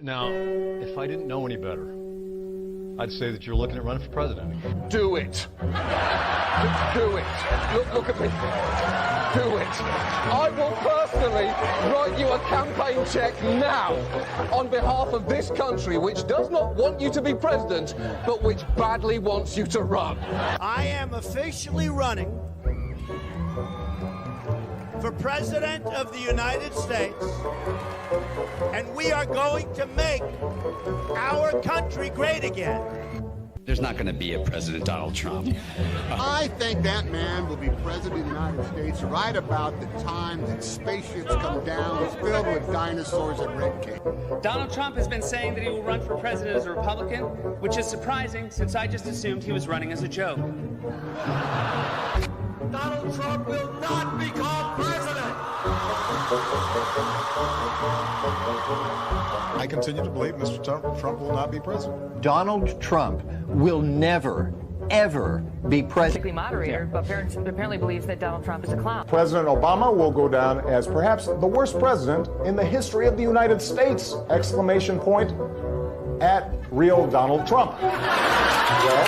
Now, if I didn't know any better, I'd say that you're looking at running for president again. Do it. Do it. Look at me. Do it. I will personally write you a campaign check now on behalf of this country, which does not want you to be president, but which badly wants you to run. I am officially running for President of the United States, and we are going to make our country great again. There's not going to be a President Donald Trump. I think that man will be president of the United States right about the time that spaceships come down filled with dinosaurs and red cake. Donald Trump has been saying that he will run for president as a Republican, which is surprising since I just assumed he was running as a joke. Donald Trump will not become president. I continue to believe Mr. Trump will not be president. Donald Trump will never, ever be president. Moderator, but apparently believes that Donald Trump is a clown. President Obama will go down as perhaps the worst president in the history of the United States! Exclamation point at real Donald Trump. Well,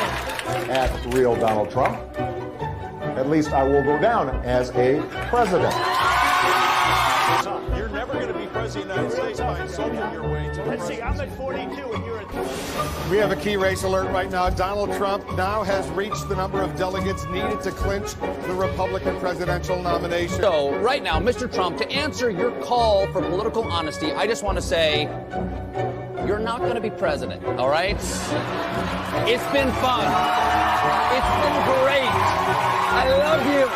at real Donald Trump, at least I will go down as a president. You're never going to be president of the United States by insulting your way to. Let's see, I'm at 42 and you're at 3. We have a key race alert right now. Donald Trump now has reached the number of delegates needed to clinch the Republican presidential nomination. So right now, Mr. Trump, to answer your call for political honesty, I just want to say you're not going to be president, all right? It's been fun. It's been great. I love you.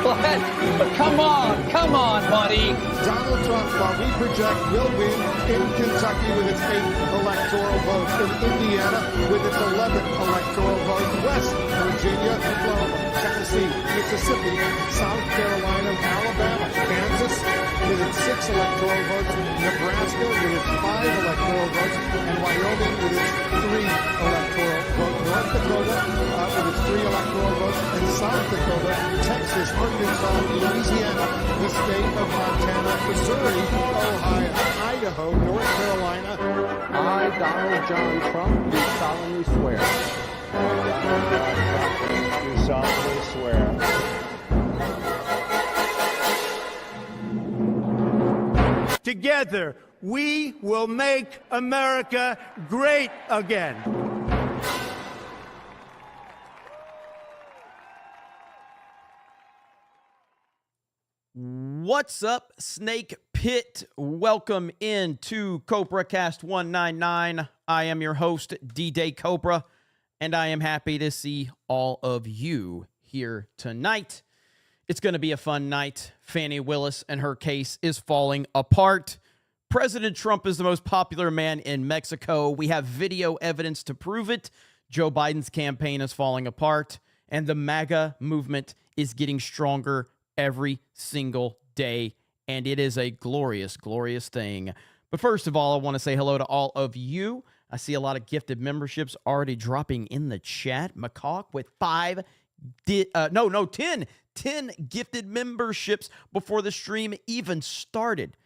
But come on, buddy. Donald Trump, while we project, will win in Kentucky with its 8th electoral vote, in Indiana with its 11th electoral vote, West Virginia, Florida, Tennessee, Mississippi, South Carolina, Alabama, Kansas with its 6 electoral votes, Nebraska with its 5 electoral votes, and Wyoming with its 3 electoral votes, North Dakota with its 3 electoral votes, and South Dakota, Texas, Arkansas, Louisiana, the state of Montana, Missouri, Ohio, Idaho, North Carolina. I, Donald John Trump, do solemnly swear. Do solemnly swear. Together, we will make America great again. What's up, Snake Pit? Welcome into CobraCast 199. I am your host, D-Day Cobra, and I am happy to see all of you here tonight. It's going to be a fun night. Fani Willis and her case is falling apart. President Trump is the most popular man in Mexico. We have video evidence to prove it. Joe Biden's campaign is falling apart, and the MAGA movement is getting stronger every single day, and it is a glorious, glorious thing. But first of all, I want to say hello to all of you. I see a lot of gifted memberships already dropping in the chat. McCawk with 10 gifted memberships before the stream even started.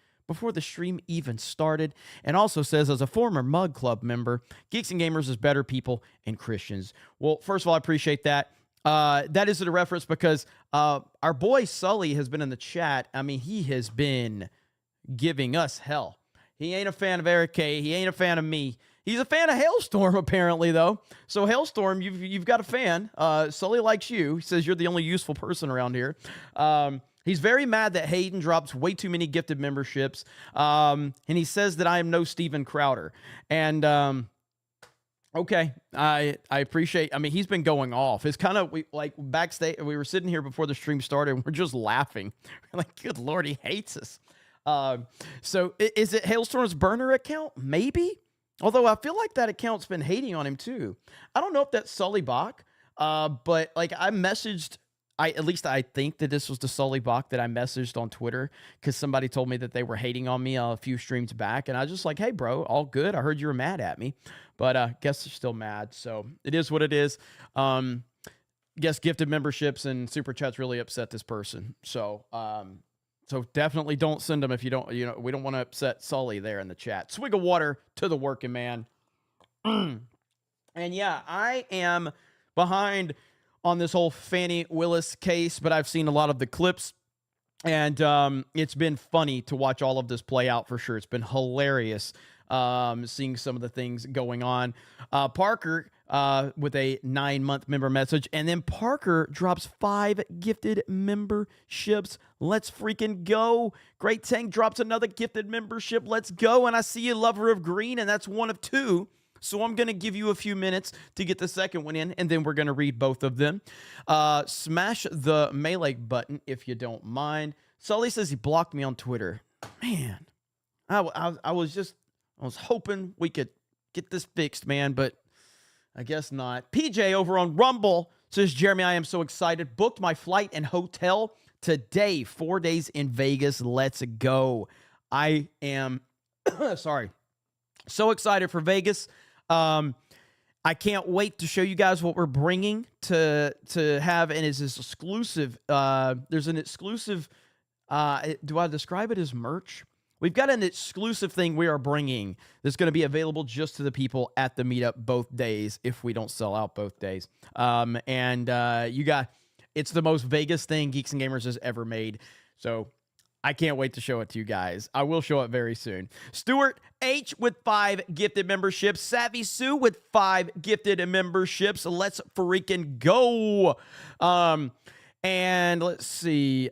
And also says, as a former Mug Club member, Geeks and Gamers is better people and Christians. Well, first of all, I appreciate that. That is a reference because our boy Sully has been in the chat. I mean, he has been giving us hell. He ain't a fan of Eric K. He ain't a fan of me. He's a fan of Hailstorm, apparently, though. So, Hailstorm, you've got a fan. Sully likes you. He says you're the only useful person around here. He's very mad that Hayden drops way too many gifted memberships. And he says that I am no Steven Crowder. And okay, I appreciate. I mean, he's been going off. It's kind of like backstage. We were sitting here before the stream started, and we're just laughing. We're like, good Lord, he hates us. So is it Hailstorm's burner account? Maybe. Although I feel like that account's been hating on him too. I don't know if that's Sully Bach. But like I messaged. At least I think that this was the Sully Bach that I messaged on Twitter because somebody told me that they were hating on me a few streams back. And I was just like, hey, bro, all good. I heard you were mad at me. But I guess they're still mad. So it is what it is. Guess gifted memberships and super chats really upset this person. So So definitely don't send them if you don't, we don't want to upset Sully there in the chat. Swig of water to the working man. And yeah, I am behind on this whole Fani Willis case, but I've seen a lot of the clips, and it's been funny to watch all of this play out for sure. It's been hilarious seeing some of the things going on. Parker with a 9-month member message, and then Parker drops 5 gifted memberships. Let's freaking go. Great Tank drops another gifted membership. Let's go. And I see you, Lover of Green, and that's one of 2. So I'm going to give you a few minutes to get the second one in, and then we're going to read both of them. Smash the melee button if you don't mind. Sully says he blocked me on Twitter. Man, I was hoping we could get this fixed, man, but I guess not. PJ over on Rumble says, Jeremy, I am so excited. Booked my flight and hotel today. 4 days in Vegas. Let's go. I am, so excited for Vegas. I can't wait to show you guys what we're bringing to have, and it's this exclusive. There's an exclusive. Do I describe it as merch? We've got an exclusive thing we are bringing that's going to be available just to the people at the meetup both days if we don't sell out both days. It's the most Vegas thing Geeks and Gamers has ever made. So I can't wait to show it to you guys. I will show it very soon. Stuart H with 5 gifted memberships. Savvy Sue with 5 gifted memberships. Let's freaking go. And let's see.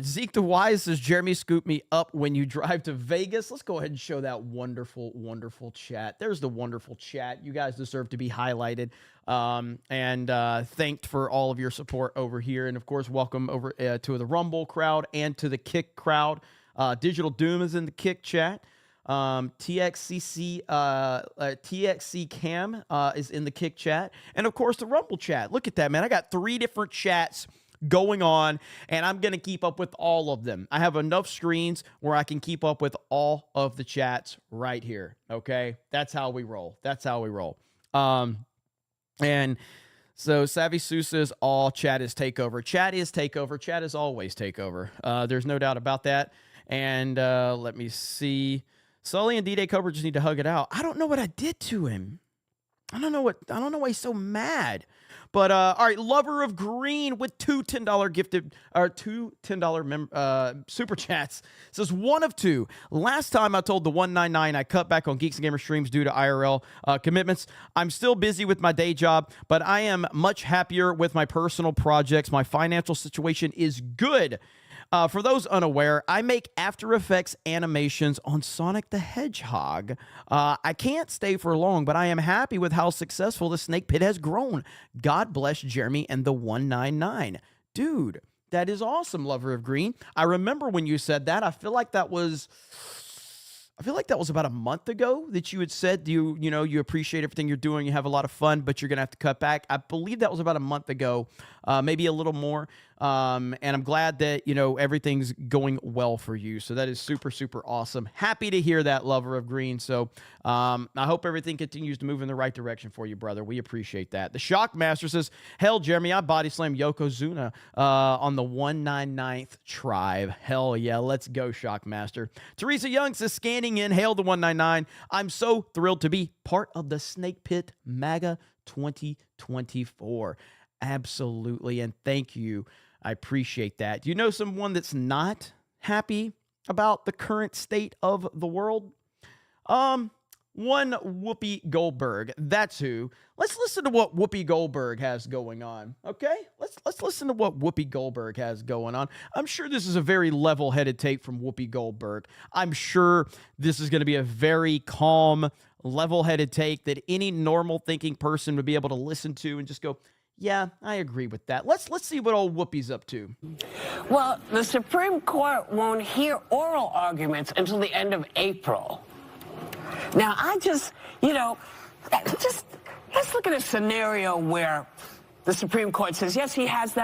Zeke the Wise says, Jeremy, scoop me up when you drive to Vegas. Let's go ahead and show that wonderful, wonderful chat. There's the wonderful chat. You guys deserve to be highlighted and thanked for all of your support over here. And, of course, welcome over to the Rumble crowd and to the Kick crowd. Digital Doom is in the Kick chat. TXC Cam is in the Kick chat. And, of course, the Rumble chat. Look at that, man. I got 3 different chats going on, and I'm going to keep up with all of them. I have enough screens where I can keep up with all of the chats right here, okay? That's how we roll. That's how we roll. And so Savvy Sue says, all chat is takeover. Chat is takeover. Chat is always takeover. There's no doubt about that. And let me see. Sully and D-Day Cobra just need to hug it out. I don't know what I did to him. I don't know why he's so mad. But, all right, Lover of Green with 2 $10 gifted, or 2 $10 super chats says 1 of 2. Last time I told the 199 I cut back on Geeks and Gamer streams due to IRL commitments. I'm still busy with my day job, but I am much happier with my personal projects. My financial situation is good. For those unaware, I make After Effects animations on Sonic the Hedgehog. I can't stay for long, but I am happy with how successful the Snake Pit has grown. God bless Jeremy and the 199. Dude, that is awesome, Lover of Green. I remember when you said that. I feel like that was about a month ago that you had said you appreciate everything you're doing, you have a lot of fun, but you're going to have to cut back. I believe that was about a month ago, maybe a little more. And I'm glad that, everything's going well for you. So that is super, super awesome. Happy to hear that, Lover of Green. So I hope everything continues to move in the right direction for you, brother. We appreciate that. The Shockmaster says, hell, Jeremy, I body slammed Yokozuna on the 199th tribe. Hell yeah, let's go, Shockmaster. Teresa Young says, scanning in, hail the 199. I'm so thrilled to be part of the Snake Pit MAGA 2024. Absolutely, and thank you. I appreciate that. Do you know someone that's not happy about the current state of the world? One Whoopi Goldberg. That's who. Let's listen to what Whoopi Goldberg has going on. Okay? Let's listen to what Whoopi Goldberg has going on. I'm sure this is a very level-headed tape from Whoopi Goldberg. I'm sure this is going to be a very calm, level-headed take that any normal thinking person would be able to listen to and just go, yeah, I agree with that. Let's see what old Whoopi's up to. Well, the Supreme Court won't hear oral arguments until the end of April. Now, let's look at a scenario where the Supreme Court says, yes, he has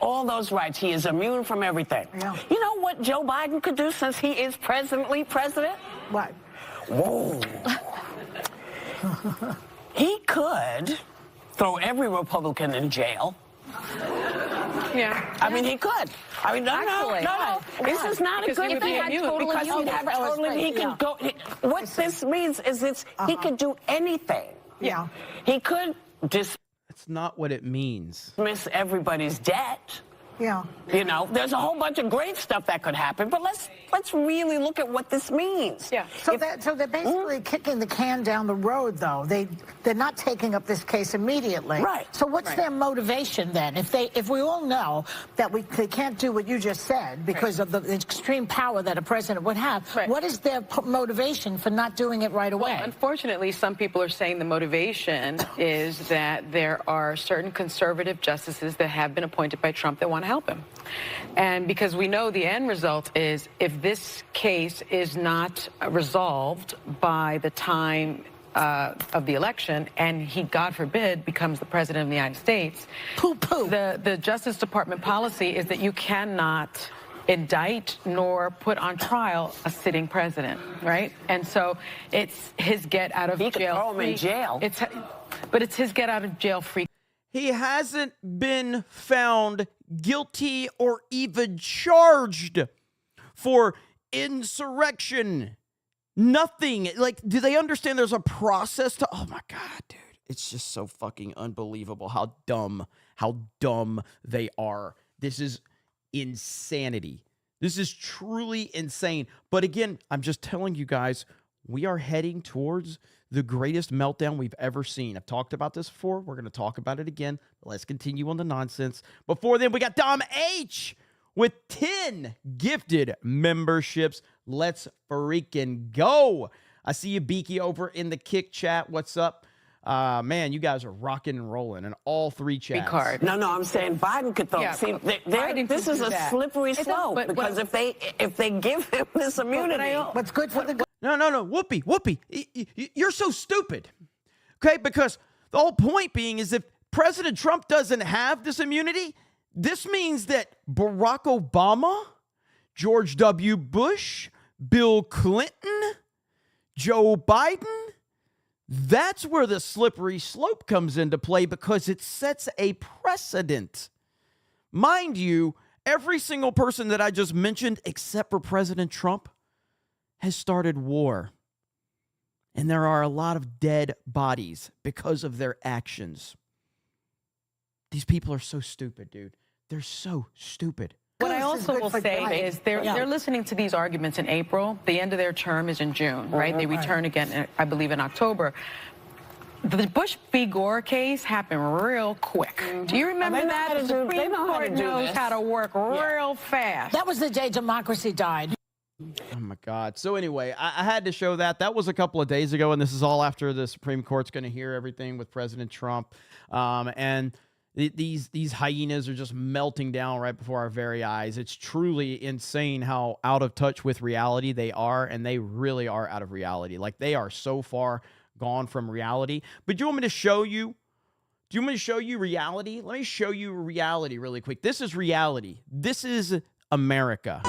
all those rights. He is immune from everything. Yeah. You know what Joe Biden could do since he is presently president? What? Whoa. He could throw every Republican in jail. Yeah. I mean, he could. I mean, no. This is not a good thing. Because he'd have totally, he could go. What this means is he could do anything. Yeah. He could That's not what it means. Dismiss everybody's debt. Yeah. You know, there's a whole bunch of great stuff that could happen, but let's really look at what this means. Yeah. So they're basically kicking the can down the road, though. They're not taking up this case immediately. Right. So what's their motivation then? If we all know that they can't do what you just said because of the extreme power that a president would have, what is their motivation for not doing it right away? Well, unfortunately, some people are saying the motivation is that there are certain conservative justices that have been appointed by Trump that want to help him. And because we know the end result is if this case is not resolved by the time of the election and he, God forbid, becomes the president of the United States, the Justice Department policy is that you cannot indict nor put on trial a sitting president, right? And so it's his get out of jail. He could throw him in jail. But it's his get out of jail free. He hasn't been found guilty or even charged for insurrection. Nothing. Like, do they understand there's a process to... Oh, my God, dude. It's just so fucking unbelievable how dumb they are. This is insanity. This is truly insane. But again, I'm just telling you guys, we are heading towards the greatest meltdown we've ever seen. I've talked about this before. We're going to talk about it again. Let's continue on the nonsense. Before then, we got Dom H with 10 gifted memberships. Let's freaking go. I see you, Beaky, over in the Kick chat. What's up? Man, you guys are rocking and rolling in all three chats. Card. No, I'm saying Biden could throw. Yeah, See, this is a slippery slope because if they give him this immunity, what's good for the... No. Whoopi. You're so stupid. Okay, because the whole point being is if President Trump doesn't have this immunity, this means that Barack Obama, George W. Bush, Bill Clinton, Joe Biden, that's where the slippery slope comes into play because it sets a precedent. Mind you, every single person that I just mentioned, except for President Trump, has started war. And there are a lot of dead bodies because of their actions. These people are so stupid, dude. They're so stupid. What I also will say is they're listening to these arguments in April. The end of their term is in June, right? They return again, I believe, in October. The Bush v. Gore case happened real quick. Do you remember that? The Supreme Court knows how to work real fast. That was the day democracy died. Oh, my God. So anyway, I had to show that. That was a couple of days ago, and this is all after the Supreme Court's going to hear everything with President Trump. And these hyenas are just melting down right before our very eyes. It's truly insane how out of touch with reality they are, and they really are out of reality. Like, they are so far gone from reality. But do you want me to show you? Do you want me to show you reality? Let me show you reality really quick. This is reality. This is America.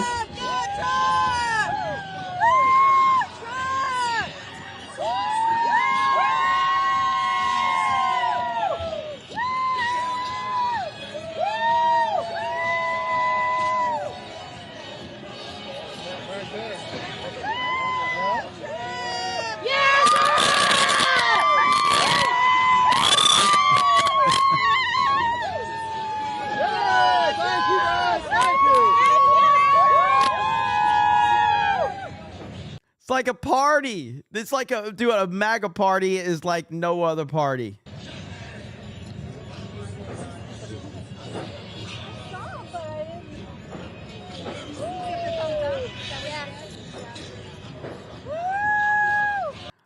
It's like a party. It's like a MAGA party is like no other party.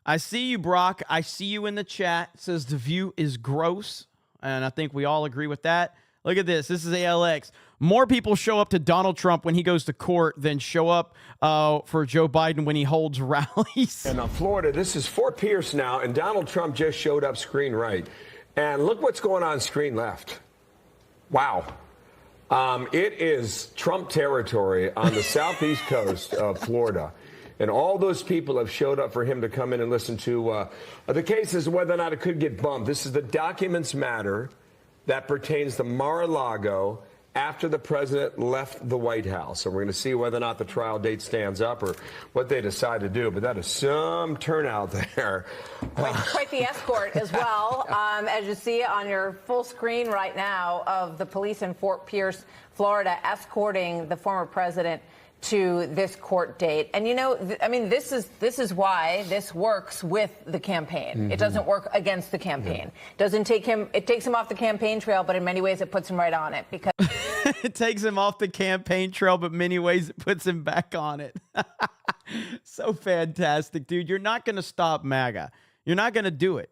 I see you, Brock. I see you in the chat. It says the view is gross, and I think we all agree with that. Look at this. This is ALX. More people show up to Donald Trump when he goes to court than show up for Joe Biden when he holds rallies. And Florida, this is Fort Pierce now, and Donald Trump just showed up screen right. And look what's going on screen left. Wow. It is Trump territory on the southeast coast of Florida. And all those people have showed up for him to come in and listen to the cases, whether or not it could get bumped. This is the documents matter that pertains to Mar-a-Lago after the president left the White House. And we're going to see whether or not the trial date stands up or what they decide to do. But that is some turnout there. Quite the escort as well, as you see on your full screen right now of the police in Fort Pierce, Florida, escorting the former president to this court date. And, you know, I mean, this is why this works with the campaign. Mm-hmm. It doesn't work against the campaign. It takes him off the campaign trail, but in many ways it puts him right on it, because it takes him off the campaign trail, but many ways it puts him back on it. So fantastic, dude. You're not going to stop MAGA. You're not going to do it.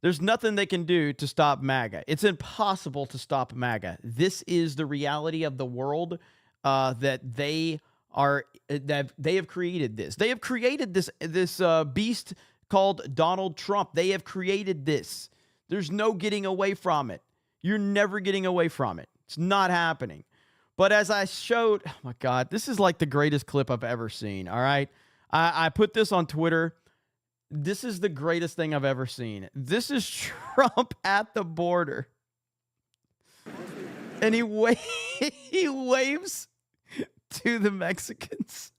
There's nothing they can do to stop MAGA. It's impossible to stop MAGA. This is the reality of the world that they have created this. They have created this beast called Donald Trump. They have created this. There's no getting away from it. You're never getting away from it. It's not happening. But as I showed, oh my God, this is like the greatest clip I've ever seen. All right. I put this on Twitter. This is the greatest thing I've ever seen. This is Trump at the border. And he waves to the Mexicans.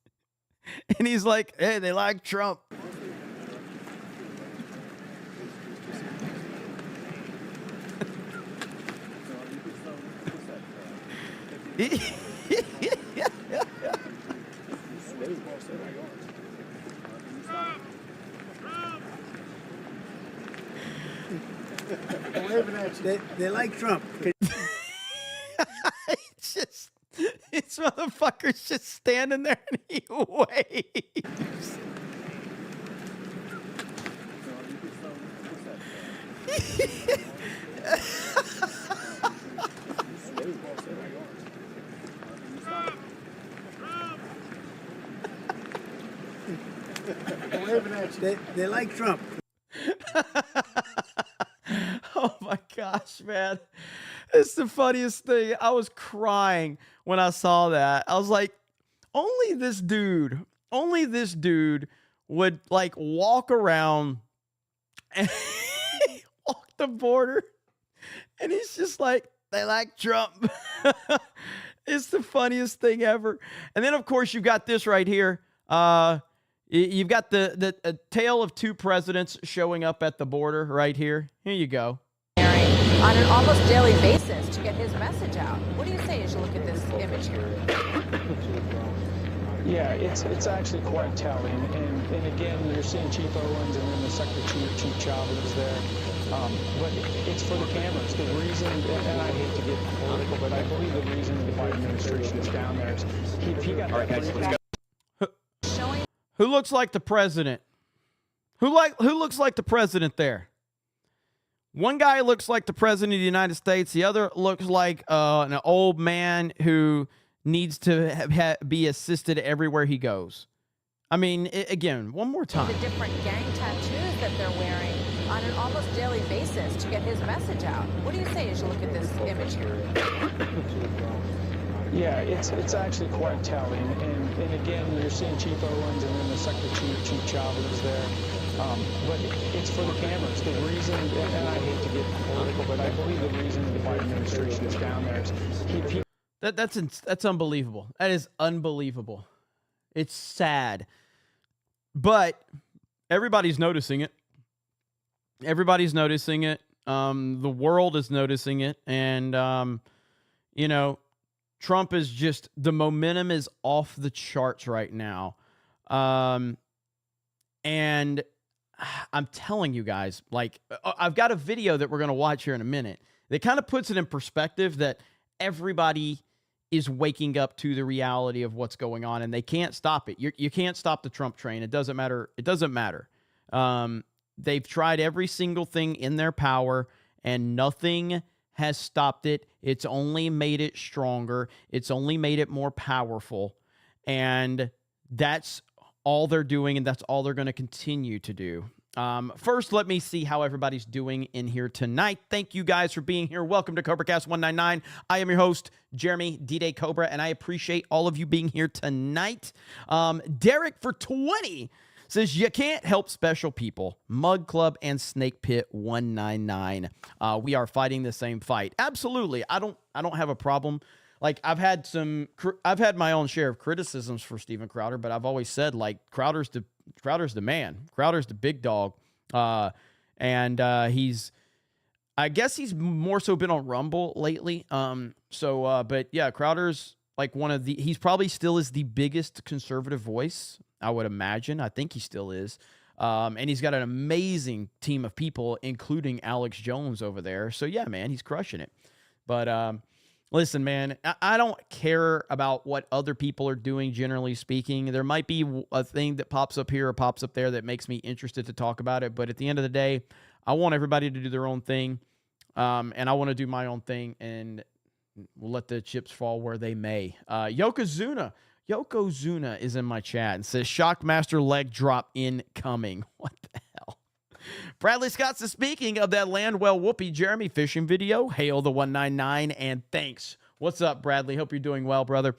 And he's like, hey, they like Trump. They like Trump. This motherfucker's just standing there and he waves. They like Trump. Oh my gosh, man. It's the funniest thing. I was crying when I saw that. I was like, only this dude would like walk around and walk the border. And he's just like, they like Trump. It's the funniest thing ever. And then, of course, you've got this right here. You've got the tale of two presidents showing up at the border right here. Here you go. on an almost daily basis to get his message out. What do you say as you look at this image here? Yeah, it's actually quite telling. And again, you're seeing Chief Owens and then the Secretary Chief Chavez there. But it's for the cameras. The reason, and I hate to get political, but I believe the reason the Biden administration is down there is he got that briefing. Who looks like the president? Who looks like the president there? One guy looks like the president of the United States. The other looks like an old man who needs to be assisted everywhere he goes. I mean, again, one more time. The different gang tattoos that they're wearing on an almost daily basis to get his message out. What do you say as you look at this image here? Yeah, it's actually quite telling. And again, you're seeing Chief Owens and then the Secretary Chief Chavez there. But it's for the cameras. The reason, and I hate to get political, but I believe the reason the Biden administration is down there is that's unbelievable. That is unbelievable. It's sad. But everybody's noticing it. Everybody's noticing it. The world is noticing it. And, you know, Trump is just, the momentum is off the charts right now. And I'm telling you guys, like, I've got a video that we're going to watch here in a minute that kind of puts it in perspective that everybody is waking up to the reality of what's going on, and they can't stop it. You can't stop the Trump train. It doesn't matter. It doesn't matter. They've tried every single thing in their power, and nothing has stopped it. It's only made it stronger. It's only made it more powerful. And that's all they're doing, and that's all they're going to continue to do. First, let me see how everybody's doing in here tonight. Thank you guys for being here. Welcome to CobraCast 199. I am your host, Jeremy D-Day Cobra, and I appreciate all of you being here tonight. Derek for 20 says, you can't help special people. Mug Club and Snake Pit 199. We are fighting the same fight. Absolutely. I don't have a problem like I've had my own share of criticisms for Steven Crowder, but I've always said like Crowder's the man. Crowder's the big dog. And I guess he's more so been on Rumble lately. But yeah, Crowder's like he's probably still is the biggest conservative voice, I would imagine. I think he still is. And he's got an amazing team of people, including Alex Jones over there. So yeah, man, he's crushing it. But, listen, man, I don't care about what other people are doing, generally speaking. There might be a thing that pops up here or pops up there that makes me interested to talk about it. But at the end of the day, I want everybody to do their own thing. And I want to do my own thing, and we'll let the chips fall where they may. Yokozuna is in my chat and says, Shockmaster leg drop incoming. What the hell? Bradley Scott says, speaking of that Landwell Whoopi Jeremy fishing video, hail the 199 and thanks. What's up, Bradley? Hope you're doing well, brother.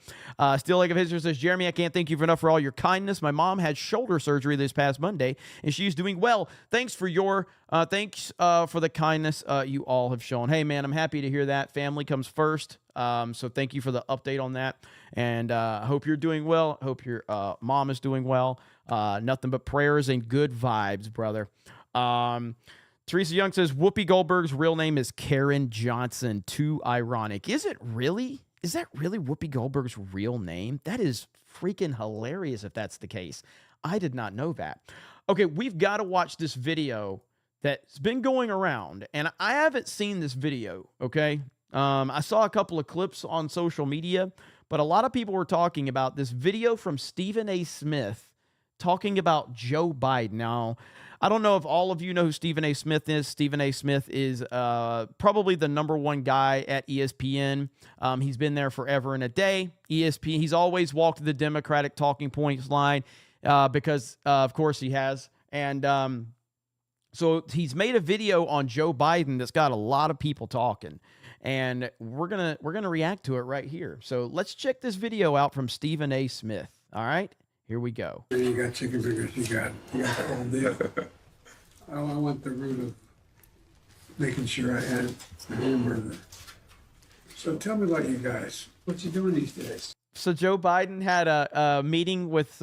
Steel Leg of History says, Jeremy, I can't thank you enough for all your kindness. My mom had shoulder surgery this past Monday, and she's doing well. Thanks for the kindness you all have shown. Hey, man, I'm happy to hear that. Family comes first. So thank you for the update on that. And I hope you're doing well. I hope your mom is doing well. Nothing but prayers and good vibes, brother. Teresa Young says, Whoopi Goldberg's real name is Karen Johnson. Too ironic. Is it really? Is that really Whoopi Goldberg's real name? That is freaking hilarious if that's the case. I did not know that. Okay, we've got to watch this video that's been going around, and I haven't seen this video, okay? I saw a couple of clips on social media, but a lot of people were talking about this video from Stephen A. Smith talking about Joe Biden. Now, I don't know if all of you know who Stephen A. Smith is. Stephen A. Smith is probably the #1 guy at ESPN. He's been there forever and a day. ESPN, he's always walked the Democratic talking points line because, of course, he has. And so he's made a video on Joe Biden that's got a lot of people talking. And we're gonna react to it right here. So let's check this video out from Stephen A. Smith. All right, here we go. You got chicken fingers. You got the whole deal. I went the route of making sure I had the hamburger. So tell me about you guys. What you doing these days? So Joe Biden had a meeting with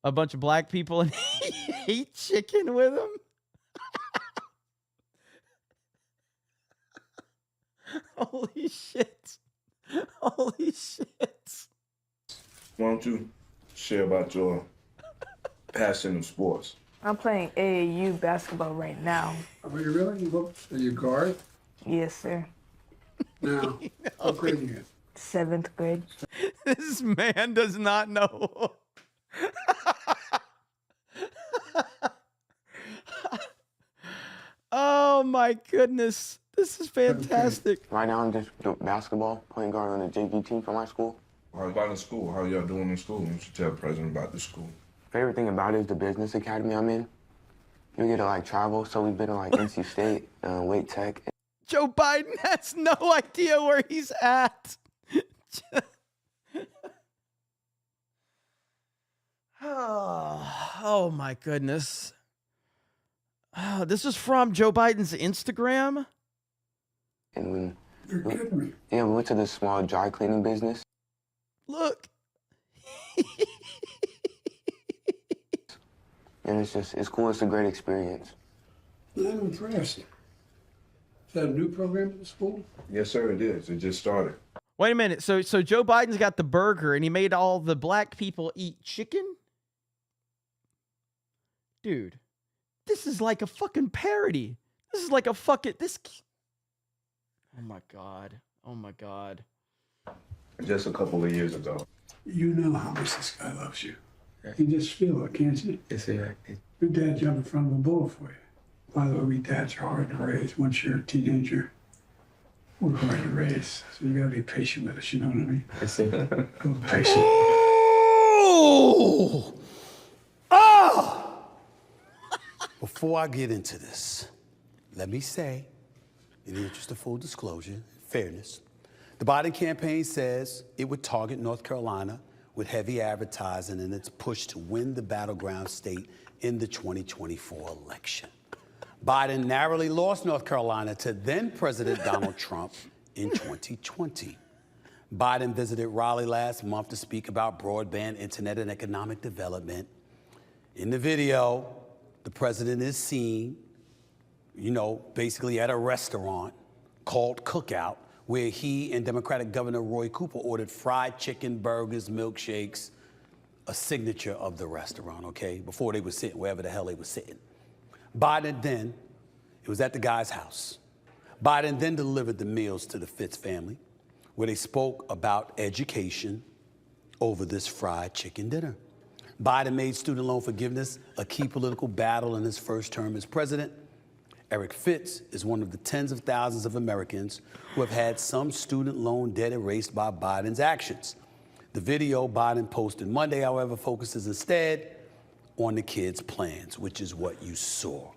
a bunch of black people, and he ate chicken with them. Holy shit. Holy shit. Why don't you share about your passion of sports? I'm playing AAU basketball right now. Are you really? Are you guard? Yes, sir. No. What grade are you in? 7th grade. This man does not know. Oh my goodness. This is fantastic. Right now I'm just doing basketball, playing guard on the JV team for my school. How about in school? How y'all doing in school? You should tell the president about the school. Favorite thing about it is the business academy I'm in. You get to like travel, so we've been to like NC State, Wake Tech. Joe Biden has no idea where he's at. Oh my goodness. This is from Joe Biden's Instagram. And when You're kidding me. we went to this small dry cleaning business. Look. And it's cool. It's a great experience. I'm impressed. Is that a new program at the school? Yes, sir, it is. It just started. Wait a minute. So Joe Biden's got the burger and he made all the black people eat chicken? Dude, this is like a fucking parody. This is like a fucking Oh my God. Oh my God. Just a couple of years ago. You know how much this guy loves you. You just feel it, can't you? Yes, yeah. Your dad jumped in front of a bullet for you. By the way, we dads are hard to raise. Once you're a teenager, we're hard to raise. So you gotta be patient with us, you know what I mean? Yes, yeah. A little patient. Oh! Oh! Before I get into this, let me say, in the interest of full disclosure and fairness, the Biden campaign says it would target North Carolina with heavy advertising in its push to win the battleground state in the 2024 election. Biden narrowly lost North Carolina to then President Donald Trump in 2020. Biden visited Raleigh last month to speak about broadband internet and economic development. In the video, the president is seen, basically at a restaurant called Cookout, where he and Democratic Governor Roy Cooper ordered fried chicken, burgers, milkshakes, a signature of the restaurant, okay, before they were sitting, wherever the hell they were sitting. Biden then, it was at the guy's house. Biden then delivered the meals to the Fitz family, where they spoke about education over this fried chicken dinner. Biden made student loan forgiveness a key political battle in his first term as president. Eric Fitz is one of the tens of thousands of Americans who have had some student loan debt erased by Biden's actions. The video Biden posted Monday, however, focuses instead on the kids' plans, which is what you saw.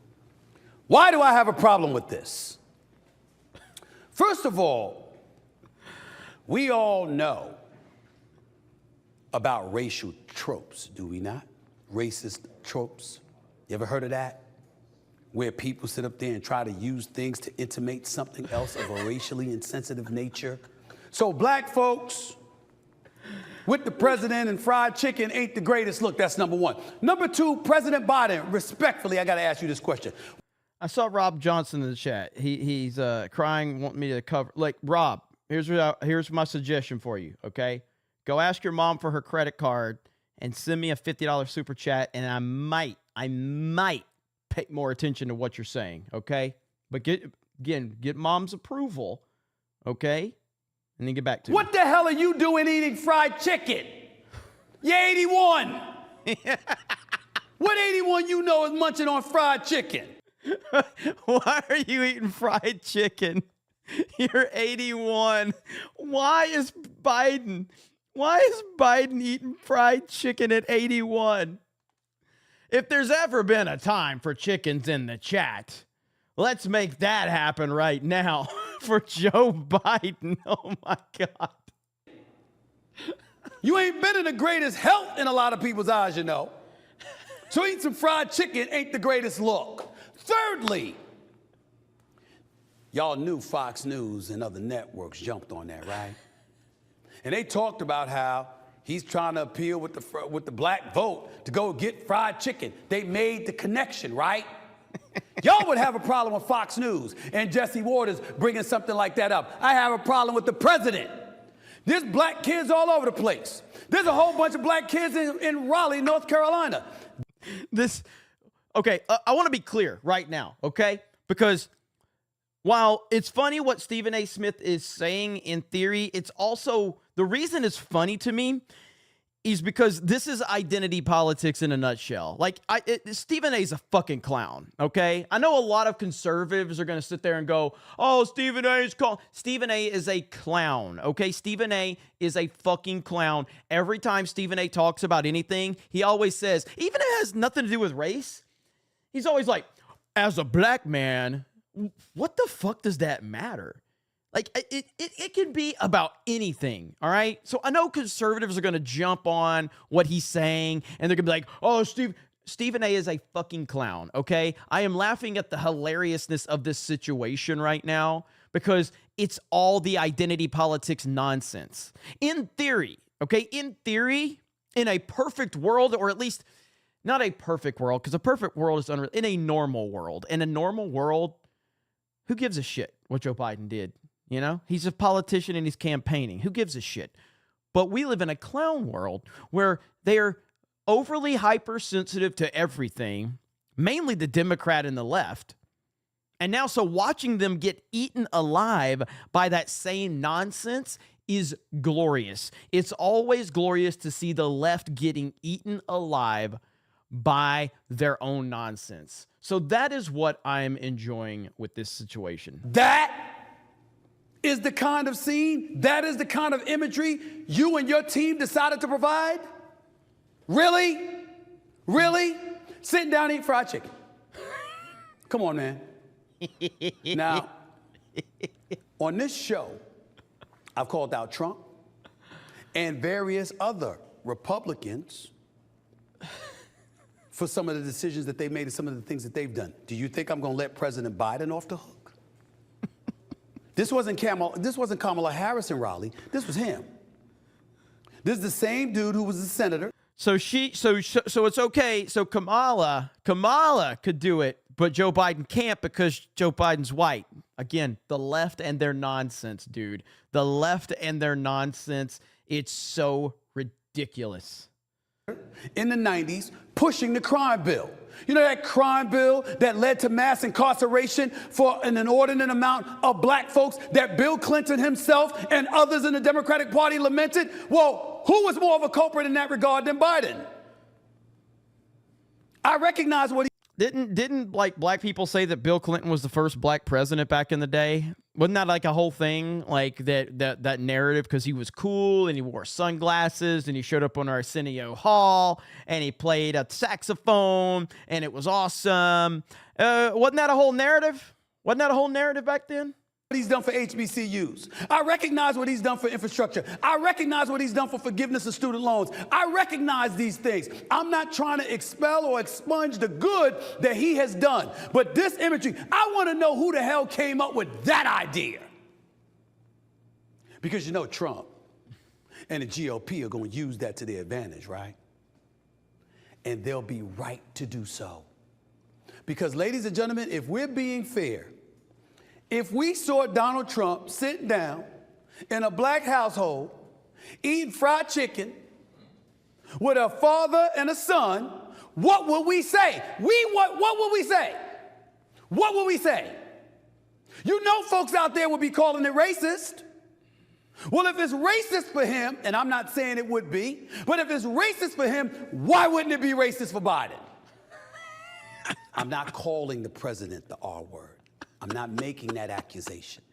Why do I have a problem with this? First of all, we all know about racial tropes, do we not? Racist tropes. You ever heard of that? Where people sit up there and try to use things to intimate something else of a racially insensitive nature. So black folks with the president and fried chicken ain't the greatest look. That's number one. Number two, President Biden, respectfully, I got to ask you this question. I saw Rob Johnson in the chat. He's crying, wanting me to cover. Like, Rob, here's my suggestion for you, okay? Go ask your mom for her credit card and send me a $50 super chat, and I might pay more attention to what you're saying, okay? But get mom's approval, okay? And then get back to What the hell are you doing eating fried chicken? You're 81. What 81 you know is munching on fried chicken? Why are you eating fried chicken? You're 81. Why is Biden eating fried chicken at 81? If there's ever been a time for chickens in the chat, let's make that happen right now for Joe Biden. Oh my God. You ain't been in the greatest health in a lot of people's eyes, you know. So eating some fried chicken ain't the greatest look. Thirdly, y'all knew Fox News and other networks jumped on that, right? And they talked about how he's trying to appeal with the black vote to go get fried chicken. They made the connection, right? Y'all would have a problem with Fox News and Jesse Waters bringing something like that up. I have a problem with the president. There's black kids all over the place. There's a whole bunch of black kids in Raleigh, North Carolina. Okay, I want to be clear right now, okay? Because while it's funny what Stephen A. Smith is saying in theory, it's also, the reason it's funny to me is because this is identity politics in a nutshell. Like, Stephen A. is a fucking clown, okay? I know a lot of conservatives are going to sit there and go, oh, Stephen A. is Stephen A. is a clown, okay? Stephen A. is a fucking clown. Every time Stephen A. talks about anything, he always says, even if it has nothing to do with race, he's always like, as a black man, what the fuck does that matter? Like, it can be about anything, all right? So I know conservatives are going to jump on what he's saying, and they're going to be like, oh, Stephen A. is a fucking clown, okay? I am laughing at the hilariousness of this situation right now because it's all the identity politics nonsense. In theory, okay? In theory, in a perfect world, or at least not a perfect world, because a perfect world is unreal. In a normal world, who gives a shit what Joe Biden did? You know, he's a politician and he's campaigning. Who gives a shit? But we live in a clown world where they are overly hypersensitive to everything, mainly the Democrat and the left. And now, so watching them get eaten alive by that same nonsense is glorious. It's always glorious to see the left getting eaten alive by their own nonsense. So that is what I'm enjoying with this situation. That is the kind of scene, that is the kind of imagery you and your team decided to provide? Really? Really? Sitting down eating fried chicken. Come on, man. Now, on this show, I've called out Trump and various other Republicans for some of the decisions that they made and some of the things that they've done. Do you think I'm going to let President Biden off the hook? This wasn't Kamala Harris in Raleigh. This was him. This is the same dude who was a senator. So it's okay. So Kamala could do it, but Joe Biden can't because Joe Biden's white. Again, the left and their nonsense, dude. The left and their nonsense. It's so ridiculous. In the 90s, pushing the crime bill. You know that crime bill that led to mass incarceration for an inordinate amount of black folks that Bill Clinton himself and others in the Democratic Party lamented? Well, who was more of a culprit in that regard than Biden? I recognize what he... Didn't like black people say that Bill Clinton was the first black president back in the day? Wasn't that like a whole thing, like that narrative, because he was cool and he wore sunglasses and he showed up on Arsenio Hall and he played a saxophone and it was awesome? Wasn't that a whole narrative? Wasn't that a whole narrative back then? What he's done for HBCUs. I recognize what he's done for infrastructure. I recognize what he's done for forgiveness of student loans. I recognize these things. I'm not trying to expel or expunge the good that he has done. But this imagery, I want to know who the hell came up with that idea. Because you know Trump and the GOP are going to use that to their advantage, right? And they'll be right to do so. Because, ladies and gentlemen, if we're being fair, if we saw Donald Trump sitting down in a black household, eating fried chicken with a father and a son, what would we say? What would we say? What would we say? You know folks out there would be calling it racist. Well, if it's racist for him, and I'm not saying it would be, but if it's racist for him, why wouldn't it be racist for Biden? I'm not calling the president the R word. I'm not making that accusation.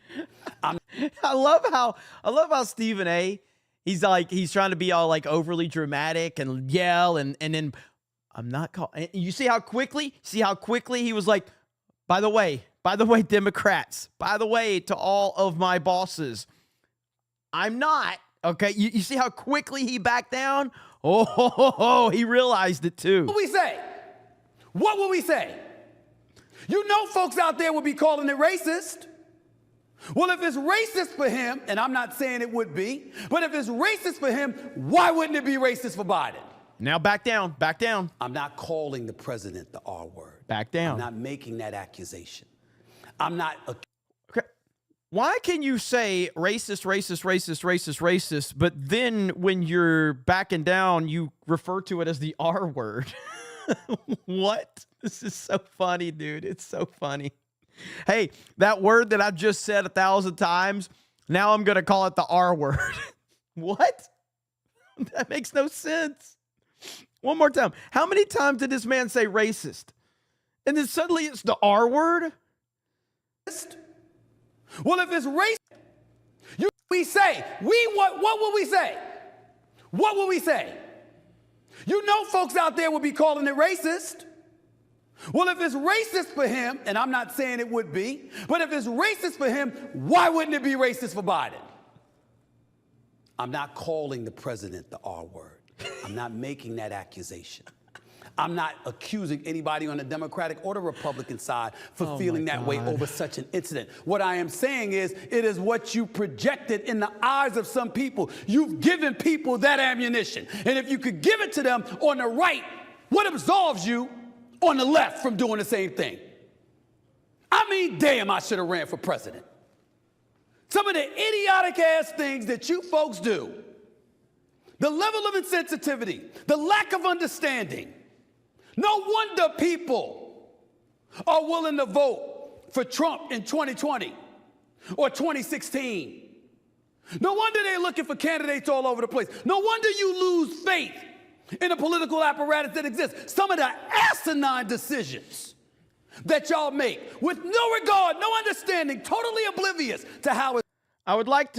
I love how Stephen A. He's trying to be all like overly dramatic and yell and then I'm not calling. You see how quickly he was like, by the way, Democrats, by the way, to all of my bosses, I'm not. Okay, you see how quickly he backed down? Oh, he realized it too. What would we say? What would we say? You know folks out there would be calling it racist. Well, if it's racist for him, and I'm not saying it would be, but if it's racist for him, why wouldn't it be racist for Biden? Now back down. I'm not calling the president the R word. Back down. I'm not making that accusation. I'm not... Okay. Why can you say racist, but then when you're backing down, you refer to it as the R word? What? This is so funny, dude. It's so funny. Hey, that word that I've just said 1,000 times, now I'm going to call it the R word. What? That makes no sense. One more time. How many times did this man say racist? And then suddenly it's the R word? Well, if it's racist, we say, what would we say? What would we say? You know folks out there would be calling it racist. Well, if it's racist for him, and I'm not saying it would be, but if it's racist for him, why wouldn't it be racist for Biden? I'm not calling the president the R word. I'm not making that accusation. I'm not accusing anybody on the Democratic or the Republican side for feeling that way over such an incident. What I am saying is, it is what you projected in the eyes of some people. You've given people that ammunition. And if you could give it to them on the right, what absolves you on the left from doing the same thing? I mean, damn, I should have ran for president. Some of the idiotic ass things that you folks do, the level of insensitivity, the lack of understanding. No wonder people are willing to vote for Trump in 2020 or 2016. No wonder they're looking for candidates all over the place. No wonder you lose faith in the political apparatus that exists. Some of the asinine decisions that y'all make with no regard, no understanding, totally oblivious to how it. I would like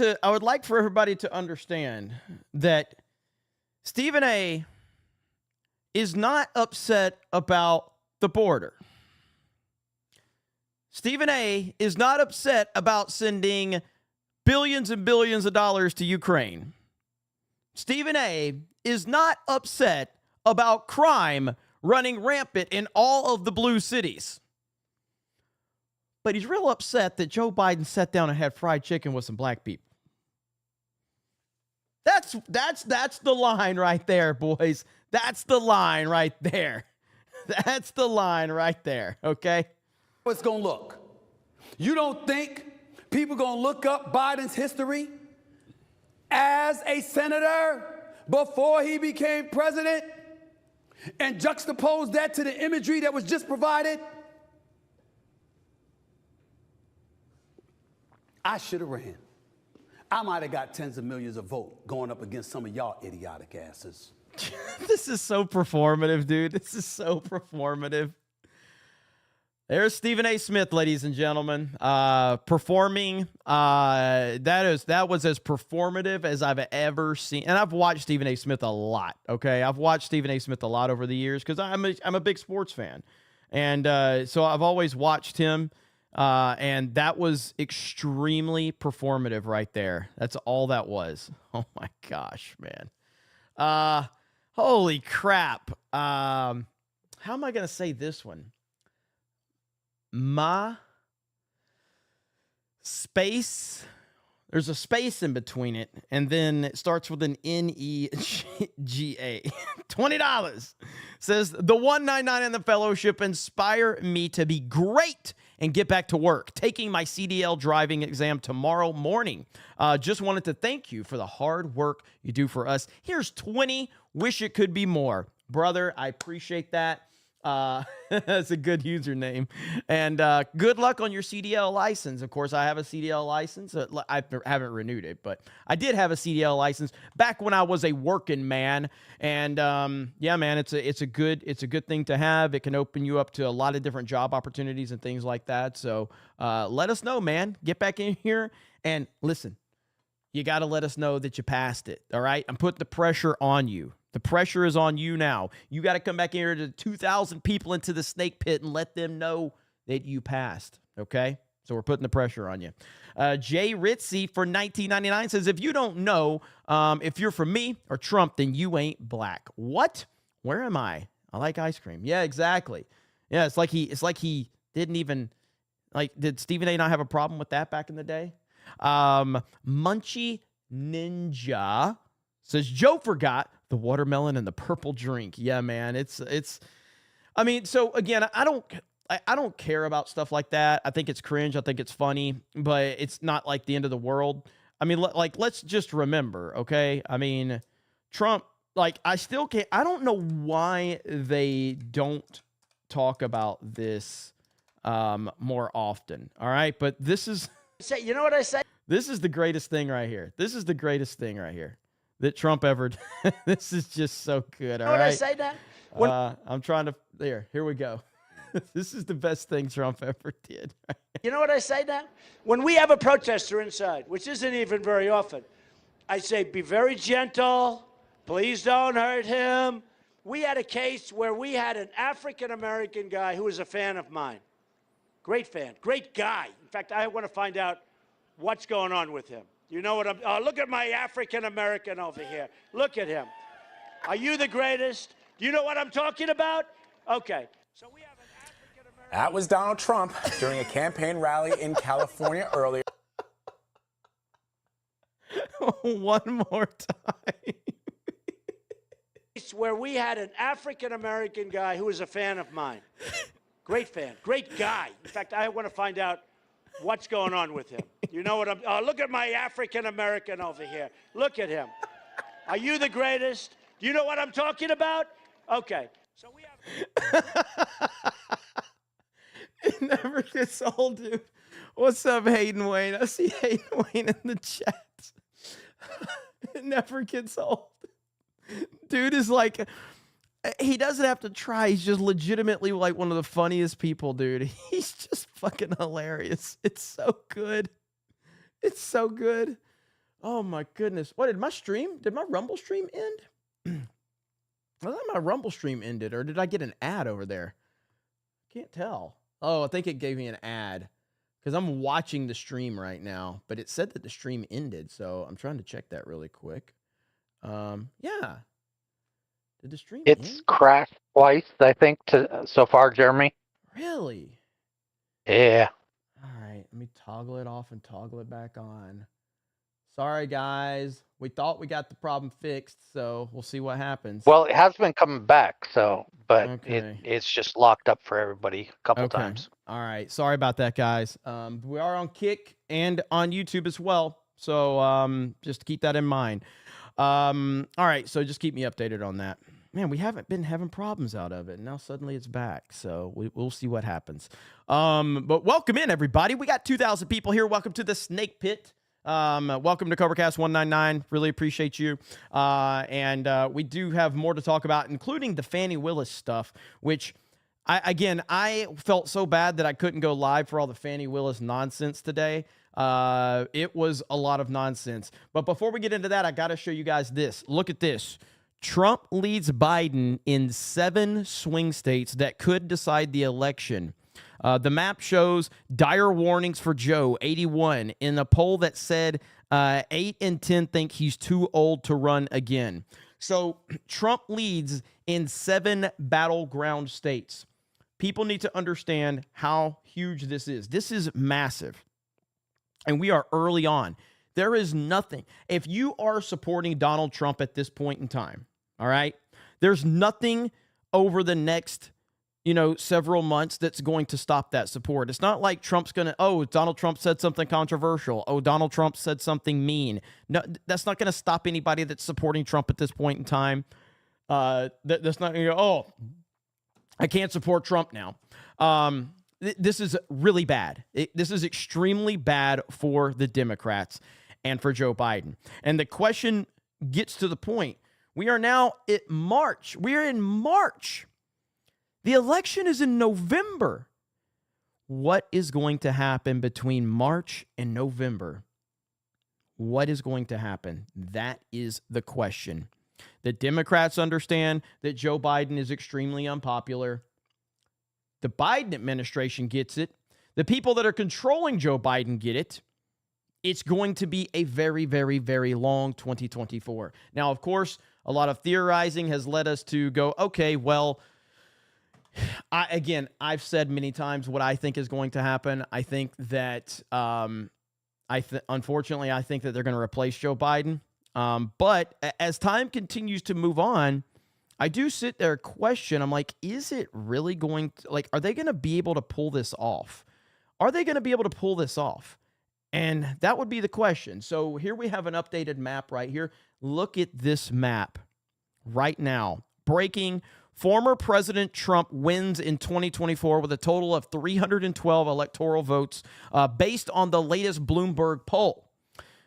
for everybody to understand that Stephen A. is not upset about the border. Stephen A. is not upset about sending billions and billions of dollars to Ukraine. Stephen A. is not upset about crime running rampant in all of the blue cities. but he's real upset that Joe Biden sat down and had fried chicken with some black people. That's the line right there, boys. That's the line right there. That's the line right there, okay? How it's going to look. You don't think people going to look up Biden's history as a senator before he became president and juxtapose that to the imagery that was just provided? I should have ran. I might have got tens of millions of votes going up against some of y'all idiotic asses. This is so performative, dude. This is so performative. There's Stephen A. Smith, ladies and gentlemen, performing. That was as performative as I've ever seen. And I've watched Stephen A. Smith a lot. Okay, I've watched Stephen A. Smith a lot over the years because I'm a big sports fan, and so I've always watched him. And that was extremely performative right there. That's all that was. Oh my gosh, man. Holy crap. How am I going to say this one? Ma space. There's a space in between it, and then it starts with an N-E-G-A. $20. Says, the 199 in the fellowship inspire me to be great and get back to work. Taking my CDL driving exam tomorrow morning. Just wanted to thank you for the hard work you do for us. Here's 20. Wish it could be more. Brother, I appreciate that. That's a good username. And good luck on your CDL license. Of course, I have a CDL license. I haven't renewed it, but I did have a CDL license back when I was a working man. And yeah, man, it's a good thing to have. It can open you up to a lot of different job opportunities and things like that. So let us know, man. Get back in here and listen. You got to let us know that you passed it. All right, I'm putting the pressure on you. The pressure is on you now. You got to come back here to 2,000 people into the snake pit and let them know that you passed, okay? So we're putting the pressure on you. Jay Ritzy for $19.99 says, if you don't know if you're for me or Trump, then you ain't black. What? Where am I? I like ice cream. Yeah, exactly. Yeah, it's like he didn't even, did Stephen A. not have a problem with that back in the day? Munchie Ninja says, Joe forgot the watermelon and the purple drink. Yeah, man. I mean, so again, I don't care about stuff like that. I think it's cringe. I think it's funny, but it's not like the end of the world. I mean, let's just remember, okay? I mean, Trump, I still can't, I don't know why they don't talk about this more often. All right. But this is, You know what I say? This is the greatest thing right here. This is the greatest thing right here that Trump ever did. This is just so good. All right. What I say now? I'm trying to, here we go. This is the best thing Trump ever did. You know what I say now? When we have a protester inside, which isn't even very often, I say, be very gentle. Please don't hurt him. We had a case where we had an African-American guy who was a fan of mine. Great fan, great guy. In fact, I want to find out what's going on with him. You know what look at my African-American over here. Look at him. Are you the greatest? Do you know what I'm talking about? Okay. So we have an African-American. That was Donald Trump during a campaign rally in California earlier. One more time. Where we had an African-American guy who was a fan of mine. Great fan, great guy. In fact, I want to find out what's going on with him. You know what look at my African-American over here. Look at him. Are you the greatest? Do you know what I'm talking about? Okay. So we have... It never gets old, dude. What's up, Hayden Wayne? I see Hayden Wayne in the chat. It never gets old. Dude is he doesn't have to try. He's just legitimately one of the funniest people, dude. He's just fucking hilarious. It's so good. It's so good. Oh my goodness. What did my Rumble stream end? I thought my Rumble stream ended, or did I get an ad over there? Can't tell. Oh, I think it gave me an ad because I'm watching the stream right now, but it said that the stream ended. So I'm trying to check that really quick. Yeah. Did the stream It's crashed twice, I think, so far, Jeremy. Really? Yeah. Let me toggle it off and toggle it back on. Sorry, guys. We thought we got the problem fixed, so we'll see what happens. Well, it has been coming back, but Okay. it's just locked up for everybody a couple Okay. times. All right. Sorry about that, guys. We are on Kick and on YouTube as well, so just keep that in mind. All right. So just keep me updated on that. Man, we haven't been having problems out of it. Now suddenly it's back, so we'll see what happens. But welcome in, everybody. We got 2,000 people here. Welcome to the Snake Pit. Welcome to CobraCast 199. Really appreciate you. And we do have more to talk about, including the Fani Willis stuff, which I felt so bad that I couldn't go live for all the Fani Willis nonsense today. It was a lot of nonsense. But before we get into that, I got to show you guys this. Look at this. Trump leads Biden in 7 swing states that could decide the election. The map shows dire warnings for Joe, 81, in a poll that said 8 in 10 think he's too old to run again. So Trump leads in 7 battleground states. People need to understand how huge this is. This is massive. And we are early on. There is nothing. If you are supporting Donald Trump at this point in time, all right, there's nothing over the next several months that's going to stop that support. It's not like Trump's going to, Donald Trump said something controversial. Donald Trump said something mean. No, that's not going to stop anybody that's supporting Trump at this point in time. That's not going to go, I can't support Trump now. This is really bad. This is extremely bad for the Democrats and for Joe Biden. And the question gets to the point. We are now at March. We are in March. The election is in November. What is going to happen between March and November? What is going to happen? That is the question. The Democrats understand that Joe Biden is extremely unpopular. The Biden administration gets it. The people that are controlling Joe Biden get it. It's going to be a very, very, very long 2024. Now, of course, a lot of theorizing has led us to go, okay, well, I've said many times what I think is going to happen. I think that, unfortunately, I think that they're going to replace Joe Biden. But as time continues to move on, I do sit there question. I'm like, is it really going to, are they going to be able to pull this off? Are they going to be able to pull this off? And that would be the question. So here we have an updated map right here. Look at this map right now. Breaking: former President Trump wins in 2024 with a total of 312 electoral votes based on the latest Bloomberg poll.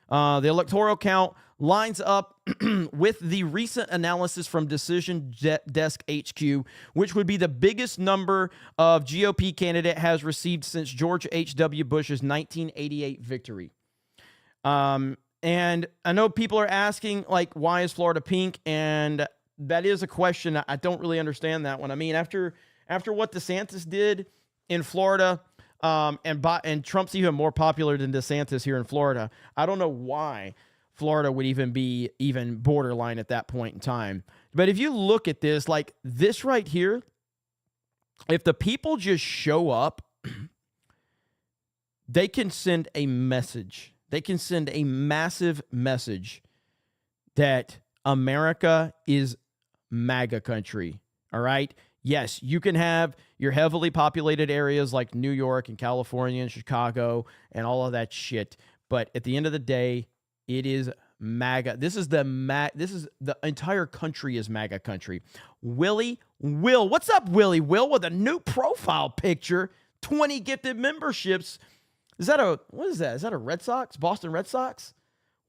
The electoral count lines up with the recent analysis from Decision Desk HQ, which would be the biggest number of GOP candidate has received since George H.W. Bush's 1988 victory. And I know people are asking, why is Florida pink? And that is a question. I don't really understand that one. I mean, after what DeSantis did in Florida, and Trump's even more popular than DeSantis here in Florida, I don't know why Florida would even be borderline at that point in time. But if you look at this, this right here, if the people just show up, they can send a message. They can send a massive message that America is MAGA country. All right. Yes, you can have your heavily populated areas like New York and California and Chicago and all of that shit. But at the end of the day, it is MAGA. This is the entire country is MAGA country. Will, what's up, Willie Will, with a new profile picture, 20 gifted memberships. What is that? Is that a Red Sox? Boston Red Sox?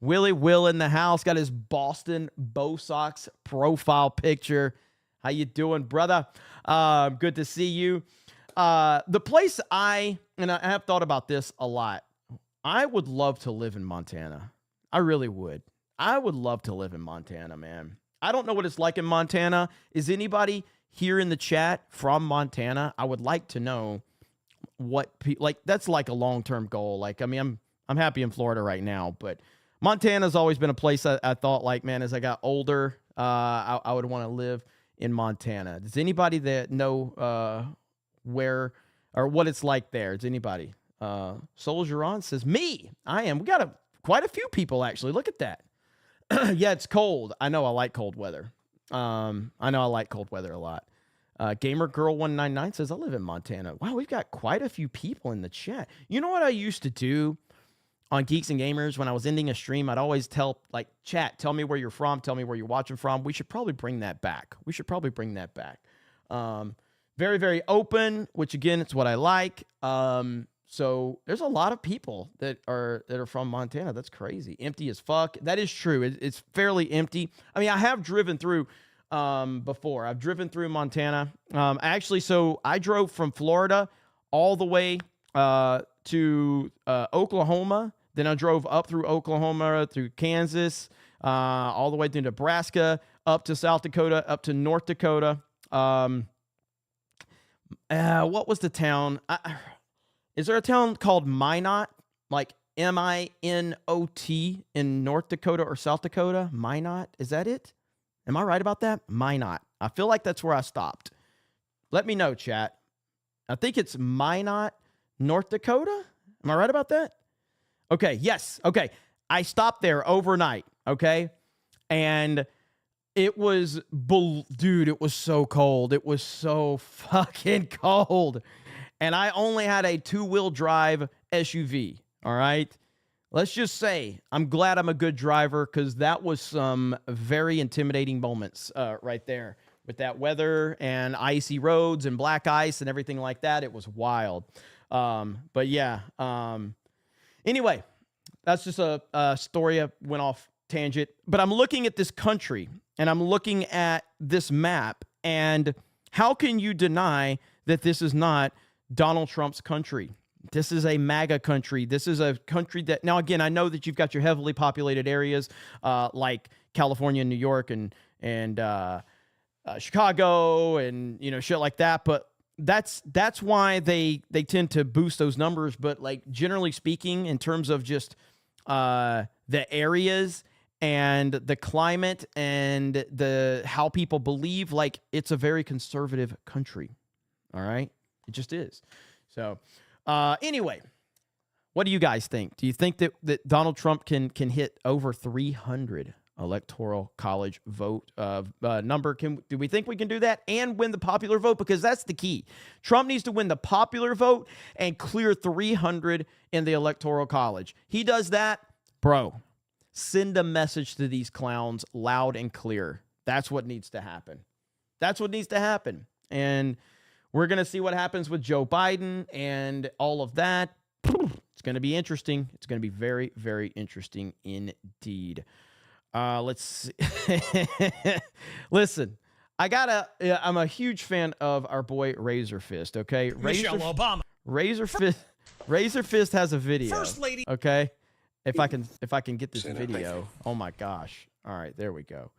Willie Will in the house, got his Boston Bo Sox profile picture. How you doing, brother? Good to see you. The place I have thought about this a lot. I would love to live in Montana. I really would. I would love to live in Montana, man. I don't know what it's like in Montana. Is anybody here in the chat from Montana? I would like to know what that's like a long-term goal. I'm happy in Florida right now, but Montana's always been a place I thought, man, as I got older, I would want to live in Montana. Does anybody that know where or what it's like there? Does anybody? Soldier On says, me, I am. We got quite a few people, actually. Look at that. Yeah, it's cold. I know I like cold weather. I know I like cold weather a lot. Gamer Girl 199 says, I live in Montana. Wow, we've got quite a few people in the chat. You know what I used to do on Geeks and Gamers when I was ending a stream? I'd always tell, like, chat, tell me where you're from, tell me where you're watching from. We should probably bring that back. Very, very open, which, again, it's what I like. So there's a lot of people that are from Montana. That's crazy. Empty as fuck. That is true. It's fairly empty. I mean, I have driven through before. I've driven through Montana. So I drove from Florida all the way to Oklahoma. Then I drove up through Oklahoma, through Kansas, all the way to Nebraska, up to South Dakota, up to North Dakota. What was the town? Is there a town called Minot? Like Minot in North Dakota or South Dakota? Minot? Is that it? Am I right about that? Minot. I feel like that's where I stopped. Let me know, chat. I think it's Minot, North Dakota. Am I right about that? Okay, yes. Okay. I stopped there overnight, okay? And it was, dude, it was so cold. It was so fucking cold. And I only had a 2-wheel drive SUV, all right? Let's just say I'm glad I'm a good driver because that was some very intimidating moments right there with that weather and icy roads and black ice and everything like that. It was wild. But yeah. Anyway, that's just a story. I went off tangent. But I'm looking at this country and I'm looking at this map. And how can you deny that this is not Donald Trump's country? This is a MAGA country. This is a country that, now again, I know that you've got your heavily populated areas like California and New York and Chicago and, you know, shit like that. But that's why they tend to boost those numbers. But like generally speaking, in terms of just the areas and the climate and how people believe, like it's a very conservative country. All right. It just is. So anyway, what do you guys think? Do you think that Donald Trump can hit over 300 electoral college vote number? Do we think we can do that and win the popular vote? Because that's the key. Trump needs to win the popular vote and clear 300 in the electoral college. He does that, bro. Send a message to these clowns loud and clear. That's what needs to happen. That's what needs to happen. And we're going to see what happens with Joe Biden and all of that. It's going to be interesting. It's going to be very, very interesting indeed. Let's see. Listen, I'm a huge fan of our boy Razor Fist, okay? Michelle Obama. Razor Fist has a video. First lady. Okay? If I can get this video. Oh my gosh. All right, there we go.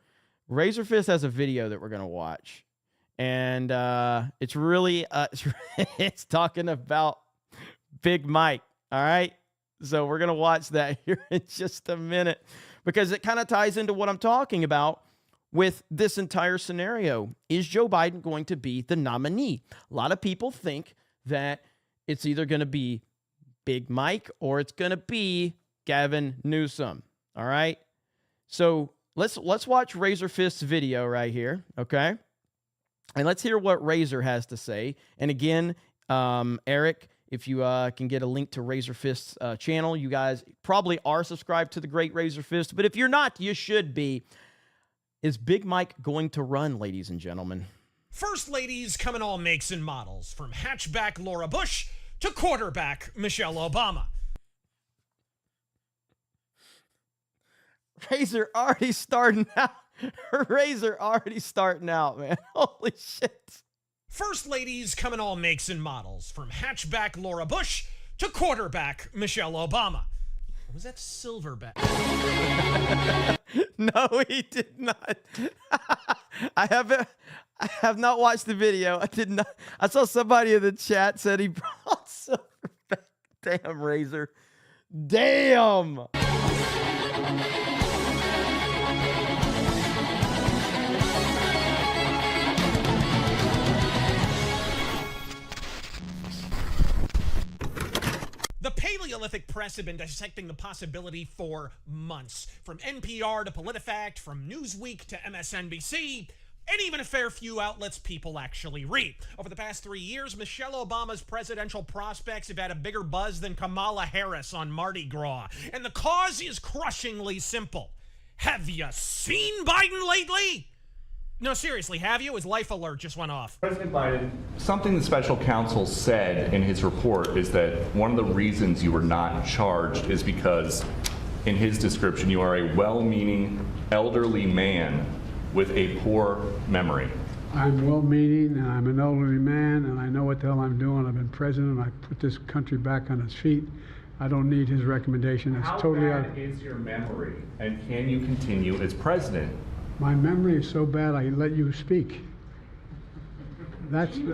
Razor Fist has a video that we're going to watch. And it's really it's talking about Big Mike. All right. So we're going to watch that here in just a minute because it kind of ties into what I'm talking about with this entire scenario. Is Joe Biden going to be the nominee? A lot of people think that it's either going to be Big Mike or it's going to be Gavin Newsom. All right. So let's watch Razor Fist's video right here. Okay. And let's hear what Razor has to say. And again, Eric, if you can get a link to Razor Fist's channel, you guys probably are subscribed to the great Razor Fist. But if you're not, you should be. Is Big Mike going to run, ladies and gentlemen? First ladies come in all makes and models, from hatchback Laura Bush to quarterback Michelle Obama. Razor already starting out. Razor already starting out, man. Holy shit. First ladies come in all makes and models, from hatchback Laura Bush to quarterback Michelle Obama. Or was that Silverback? No, he did not. I have not watched the video. I did not. I saw somebody in the chat said he brought Silverback. Damn, Razor. Damn. The Paleolithic press have been dissecting the possibility for months. From NPR to PolitiFact, from Newsweek to MSNBC, and even a fair few outlets people actually read. Over the past 3 years, Michelle Obama's presidential prospects have had a bigger buzz than Kamala Harris on Mardi Gras. And the cause is crushingly simple. Have you seen Biden lately? No, seriously, have you? His life alert just went off. President Biden, something the special counsel said in his report is that one of the reasons you were not charged is because, in his description, you are a well-meaning elderly man with a poor memory. I'm well-meaning, and I'm an elderly man, and I know what the hell I'm doing. I've been president. I put this country back on its feet. I don't need his recommendation. It's totally How bad is your memory, and can you continue as president? My memory is so bad, I let you speak. That's my...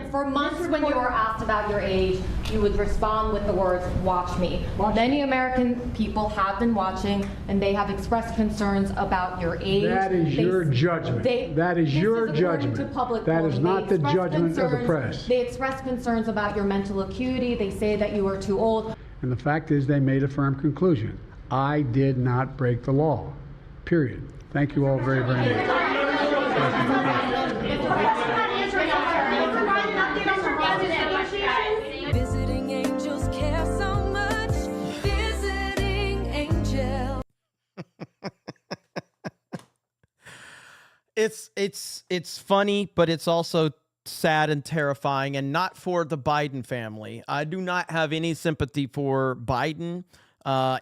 For months when you were asked about your age, you would respond with the words, "Watch me." Many American people have been watching, and they have expressed concerns about your age. That is your judgment. That is your judgment. That is not the judgment of the press. They express concerns about your mental acuity. They say that you are too old. And the fact is, they made a firm conclusion. I did not break the law. Period. Thank you all very, very much. Visiting angels care so much. Visiting angel. It's funny, but it's also sad and terrifying, and not for the Biden family. I do not have any sympathy for Biden.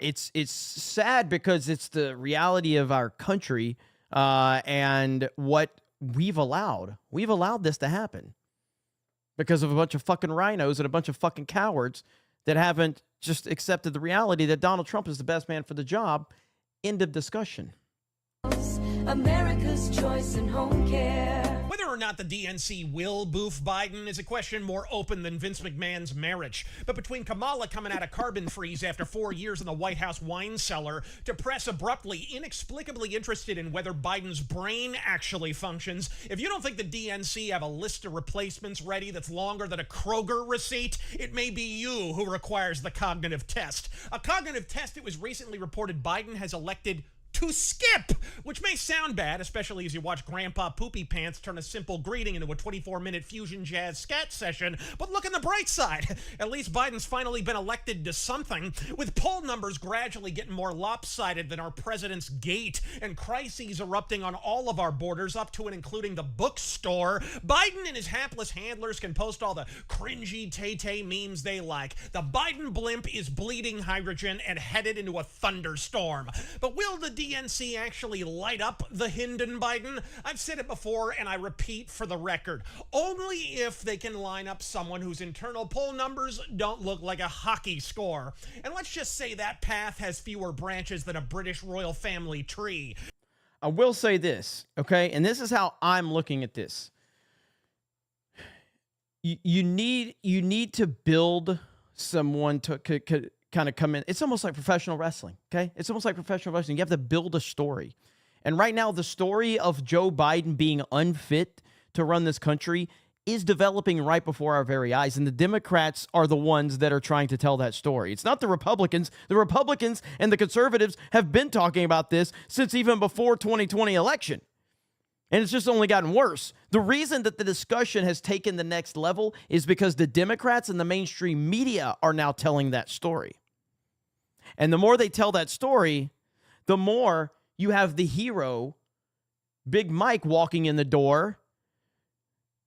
It's sad because it's the reality of our country and what we've allowed. We've allowed this to happen because of a bunch of fucking rhinos and a bunch of fucking cowards that haven't just accepted the reality that Donald Trump is the best man for the job. End of discussion. America's choice in home care. Whether or not the DNC will boof Biden is a question more open than Vince McMahon's marriage. But between Kamala coming out of carbon freeze after 4 years in the White House wine cellar, to press abruptly, inexplicably interested in whether Biden's brain actually functions, if you don't think the DNC have a list of replacements ready that's longer than a Kroger receipt, it may be you who requires the cognitive test. A cognitive test it was recently reported Biden has elected to skip, which may sound bad, especially as you watch Grandpa Poopy Pants turn a simple greeting into a 24-minute fusion jazz scat session. But look on the bright side. At least Biden's finally been elected to something, with poll numbers gradually getting more lopsided than our president's gate and crises erupting on all of our borders, up to and including the bookstore. Biden and his hapless handlers can post all the cringy tay-tay memes they like. The Biden blimp is bleeding hydrogen and headed into a thunderstorm. But will the DNC actually light up the Hinden Biden? I've said it before, and I repeat for the record, only if they can line up someone whose internal poll numbers don't look like a hockey score. And let's just say that path has fewer branches than a British royal family tree. I will say this, okay? And this is how I'm looking at this. You need to build someone to kind of come in. It's almost like professional wrestling, okay? It's almost like professional wrestling. You have to build a story. And right now, the story of Joe Biden being unfit to run this country is developing right before our very eyes. And the Democrats are the ones that are trying to tell that story. It's not the Republicans. The Republicans and the conservatives have been talking about this since even before 2020 election. And it's just only gotten worse. The reason that the discussion has taken the next level is because the Democrats and the mainstream media are now telling that story. And the more they tell that story, the more you have the hero, Big Mike, walking in the door.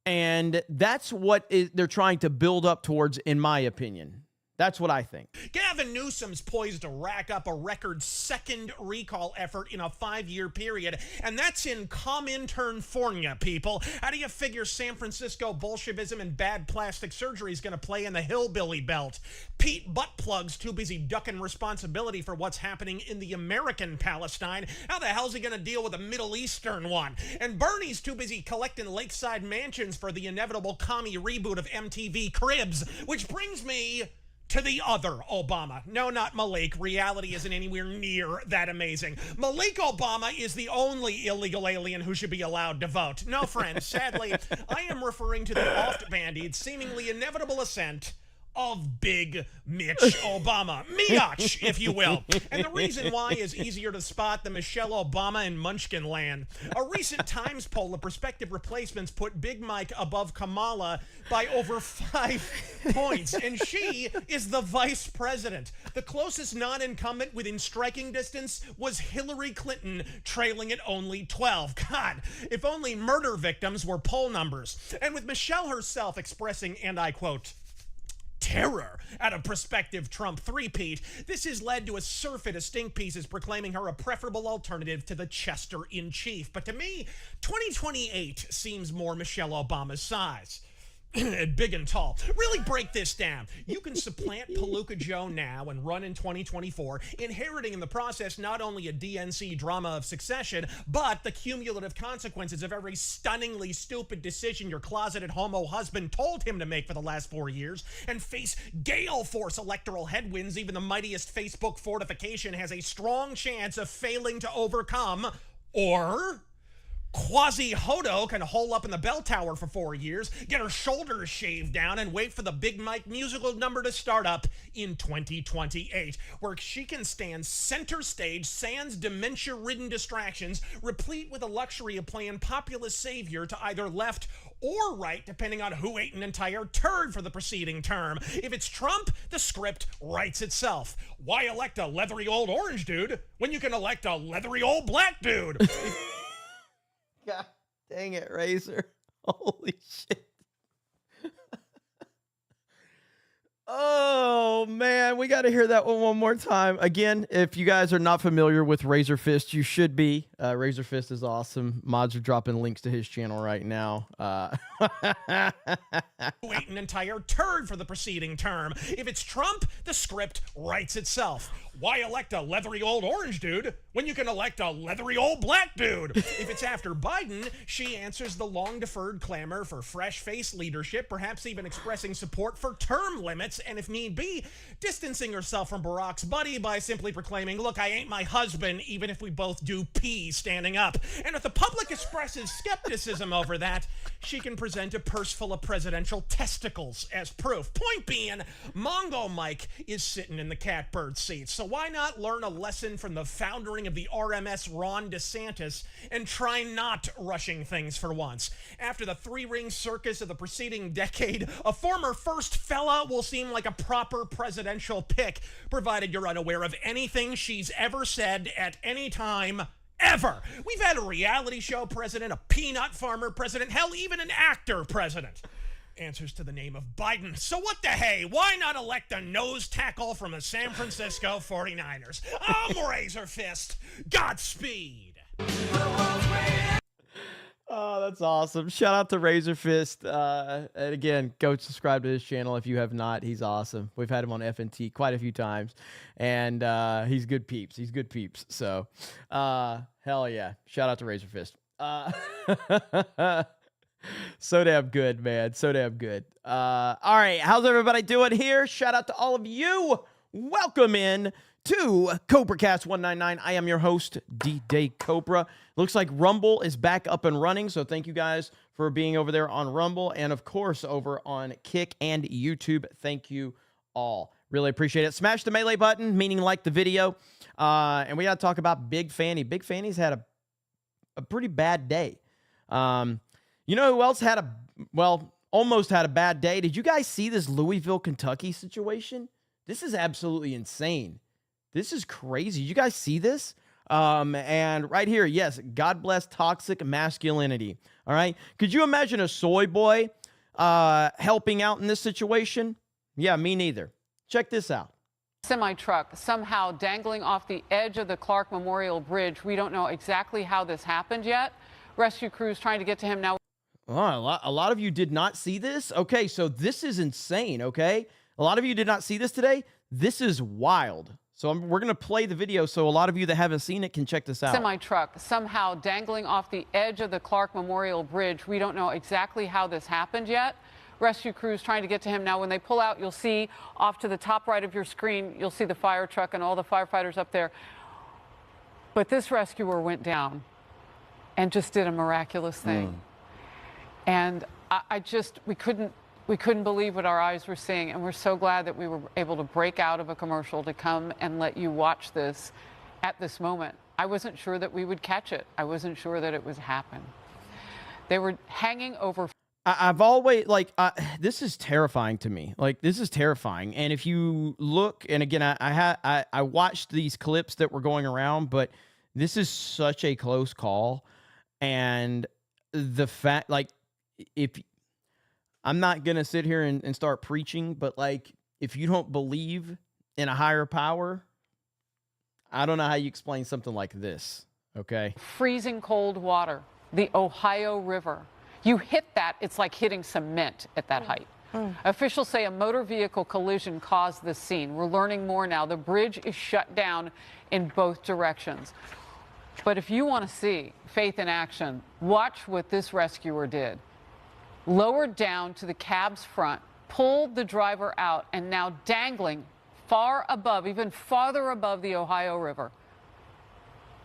And that's what they're trying to build up towards, in my opinion. That's what I think. Gavin Newsom's poised to rack up a record second recall effort in a 5-year period, and that's in Cominternfornia, people. How do you figure San Francisco Bolshevism and bad plastic surgery is going to play in the hillbilly belt? Pete Buttplug's too busy ducking responsibility for what's happening in the American Palestine. How the hell's he going to deal with a Middle Eastern one? And Bernie's too busy collecting lakeside mansions for the inevitable commie reboot of MTV Cribs, which brings me to the other Obama. No, not Malik. Reality isn't anywhere near that amazing. Malik Obama is the only illegal alien who should be allowed to vote. No, friends, sadly, I am referring to the oft-bandied, seemingly inevitable ascent of Big Mitch Obama. Miach, if you will. And the reason why is easier to spot than Michelle Obama in Munchkin Land. A recent Times poll of prospective replacements put Big Mike above Kamala by over 5 points, and she is the vice president. The closest non-incumbent within striking distance was Hillary Clinton, trailing at only 12. God, if only murder victims were poll numbers. And with Michelle herself expressing, and I quote, terror at a prospective Trump three-peat, this has led to a surfeit of stink pieces proclaiming her a preferable alternative to the Chester-in-Chief. But to me, 2028 seems more Michelle Obama's size. Big and tall. Really break this down. You can supplant Palooka Joe now and run in 2024, inheriting in the process not only a DNC drama of succession, but the cumulative consequences of every stunningly stupid decision your closeted homo husband told him to make for the last 4 years, and face gale force electoral headwinds even the mightiest Facebook fortification has a strong chance of failing to overcome. Or Quasi-Hodo can hole up in the bell tower for 4 years, get her shoulders shaved down, and wait for the Big Mike musical number to start up in 2028, where she can stand center stage sans dementia-ridden distractions, replete with the luxury of playing populist savior to either left or right, depending on who ate an entire turd for the preceding term. If it's Trump, the script writes itself. Why elect a leathery old orange dude when you can elect a leathery old black dude? God dang it, Razor. Holy shit. Oh, man. We got to hear that one more time. Again, if you guys are not familiar with Razor Fist, you should be. Razor Fist is awesome. Mods are dropping links to his channel right now. Who ate an entire turd for the preceding term. If it's Trump, the script writes itself. Why elect a leathery old orange dude when you can elect a leathery old black dude? If it's after Biden, she answers the long-deferred clamor for fresh-faced leadership, perhaps even expressing support for term limits, and if need be, distancing herself from Barack's buddy by simply proclaiming, look, I ain't my husband, even if we both do pee standing up. And if the public expresses skepticism over that, she can present a purse full of presidential testicles as proof. Point being, Mongo Mike is sitting in the catbird seat. So why not learn a lesson from the foundering of the RMS Ron DeSantis and try not rushing things for once? After the three-ring circus of the preceding decade, a former first fella will seem like a proper presidential pick, provided you're unaware of anything she's ever said at any time ever. We've had a reality show president, a peanut farmer president, hell, even an actor president. Answers to the name of Biden. So what the hey? Why not elect a nose tackle from the San Francisco 49ers? I'm Razor Fist. Godspeed. Oh, that's awesome. Shout out to Razor Fist. And again, go subscribe to his channel if you have not. He's awesome. We've had him on FNT quite a few times. And he's good peeps. He's good peeps. So, hell yeah. Shout out to Razor Fist. So damn good, man. So damn good. All right. How's everybody doing here? Shout out to all of you. Welcome in to CobraCast 199. I am your host, D-Day Cobra. Looks like Rumble is back up and running, so thank you guys for being over there on Rumble and, of course, over on Kick and YouTube. Thank you all. Really appreciate it. Smash the melee button, meaning like the video. And we got to talk about Big Fani. Big Fani's had a pretty bad day. You know who else had almost had a bad day? Did you guys see this Louisville, Kentucky situation? This is absolutely insane. This is crazy. You guys see this? And right here, yes, God bless toxic masculinity. All right. Could you imagine a soy boy helping out in this situation? Yeah, me neither. Check this out. Semi-truck somehow dangling off the edge of the Clark Memorial Bridge. We don't know exactly how this happened yet. Rescue crews trying to get to him now. Oh, a lot of you did not see this? Okay, so this is insane, okay? A lot of you did not see this today. This is wild. So we're going to play the video so a lot of you that haven't seen it can check this out. Semi-truck somehow dangling off the edge of the Clark Memorial Bridge. We don't know exactly how this happened yet. Rescue crews trying to get to him. Now, when they pull out, you'll see off to the top right of your screen, you'll see the fire truck and all the firefighters up there. But this rescuer went down and just did a miraculous thing. And we couldn't We couldn't believe what our eyes were seeing, and we're so glad that we were able to break out of a commercial to come and let you watch this at this moment. I wasn't sure that we would catch it. I wasn't sure that it would happen. They were hanging over. I've always, like, this is terrifying to me. Like, this is terrifying. And if you look, and again, I watched these clips that were going around, but this is such a close call. And the fact, like, if I'm not going to sit here and start preaching, but like, if you don't believe in a higher power, I don't know how you explain something like this. Okay. Freezing cold water, the Ohio River. You hit that, it's like hitting cement at that height. Officials say a motor vehicle collision caused this scene. We're learning more now. The bridge is shut down in both directions. But if you want to see faith in action, watch what this rescuer did. Lowered down to the cab's front, pulled the driver out, and now dangling far above, even farther above the Ohio River.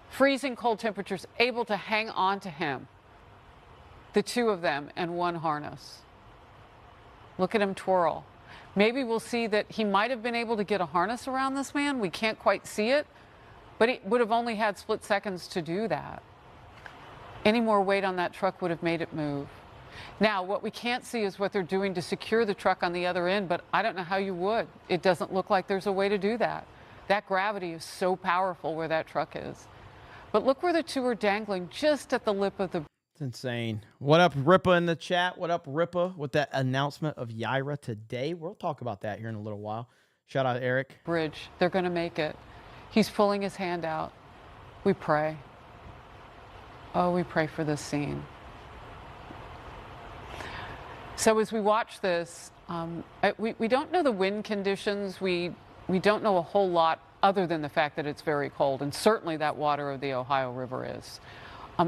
Freezing cold temperatures, able to hang on to him. The two of them in one harness. Look at him twirl. Maybe we'll see that he might have been able to get a harness around this man. We can't quite see it, but he would have only had split seconds to do that. Any more weight on that truck would have made it move. Now, what we can't see is what they're doing to secure the truck on the other end, but I don't know how you would. It doesn't look like there's a way to do that. That gravity is so powerful where that truck is. But look where the two are dangling, just at the lip of the... It's insane. What up, Ripa in the chat? What up, Ripa, with that announcement of Yaira today? We'll talk about that here in a little while. Shout out Eric. Bridge. They're going to make it. He's pulling his hand out. We pray. Oh, we pray for this scene. So as we watch this, we don't know the wind conditions. We don't know a whole lot other than the fact that it's very cold, and certainly that water of the Ohio River is.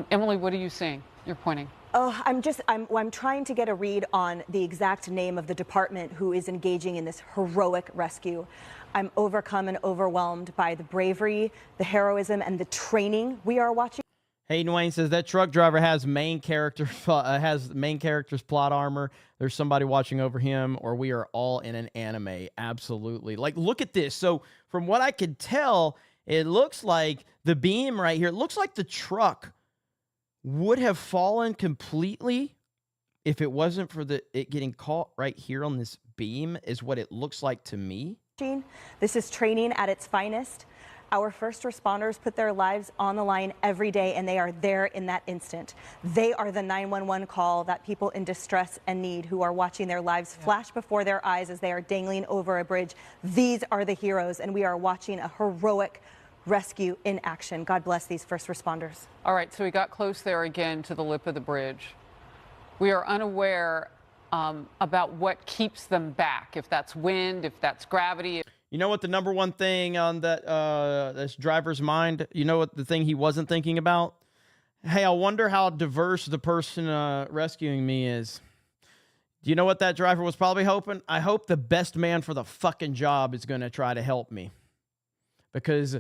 Emily, what are you seeing? You're pointing. Oh, I'm trying to get a read on the exact name of the department who is engaging in this heroic rescue. I'm overcome and overwhelmed by the bravery, the heroism, and the training we are watching. Hayden Wayne says that truck driver has main character's plot armor. There's somebody watching over him, or we are all in an anime. Absolutely. Like, look at this. So from what I could tell, it looks like the beam right here, it looks like the truck would have fallen completely if it wasn't for it getting caught right here on this beam, is what it looks like to me. This is training at its finest. Our first responders put their lives on the line every day, and they are there in that instant. They are the 911 call that people in distress and need, who are watching their lives flash before their eyes as they are dangling over a bridge. These are the heroes, and we are watching a heroic rescue in action. God bless these first responders. All right, so we got close there again to the lip of the bridge. We are unaware about what keeps them back, if that's wind, if that's gravity. You know what the number one thing on that this driver's mind, you know what the thing he wasn't thinking about? Hey, I wonder how diverse the person rescuing me is. Do you know what that driver was probably hoping? I hope the best man for the fucking job is going to try to help me. Because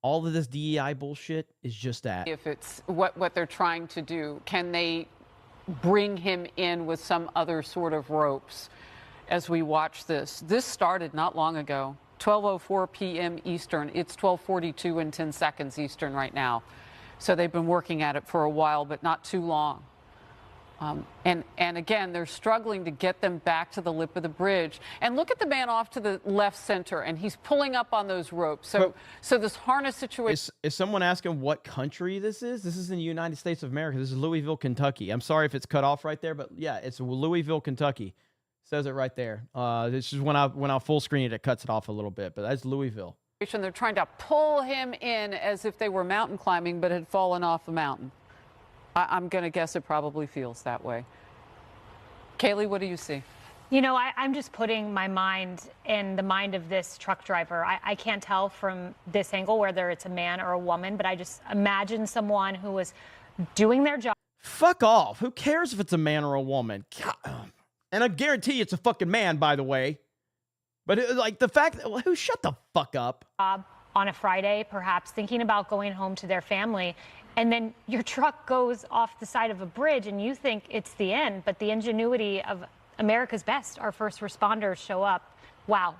all of this DEI bullshit is just that. If it's what they're trying to do, can they bring him in with some other sort of ropes? As we watch this, this started not long ago, 12:04 p.m. Eastern. It's 12:42 and 10 seconds Eastern right now. So they've been working at it for a while, but not too long. And again, they're struggling to get them back to the lip of the bridge. And look at the man off to the left center, and he's pulling up on those ropes. So this harness situation. Is someone asking what country this is? This is in the United States of America. This is Louisville, Kentucky. I'm sorry if it's cut off right there, but yeah, it's Louisville, Kentucky. Says it right there. This is when I full screen it, it cuts it off a little bit, but that's Louisville. They're trying to pull him in as if they were mountain climbing but had fallen off the mountain. I'm going to guess it probably feels that way. Kaylee, what do you see? You know, I'm just putting my mind in the mind of this truck driver. I can't tell from this angle whether it's a man or a woman, but I just imagine someone who was doing their job. Fuck off. Who cares if it's a man or a woman? God. And I guarantee you it's a fucking man, by the way. But like the fact that, who shut the fuck up? On a Friday, perhaps thinking about going home to their family, and then your truck goes off the side of a bridge and you think it's the end, but the ingenuity of America's best. Our first responders show up. Wow.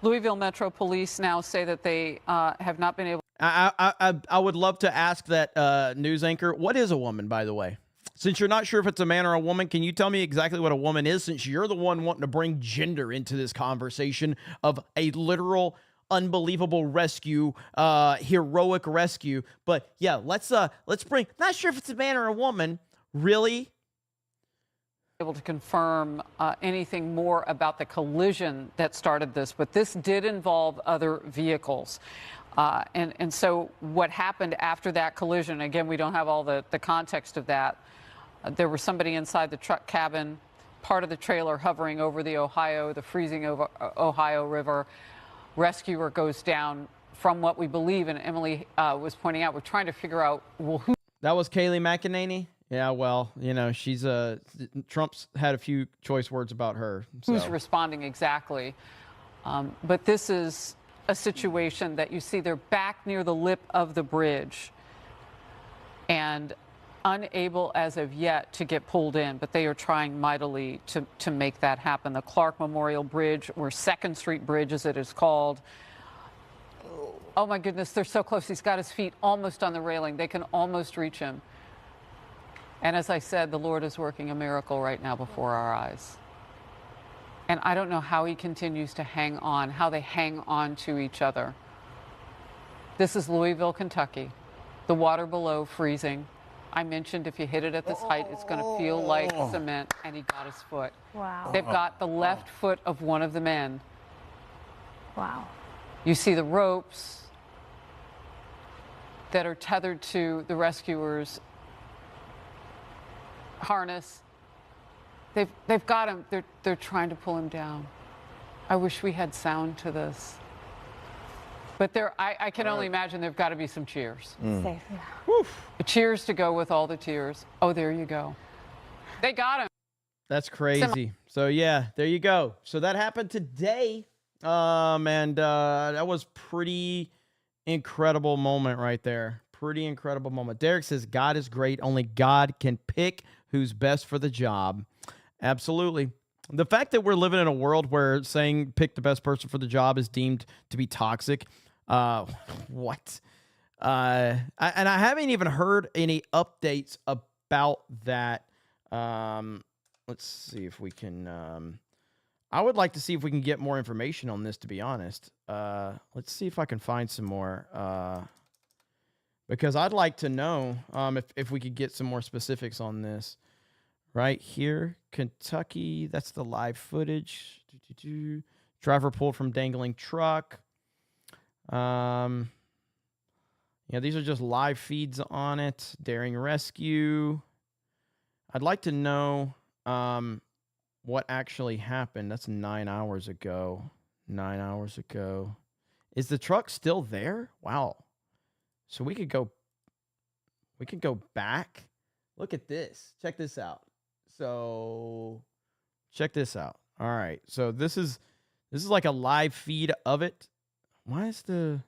Louisville Metro Police now say that they have not been able. I would love to ask that news anchor, what is a woman, by the way? Since you're not sure if it's a man or a woman, can you tell me exactly what a woman is, since you're the one wanting to bring gender into this conversation of a literal, unbelievable rescue, heroic rescue? But yeah, let's bring, not sure if it's a man or a woman, really? Able to confirm anything more about the collision that started this, but this did involve other vehicles. And so what happened after that collision, again, we don't have all the context of that. There was somebody inside the truck cabin, part of the trailer hovering over the freezing Ohio River. Rescuer goes down from what we believe, and Emily was pointing out, we're trying to figure out, well, who. That was Kayleigh McEnany? Yeah, well, you know, she's Trump's had a few choice words about her. So. Who's responding exactly. But this is a situation that you see they're back near the lip of the bridge and unable as of yet to get pulled in, but they are trying mightily to make that happen. The Clark Memorial Bridge, or 2nd Street Bridge as it is called. Oh my goodness, they're so close. He's got his feet almost on the railing. They can almost reach him. And as I said, the Lord is working a miracle right now before our eyes. And I don't know how he continues to hang on, how they hang on to each other. This is Louisville, Kentucky. The water below freezing. I mentioned if you hit it at this height, it's going to feel like cement, and he got his foot. Wow. They've got the left foot of one of the men. Wow. You see the ropes that are tethered to the rescuers' harness. They've got him. They're trying to pull him down. I wish we had sound to this. But I can only imagine there've got to be some cheers. Safe, yeah. Woof. Cheers to go with all the tears. Oh, there you go. They got him. That's crazy. So yeah, there you go. So that happened today. And that was pretty incredible moment right there. Pretty incredible moment. Derek says, God is great. Only God can pick who's best for the job. Absolutely. The fact that we're living in a world where saying pick the best person for the job is deemed to be toxic. What? And I haven't even heard any updates about that. Let's see if we can. I would like to see if we can get more information on this, to be honest. Let's see if I can find some more. Because I'd like to know if we could get some more specifics on this. Right here, Kentucky. That's the live footage. Driver pulled from dangling truck. Yeah, these are just live feeds on it. Daring rescue. I'd like to know what actually happened. That's 9 hours ago. 9 hours ago. Is the truck still there? Wow. So we could go back. Look at this. Check this out. So check this out. All right. So this is like a live feed of it. What's that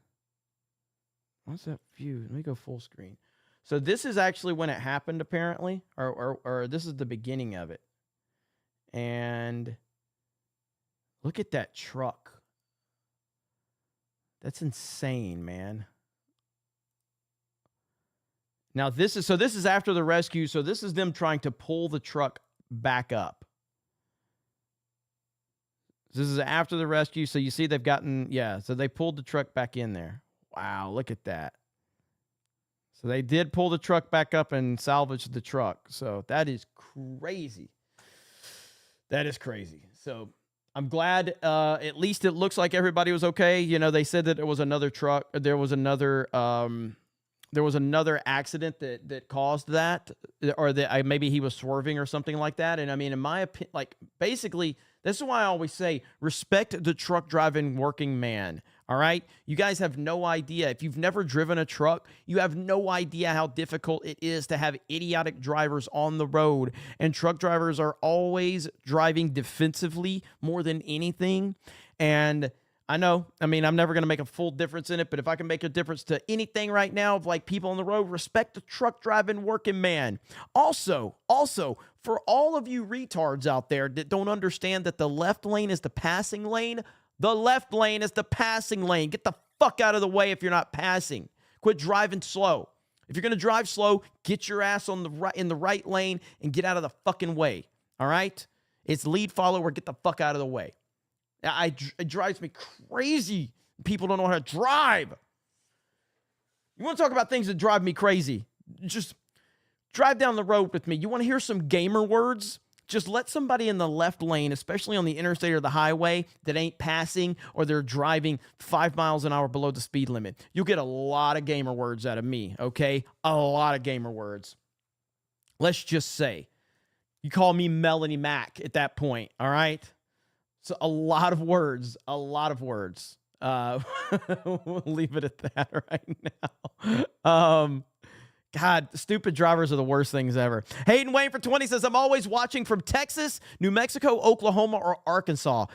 view? Let me go full screen. So this is actually when it happened, apparently, or this is the beginning of it. And look at that truck. That's insane, man. Now this is after the rescue. So this is them trying to pull the truck back up. This is after the rescue. So you see they've gotten, so they pulled the truck back in there. Wow, look at that. So they did pull the truck back up and salvage the truck. So that is crazy. That is crazy. So I'm glad at least it looks like everybody was okay. You know, they said that there was another truck. There was another accident that caused that, or that maybe he was swerving or something like that. And I mean, in my opinion, like basically, this is why I always say respect the truck driving working man. All right. You guys have no idea. If you've never driven a truck, you have no idea how difficult it is to have idiotic drivers on the road. And truck drivers are always driving defensively more than anything. And I know. I mean, I'm never going to make a full difference in it, but if I can make a difference to anything right now of like people on the road, respect the truck driving working man. Also, for all of you retards out there that don't understand that the left lane is the passing lane, the left lane is the passing lane. Get the fuck out of the way if you're not passing. Quit driving slow. If you're going to drive slow, get your ass on the right in the right lane and get out of the fucking way. All right? It's lead follower, get the fuck out of the way. It drives me crazy. People don't know how to drive. You want to talk about things that drive me crazy? Just drive down the road with me. You want to hear some gamer words? Just let somebody in the left lane, especially on the interstate or the highway, that ain't passing or they're driving 5 miles an hour below the speed limit. You'll get a lot of gamer words out of me, okay? A lot of gamer words. Let's just say you call me Melanie Mac at that point, all right? So a lot of words, We'll leave it at that right now. God, stupid drivers are the worst things ever. Hayden Wayne for 20 says, I'm always watching from Texas, New Mexico, Oklahoma, or Arkansas.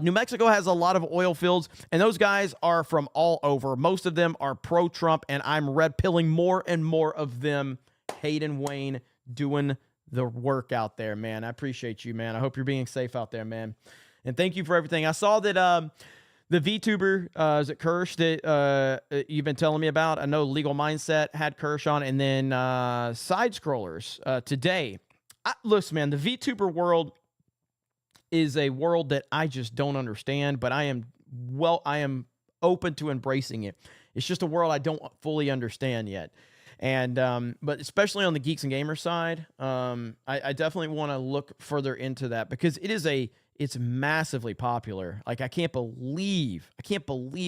New Mexico has a lot of oil fields, and those guys are from all over. Most of them are pro-Trump, and I'm red-pilling more and more of them. Hayden Wayne doing the work out there, man. I appreciate you, man. I hope you're being safe out there, man. And thank you for everything. I saw that the VTuber, is it Kirsch, that you've been telling me about? I know Legal Mindset had Kirsch on, and then Side Scrollers today. Listen, man, the VTuber world is a world that I just don't understand, but I am open to embracing it. It's just a world I don't fully understand yet. And but especially on the Geeks and Gamers side, I definitely want to look further into that because it's massively popular. Like I can't believe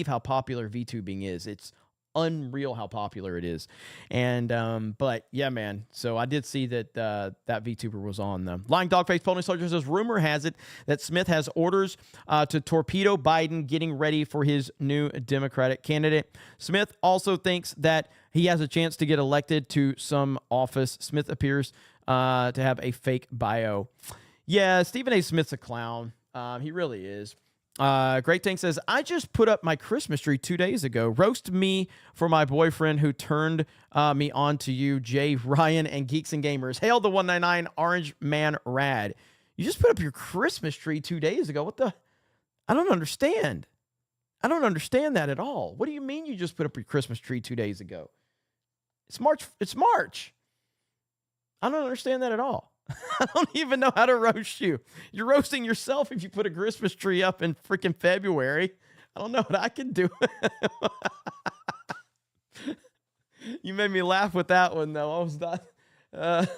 how popular VTubing is. It's unreal how popular it is. And but yeah, man. So I did see that that VTuber was on the Lying Dogface Pony Soldier says rumor has it that Smith has orders to torpedo Biden getting ready for his new Democratic candidate. Smith also thinks that he has a chance to get elected to some office. Smith appears to have a fake bio. Yeah, Stephen A. Smith's a clown. He really is. Great Tank says, I just put up my Christmas tree 2 days ago. Roast me for my boyfriend who turned me on to you, Jay, Ryan, and Geeks and Gamers. Hail the 199 Orange Man Rad. You just put up your Christmas tree 2 days ago. What the? I don't understand. I don't understand that at all. What do you mean you just put up your Christmas tree 2 days ago? It's March. It's March. I don't understand that at all. I don't even know how to roast you. You're roasting yourself if you put a Christmas tree up in freaking February. I don't know what I can do. You made me laugh with that one, though. I was not.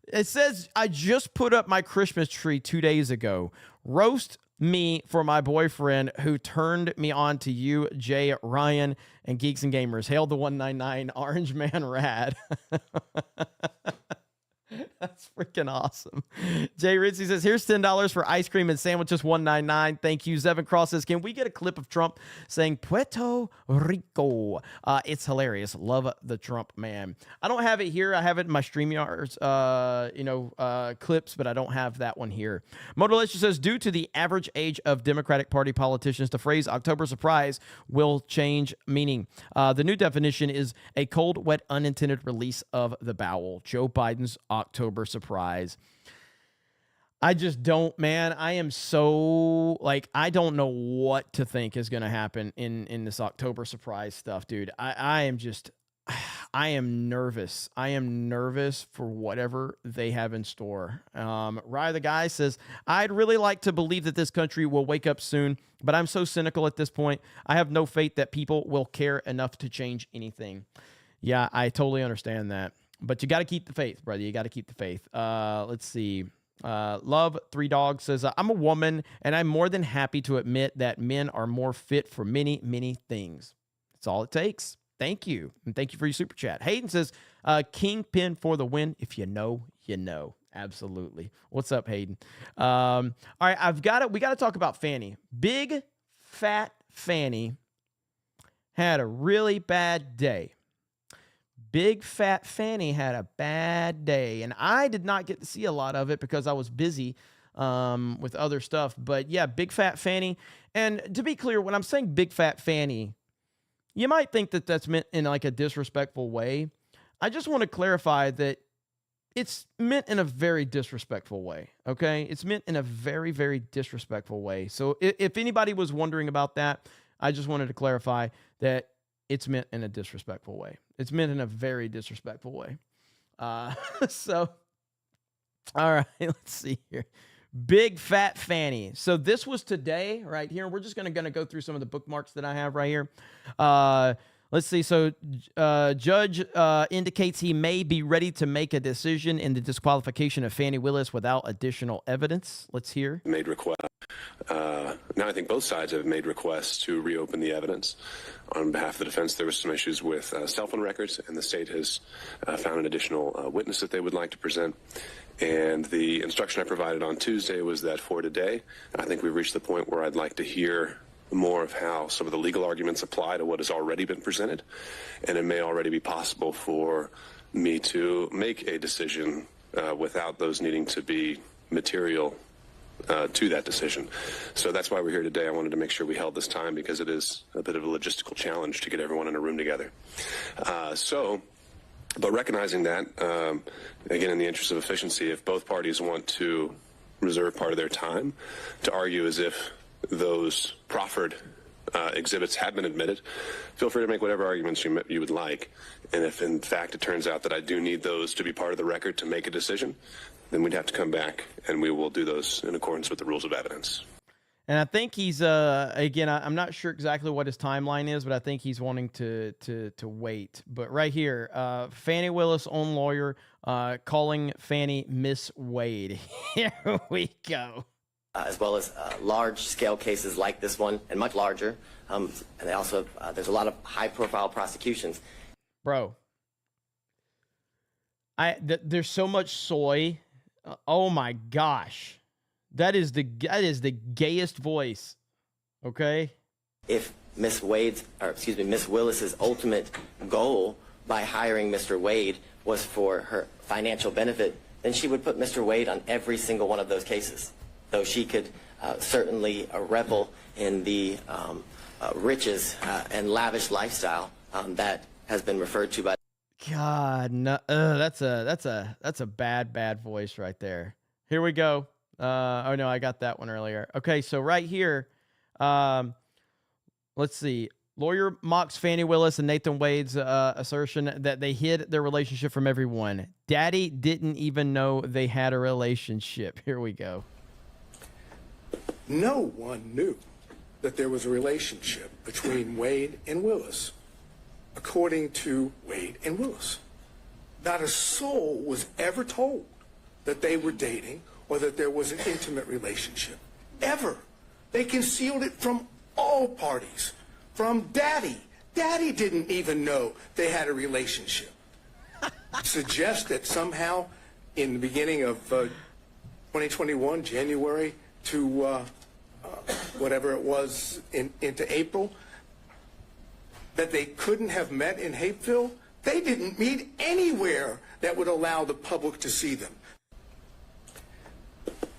It says, I just put up my Christmas tree 2 days ago. Roast me for my boyfriend who turned me on to you, Jay, Ryan, and Geeks and Gamers. Hail the 199 Orange Man Rad. That's freaking awesome. Jay Ritzy says, here's $10 for ice cream and sandwiches, $1.99. Thank you. Zevin Cross says, can we get a clip of Trump saying Puerto Rico? It's hilarious. Love the Trump man. I don't have it here. I have it in my StreamYards, clips, but I don't have that one here. Motorlicious says, due to the average age of Democratic Party politicians, the phrase October surprise will change meaning. The new definition is a cold, wet, unintended release of the bowel. Joe Biden's October surprise. I just don't, man. I am so, I don't know what to think is going to happen in this October surprise stuff, dude. I am nervous. I am nervous for whatever they have in store. Rye the Guy says, I'd really like to believe that this country will wake up soon, but I'm so cynical at this point. I have no faith that people will care enough to change anything. Yeah, I totally understand that. But you got to keep the faith, brother. You got to keep the faith. Let's see. Love 3 Dogs says, I'm a woman, and I'm more than happy to admit that men are more fit for many, many things. That's all it takes. Thank you. And thank you for your super chat. Hayden says, Kingpin for the win. If you know, you know. Absolutely. What's up, Hayden? All right, we got to talk about Fani. Big, fat Fani had a really bad day. Big fat Fani had a bad day, and I did not get to see a lot of it because I was busy with other stuff. But yeah, Big Fat Fanny. And to be clear, when I'm saying Big Fat Fanny, you might think that that's meant in like a disrespectful way. I just want to clarify that it's meant in a very disrespectful way, okay? It's meant in a very, very disrespectful way. So if anybody was wondering about that, I just wanted to clarify that it's meant in a disrespectful way. It's meant in a very disrespectful way. So, all right, let's see here. Big Fat Fanny. So this was today right here. We're just going to go through some of the bookmarks that I have right here. Let's see. So judge indicates he may be ready to make a decision in the disqualification of Fani Willis without additional evidence. Let's hear. Made request. Now I think both sides have made requests to reopen the evidence. On behalf of the defense, there were some issues with cell phone records, and the state has found an additional witness that they would like to present. And the instruction I provided on Tuesday was that for today, I think we've reached the point where I'd like to hear more of how some of the legal arguments apply to what has already been presented. And it may already be possible for me to make a decision without those needing to be material to that decision. So that's why we're here today. I wanted to make sure we held this time because it is a bit of a logistical challenge to get everyone in a room together. But recognizing that, again, in the interest of efficiency, if both parties want to reserve part of their time to argue as if those proffered exhibits have been admitted, feel free to make whatever arguments you would like. And if, in fact, it turns out that I do need those to be part of the record to make a decision, then we'd have to come back, and we will do those in accordance with the rules of evidence. And I think he's, again, I'm not sure exactly what his timeline is, but I think he's wanting to wait. But right here, Fani Willis' own lawyer calling Fani Miss Wade. Here we go. As well as large-scale cases like this one, and much larger. And they also, there's a lot of high-profile prosecutions. Bro, there's so much soy. Oh my gosh, that is the gayest voice. Okay. If Miss Willis's ultimate goal by hiring Mr. Wade was for her financial benefit, then she would put Mr. Wade on every single one of those cases. Though she could certainly revel in the riches and lavish lifestyle that has been referred to by. God, no, that's a bad voice right there. Here we go. Oh no, I got that one earlier. Okay, so right here, let's see. Lawyer mocks Fani Willis and Nathan Wade's assertion that they hid their relationship from everyone. Daddy didn't even know they had a relationship. Here we go. No one knew that there was a relationship between Wade and Willis, according to Wade and Willis. Not a soul was ever told that they were dating or that there was an intimate relationship. Ever. They concealed it from all parties. From Daddy. Daddy didn't even know they had a relationship. Suggest that somehow in the beginning of 2021, January to whatever it was into April, that they couldn't have met in Hapeville. They didn't meet anywhere that would allow the public to see them.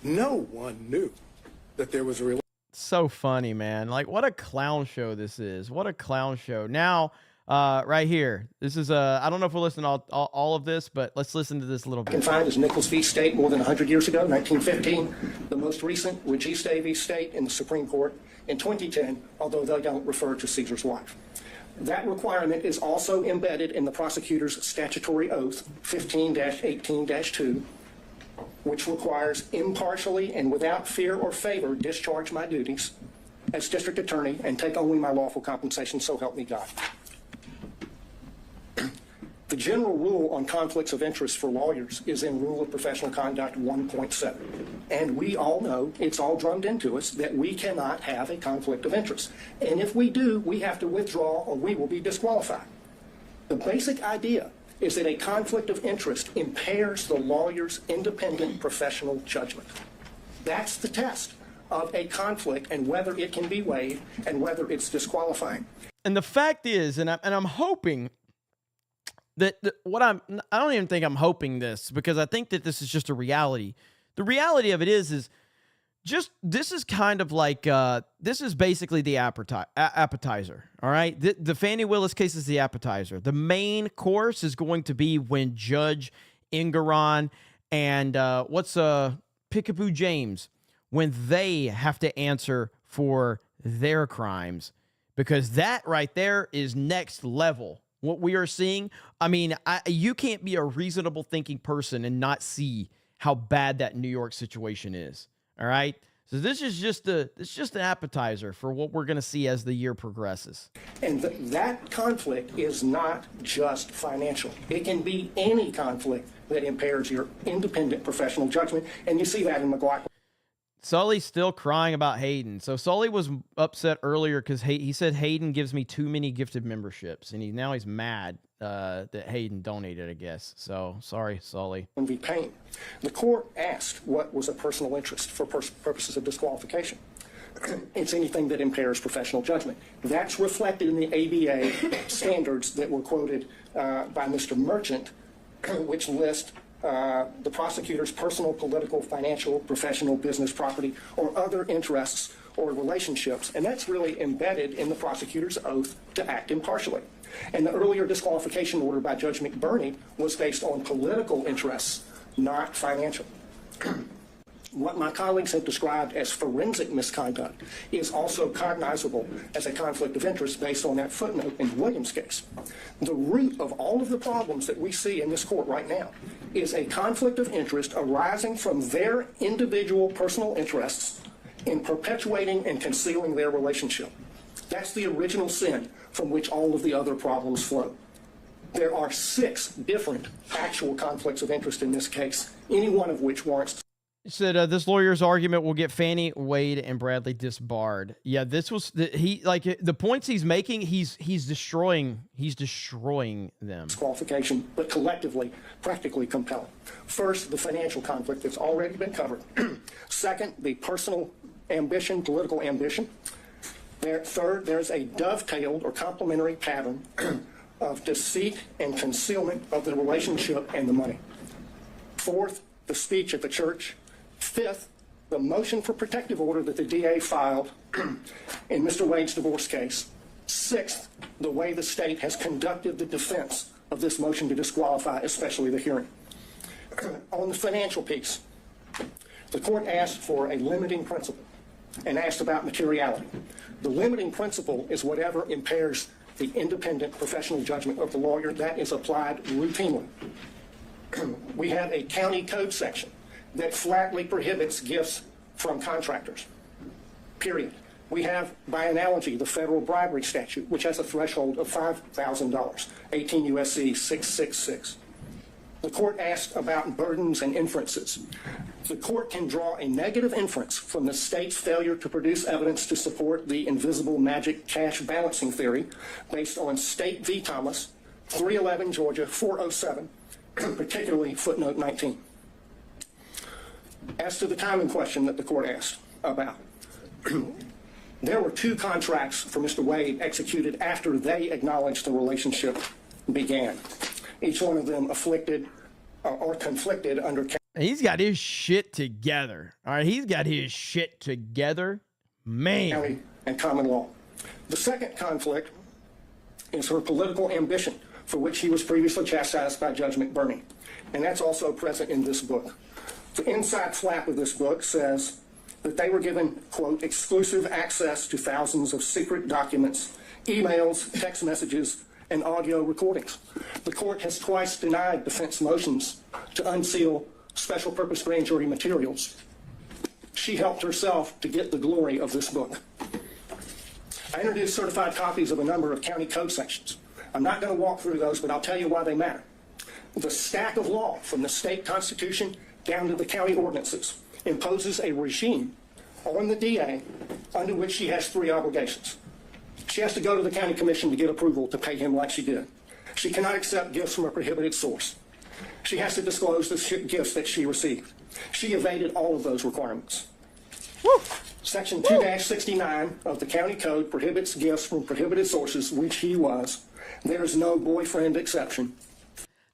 No one knew that there was a relationship. So funny, man. Like, what a clown show this is. What a clown show. Now, right here, this is I don't know if we'll listen to all of this, but let's listen to this a little bit. Confined is Nichols v. State more than 100 years ago, 1915. The most recent, Registe v. State in the Supreme Court in 2010, although they don't refer to Caesar's wife. That requirement is also embedded in the prosecutor's statutory oath, 15-18-2, which requires impartially and without fear or favor discharge my duties as district attorney and take only my lawful compensation, so help me God. The general rule on conflicts of interest for lawyers is in Rule of Professional Conduct 1.7. And we all know, it's all drummed into us, that we cannot have a conflict of interest. And if we do, we have to withdraw or we will be disqualified. The basic idea is that a conflict of interest impairs the lawyer's independent professional judgment. That's the test of a conflict and whether it can be waived and whether it's disqualifying. And the fact is, and I'm hoping that I don't even think I'm hoping this, because I think that this is just a reality. The reality of it is this is kind of like this is basically the appetizer. All right, the Fani Willis case is the appetizer. The main course is going to be when Judge Engeron and Peekaboo James, when they have to answer for their crimes, because that right there is next level. What we are seeing, I mean, you can't be a reasonable thinking person and not see how bad that New York situation is. All right. So this is just an appetizer for what we're going to see as the year progresses. And that conflict is not just financial. It can be any conflict that impairs your independent professional judgment. And you see that in McLaughlin. Sully's still crying about Hayden. So Sully was upset earlier because he said Hayden gives me too many gifted memberships, and now he's mad that Hayden donated, I guess. So sorry, Sully. Be pain. The court asked what was a personal interest for purposes of disqualification. It's anything that impairs professional judgment. That's reflected in the ABA standards that were quoted by Mr. Merchant, which list the prosecutor's personal, political, financial, professional, business, property, or other interests or relationships. And that's really embedded in the prosecutor's oath to act impartially. And the earlier disqualification order by Judge McBurney was based on political interests, not financial. What my colleagues have described as forensic misconduct is also cognizable as a conflict of interest based on that footnote in Williams' case. The root of all of the problems that we see in this court right now is a conflict of interest arising from their individual personal interests in perpetuating and concealing their relationship. That's the original sin from which all of the other problems flow. There are 6 different actual conflicts of interest in this case, any one of which warrants. He said this lawyer's argument will get Fani, Wade, and Bradley disbarred. Yeah, this was the points he's making. He's destroying them. Disqualification, but collectively, practically compelling. First, the financial conflict that's already been covered. Second, the personal ambition, political ambition. Third, there's a dovetailed or complementary pattern of deceit and concealment of the relationship and the money. Fourth, the speech at the church. Fifth, the motion for protective order that the DA filed in Mr. Wade's divorce case. Sixth, the way the state has conducted the defense of this motion to disqualify, especially the hearing. On the financial piece, the court asked for a limiting principle and asked about materiality. The limiting principle is whatever impairs the independent professional judgment of the lawyer. That is applied routinely. We have a county code section that flatly prohibits gifts from contractors, period. We have, by analogy, the federal bribery statute, which has a threshold of $5,000, 18 U.S.C. 666. The court asked about burdens and inferences. The court can draw a negative inference from the state's failure to produce evidence to support the invisible magic cash balancing theory based on State v. Thomas, 311 Georgia 407, particularly footnote 19. As to the timing question that the court asked about, there were 2 contracts for Mr. Wade executed after they acknowledged the relationship began. Each one of them afflicted or conflicted under. He's got his shit together. All right, he's got his shit together, man. And common law. The second conflict is her political ambition, for which he was previously chastised by Judge McBurney, and that's also present in this book. The inside flap of this book says that they were given, quote, exclusive access to thousands of secret documents, emails, text messages, and audio recordings. The court has twice denied defense motions to unseal special purpose grand jury materials. She helped herself to get the glory of this book. I introduced certified copies of a number of county code sections. I'm not going to walk through those, but I'll tell you why they matter. The stack of law from the state constitution down to the county ordinances imposes a regime on the DA under which she has 3 obligations. She has to go to the county commission to get approval to pay him like she did. She cannot accept gifts from a prohibited source. She has to disclose the gifts that she received. She evaded all of those requirements. Woo! Section 2-69 of the county code prohibits gifts from prohibited sources, which he was. There is no boyfriend exception.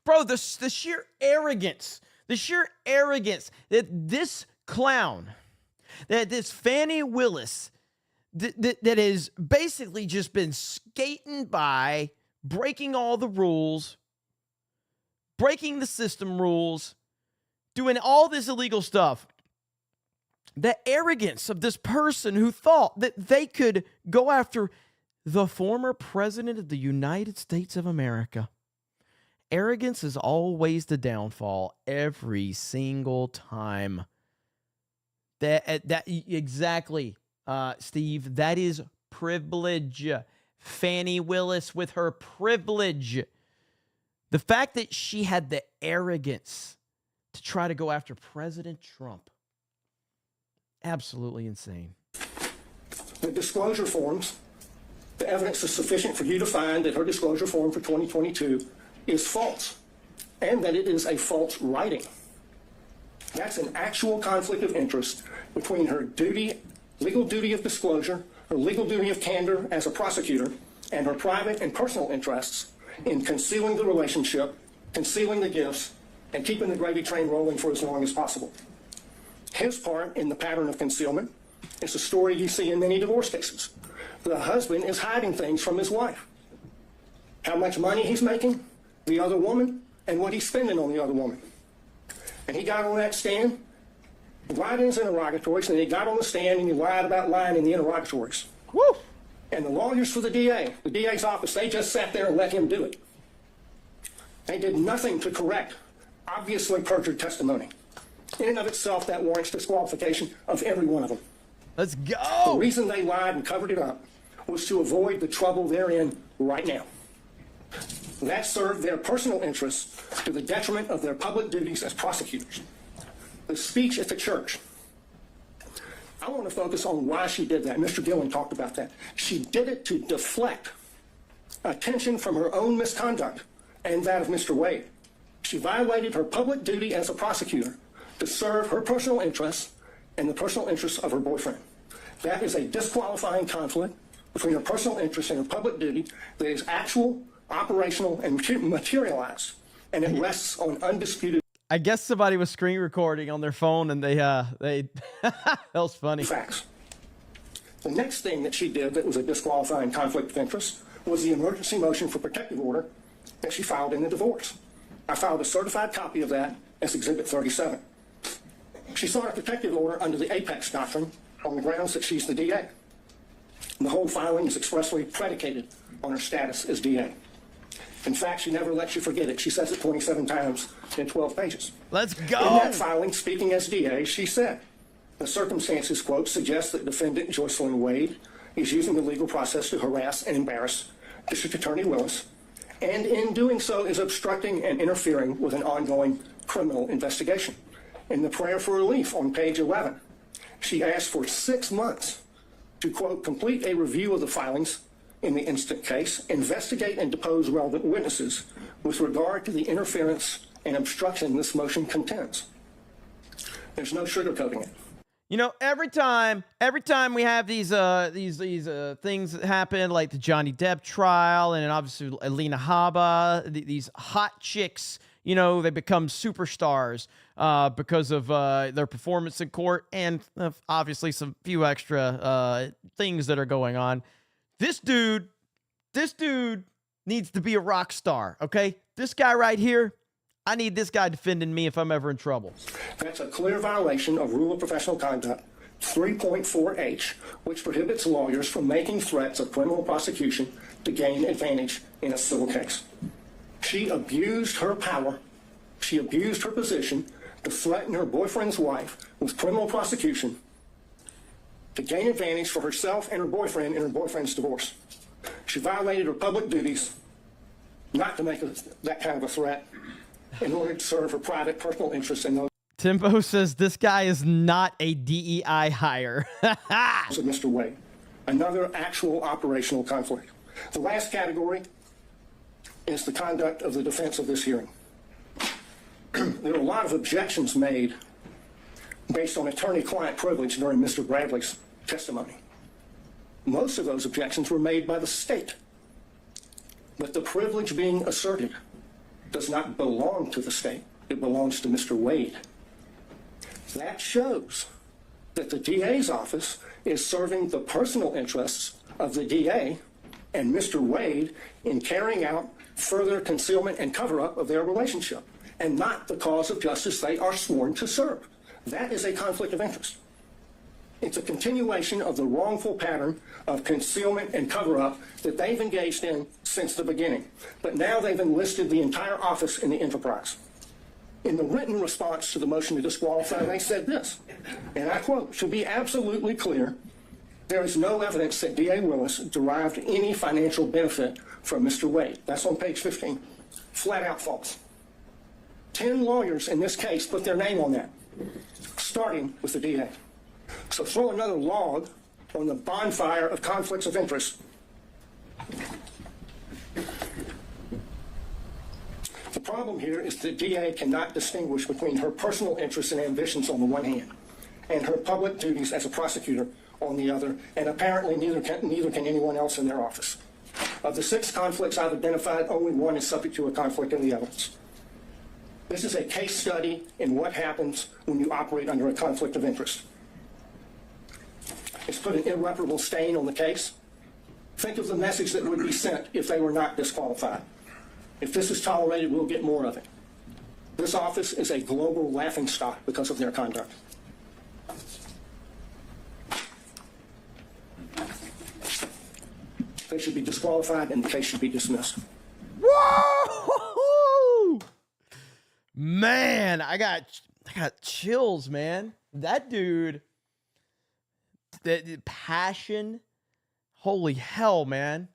Bro, the sheer arrogance that this clown that this Fani Willis that has basically just been skating by, breaking all the rules, breaking the system rules, doing all this illegal stuff. The arrogance of this person who thought that they could go after the former president of the United States of America. Arrogance is always the downfall every single time. That exactly, Steve. That is privilege. Fani Willis with her privilege. The fact that she had the arrogance to try to go after President Trump. Absolutely insane. The disclosure forms, the evidence is sufficient for you to find that her disclosure form for 2022 is false, and that it is a false writing. That's an actual conflict of interest between her duty, legal duty of disclosure, her legal duty of candor as a prosecutor, and her private and personal interests in concealing the relationship, concealing the gifts, and keeping the gravy train rolling for as long as possible. His part in the pattern of concealment is a story you see in many divorce cases. The husband is hiding things from his wife. How much money he's making, the other woman, and what he's spending on the other woman. And he got on that stand, lied in his interrogatories, and he got on the stand and he lied about lying in the interrogatories. Woo! And the lawyers for the DA's office, they just sat there and let him do it. They did nothing to correct obviously perjured testimony. In and of itself, that warrants disqualification of every one of them. Let's go! The reason they lied and covered it up was to avoid the trouble they're in right now. That served their personal interests to the detriment of their public duties as prosecutors. The speech at the church. I want to focus on why she did that. Mr. Gillen talked about that. She did it to deflect attention from her own misconduct and that of Mr. Wade. She violated her public duty as a prosecutor to serve her personal interests and the personal interests of her boyfriend. That is a disqualifying conflict between her personal interests and her public duty that is actual, operational, and materialized, and it rests on undisputed. I guess somebody was screen recording on their phone, and they that was funny. Facts. The next thing that she did that was a disqualifying conflict of interest was the emergency motion for protective order that she filed in the divorce. I filed a certified copy of that as Exhibit 37. She sought a protective order under the Apex Doctrine on the grounds that she's the DA. The whole filing is expressly predicated on her status as DA. In fact, she never lets you forget it. She says it 27 times in 12 pages. Let's go! In that filing, speaking as DA, she said, the circumstances, quote, suggest that defendant Joycelyn Wade is using the legal process to harass and embarrass District Attorney Willis, and in doing so is obstructing and interfering with an ongoing criminal investigation. In the prayer for relief on page 11, she asked for 6 months to, quote, complete a review of the filings in the instant case, investigate and depose relevant witnesses with regard to the interference and obstruction this motion contends. There's no sugarcoating it. You know, every time we have these things that happen, like the Johnny Depp trial, and obviously Alina Habba, these hot chicks, you know, they become superstars because of their performance in court, and obviously some few extra things that are going on. This dude needs to be a rock star, okay? This guy right here, I need this guy defending me if I'm ever in trouble. That's a clear violation of Rule of Professional Conduct 3.4H, which prohibits lawyers from making threats of criminal prosecution to gain advantage in a civil case. She abused her power, she abused her position to threaten her boyfriend's wife with criminal prosecution to gain advantage for herself and her boyfriend in her boyfriend's divorce. She violated her public duties not to make that kind of a threat in order to serve her private personal interests in those. Timbo says this guy is not a DEI hire. So Mr. Wade, another actual operational conflict. The last category is the conduct of the defense of this hearing. There are a lot of objections made based on attorney-client privilege during Mr. Bradley's testimony. Most of those objections were made by the state. But the privilege being asserted does not belong to the state. It belongs to Mr. Wade. That shows that the DA's office is serving the personal interests of the DA and Mr. Wade in carrying out further concealment and cover-up of their relationship, and not the cause of justice they are sworn to serve. That is a conflict of interest. It's a continuation of the wrongful pattern of concealment and cover-up that they've engaged in since the beginning. But now they've enlisted the entire office in the enterprise. In the written response to the motion to disqualify, they said this, and I quote, "To be absolutely clear, there is no evidence that D.A. Willis derived any financial benefit from Mr. Wade." That's on page 15. Flat out false. 10 lawyers in this case put their name on that, starting with the DA. So throw another log on the bonfire of conflicts of interest. The problem here is the DA cannot distinguish between her personal interests and ambitions on the one hand, and her public duties as a prosecutor on the other, and apparently neither can anyone else in their office. Of the 6 conflicts I've identified, only one is subject to a conflict in the evidence. This is a case study in what happens when you operate under a conflict of interest. It's put an irreparable stain on the case. Think of the message that would be sent if they were not disqualified. If this is tolerated, we'll get more of it. This office is a global laughingstock because of their conduct. They should be disqualified and the case should be dismissed. Whoa! Man, I got chills, man. That dude, the passion, holy hell, man.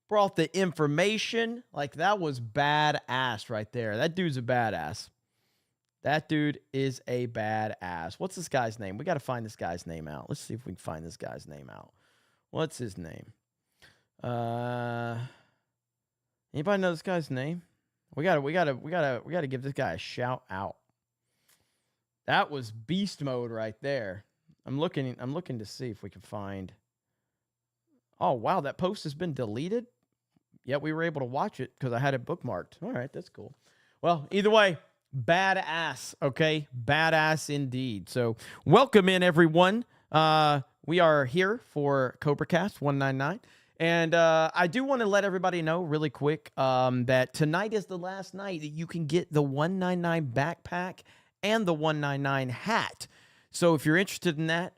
Brought the information. Like, that was badass right there. That dude's a badass. That dude is a badass. What's this guy's name? We got to find this guy's name out. Let's see if we can find this guy's name out. What's his name? Anybody know this guy's name? We gotta give this guy a shout out. That was beast mode right there. I'm looking to see if we can find. Oh wow, that post has been deleted. Yet we were able to watch it because I had it bookmarked. All right, that's cool. Well, either way, badass. Okay, badass indeed. So welcome in everyone. We are here for CobraCast 199. And I do want to let everybody know really quick that tonight is the last night that you can get the 199 backpack and the 199 hat. So if you're interested in that,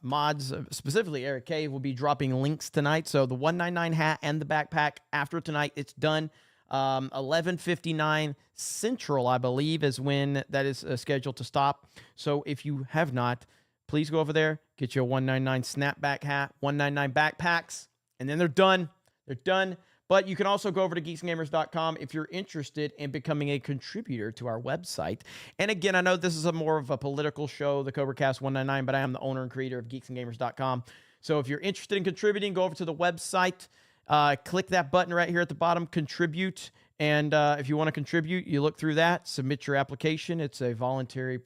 mods, specifically Eric K, will be dropping links tonight. So the 199 hat and the backpack after tonight, it's done. 11:59 Central, I believe, is when that is scheduled to stop. So if you have not, please go over there, get your 199 snapback hat, 199 backpacks. And then they're done. They're done. But you can also go over to geeksandgamers.com if you're interested in becoming a contributor to our website. And again, I know this is more of a political show, the CobraCast 199, but I am the owner and creator of geeksandgamers.com. So if you're interested in contributing, go over to the website, click that button right here at the bottom, contribute. And if you want to contribute, you look through that, submit your application. It's a volunteer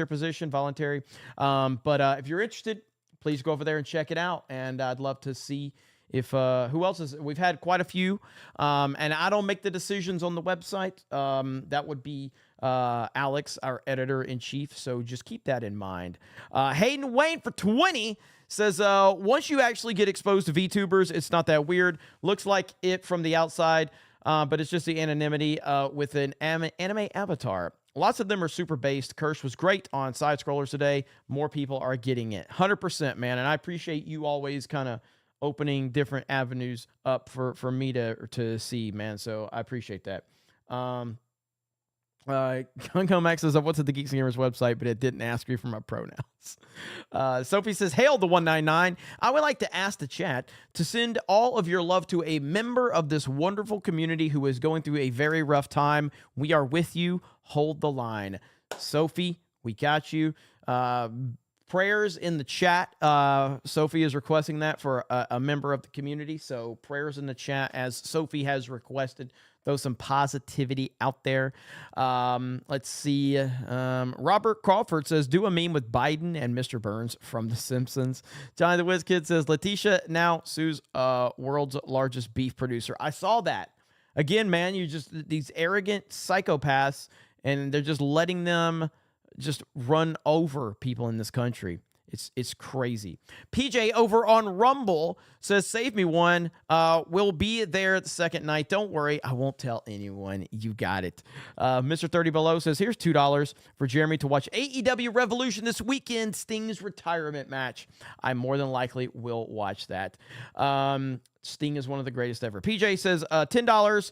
position, voluntary. But if you're interested, please go over there and check it out. And I'd love to see if who else is. We've had quite a few, and I don't make the decisions on the website. That would be Alex, our editor-in-chief. So just keep that in mind. Hayden Wayne for 20 says, once you actually get exposed to VTubers, it's not that weird. Looks like it from the outside, but it's just the anonymity with an anime avatar. Lots of them are super based. Kirsch was great on Side Scrollers today. More people are getting it. 100%, man. And I appreciate you always kind of opening different avenues up for me to see, man. So I appreciate that. Gungo Max says, I went to the Geeks and Gamers website, but it didn't ask me for my pronouns. Sophie says, hail the 199. I would like to ask the chat to send all of your love to a member of this wonderful community who is going through a very rough time. We are with you. Hold the line. Sophie, we got you. Prayers in the chat. Sophie is requesting that for a member of the community. So prayers in the chat as Sophie has requested. Throw some positivity out there. Let's see. Robert Crawford says, do a meme with Biden and Mr. Burns from The Simpsons. Johnny the Whiz Kid says, Letitia now sues world's largest beef producer. I saw that. Again, man, you just, these arrogant psychopaths, and they're just letting them just run over people in this country. It's crazy. PJ over on Rumble says, save me one. We'll be there the second night. Don't worry. I won't tell anyone. You got it. Mr. 30 Below says, here's $2 for Jeremy to watch AEW Revolution this weekend. Sting's retirement match. I more than likely will watch that. Sting is one of the greatest ever. PJ says, $10,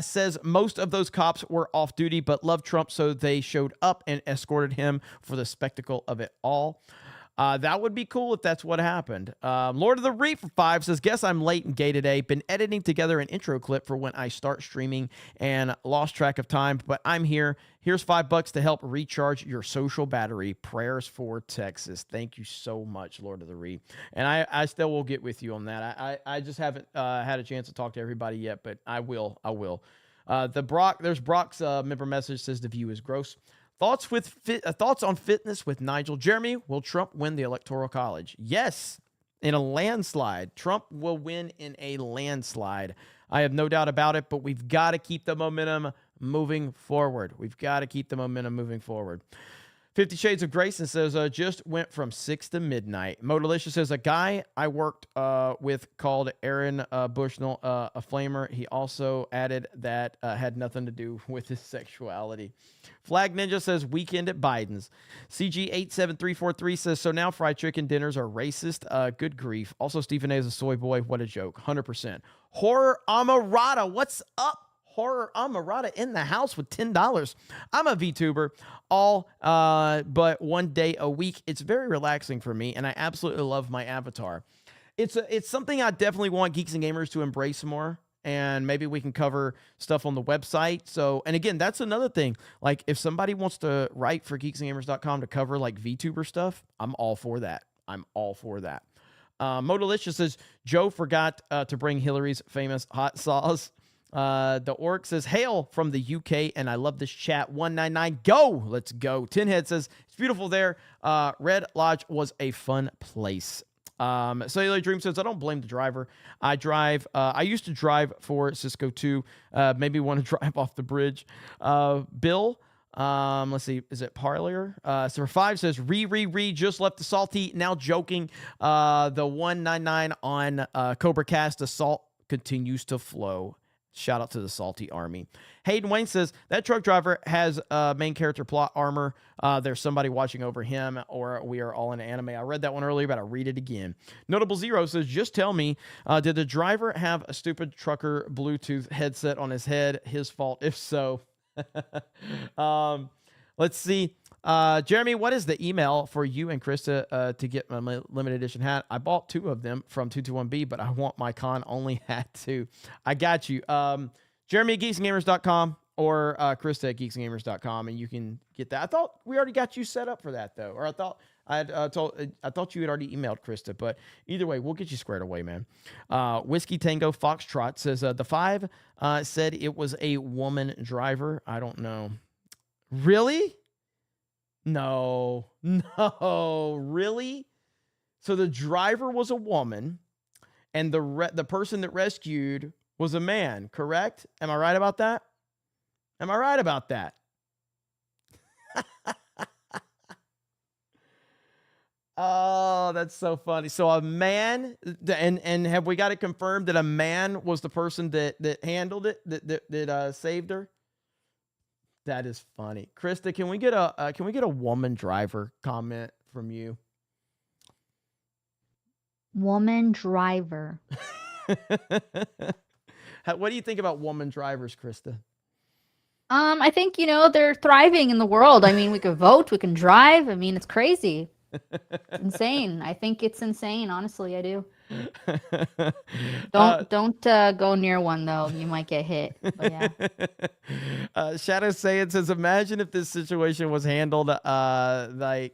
says most of those cops were off duty, but loved Trump, so they showed up and escorted him for the spectacle of it all. That would be cool if that's what happened. Lord of the Reef for 5 says, guess I'm late and gay today. Been editing together an intro clip for when I start streaming and lost track of time, but I'm here. Here's $5 to help recharge your social battery. Prayers for Texas. Thank you so much, Lord of the Reef. And I still will get with you on that. I just haven't had a chance to talk to everybody yet, but I will. There's Brock's member message says the view is gross. Thoughts on fitness with Nigel. Jeremy, will Trump win the Electoral College? Yes, in a landslide. Trump will win in a landslide. I have no doubt about it, but we've got to keep the momentum moving forward. 50 Shades of Grayson says, just went from 6 to midnight. Modelicious says, a guy I worked with called Aaron Bushnell a flamer. He also added that had nothing to do with his sexuality. Flag Ninja says, weekend at Biden's. CG87343 says, so now fried chicken dinners are racist. Good grief. Also, Stephen A is a soy boy. What a joke. 100%. Horror Amarada, what's up? Horror Amarada in the house with $10. I'm a VTuber all but one day a week. It's very relaxing for me, and I absolutely love my avatar. It's something I definitely want Geeks and Gamers to embrace more, and maybe we can cover stuff on the website. So, and again, that's another thing. Like, if somebody wants to write for geeksandgamers.com to cover like VTuber stuff, I'm all for that. Modalicious says, Joe forgot to bring Hillary's famous hot sauce. The Orc says, hail from the UK, and I love this chat. 199, go! Let's go. Tinhead says, it's beautiful there. Red Lodge was a fun place. Cellular Dream says, I don't blame the driver. I used to drive for Cisco too. Maybe want to drive off the bridge. Bill, let's see, is it Parlier? So 5 says, just left the salty, now joking. The 199 on CobraCast, the salt continues to flow. Shout out to the Salty Army. Hayden Wayne says, that truck driver has main character plot armor. There's somebody watching over him, or we are all in anime. I read that one earlier, but I'll read it again. Notable Zero says, just tell me, did the driver have a stupid trucker Bluetooth headset on his head? His fault, if so. Let's see. Jeremy, what is the email for you and Krista to get my limited edition hat? I bought 2 of them from 221B, but I want my con only hat too. I got you. Jeremy at geeksandgamers.com or Krista at geeksandgamers.com, and you can get that. I thought we already got you set up for that though, or I thought you had already emailed Krista, but either way, we'll get you squared away, man. Whiskey Tango Foxtrot says, the 5 said it was a woman driver. I don't know. Really? No, really? So the driver was a woman, and the person that rescued was a man, correct? Am I right about that? Oh, that's so funny. So a man, and have we got it confirmed that a man was the person that handled it, that saved her? That is funny. Krista, can we get a woman driver comment from you? Woman driver. What do you think about woman drivers, Krista? I think, they're thriving in the world. I mean, we could vote, we can drive. I mean, it's crazy. It's insane. I think it's insane. Honestly, I do. Don't go near one though. You might get hit. But yeah. Shadow Sayed says, imagine if this situation was handled that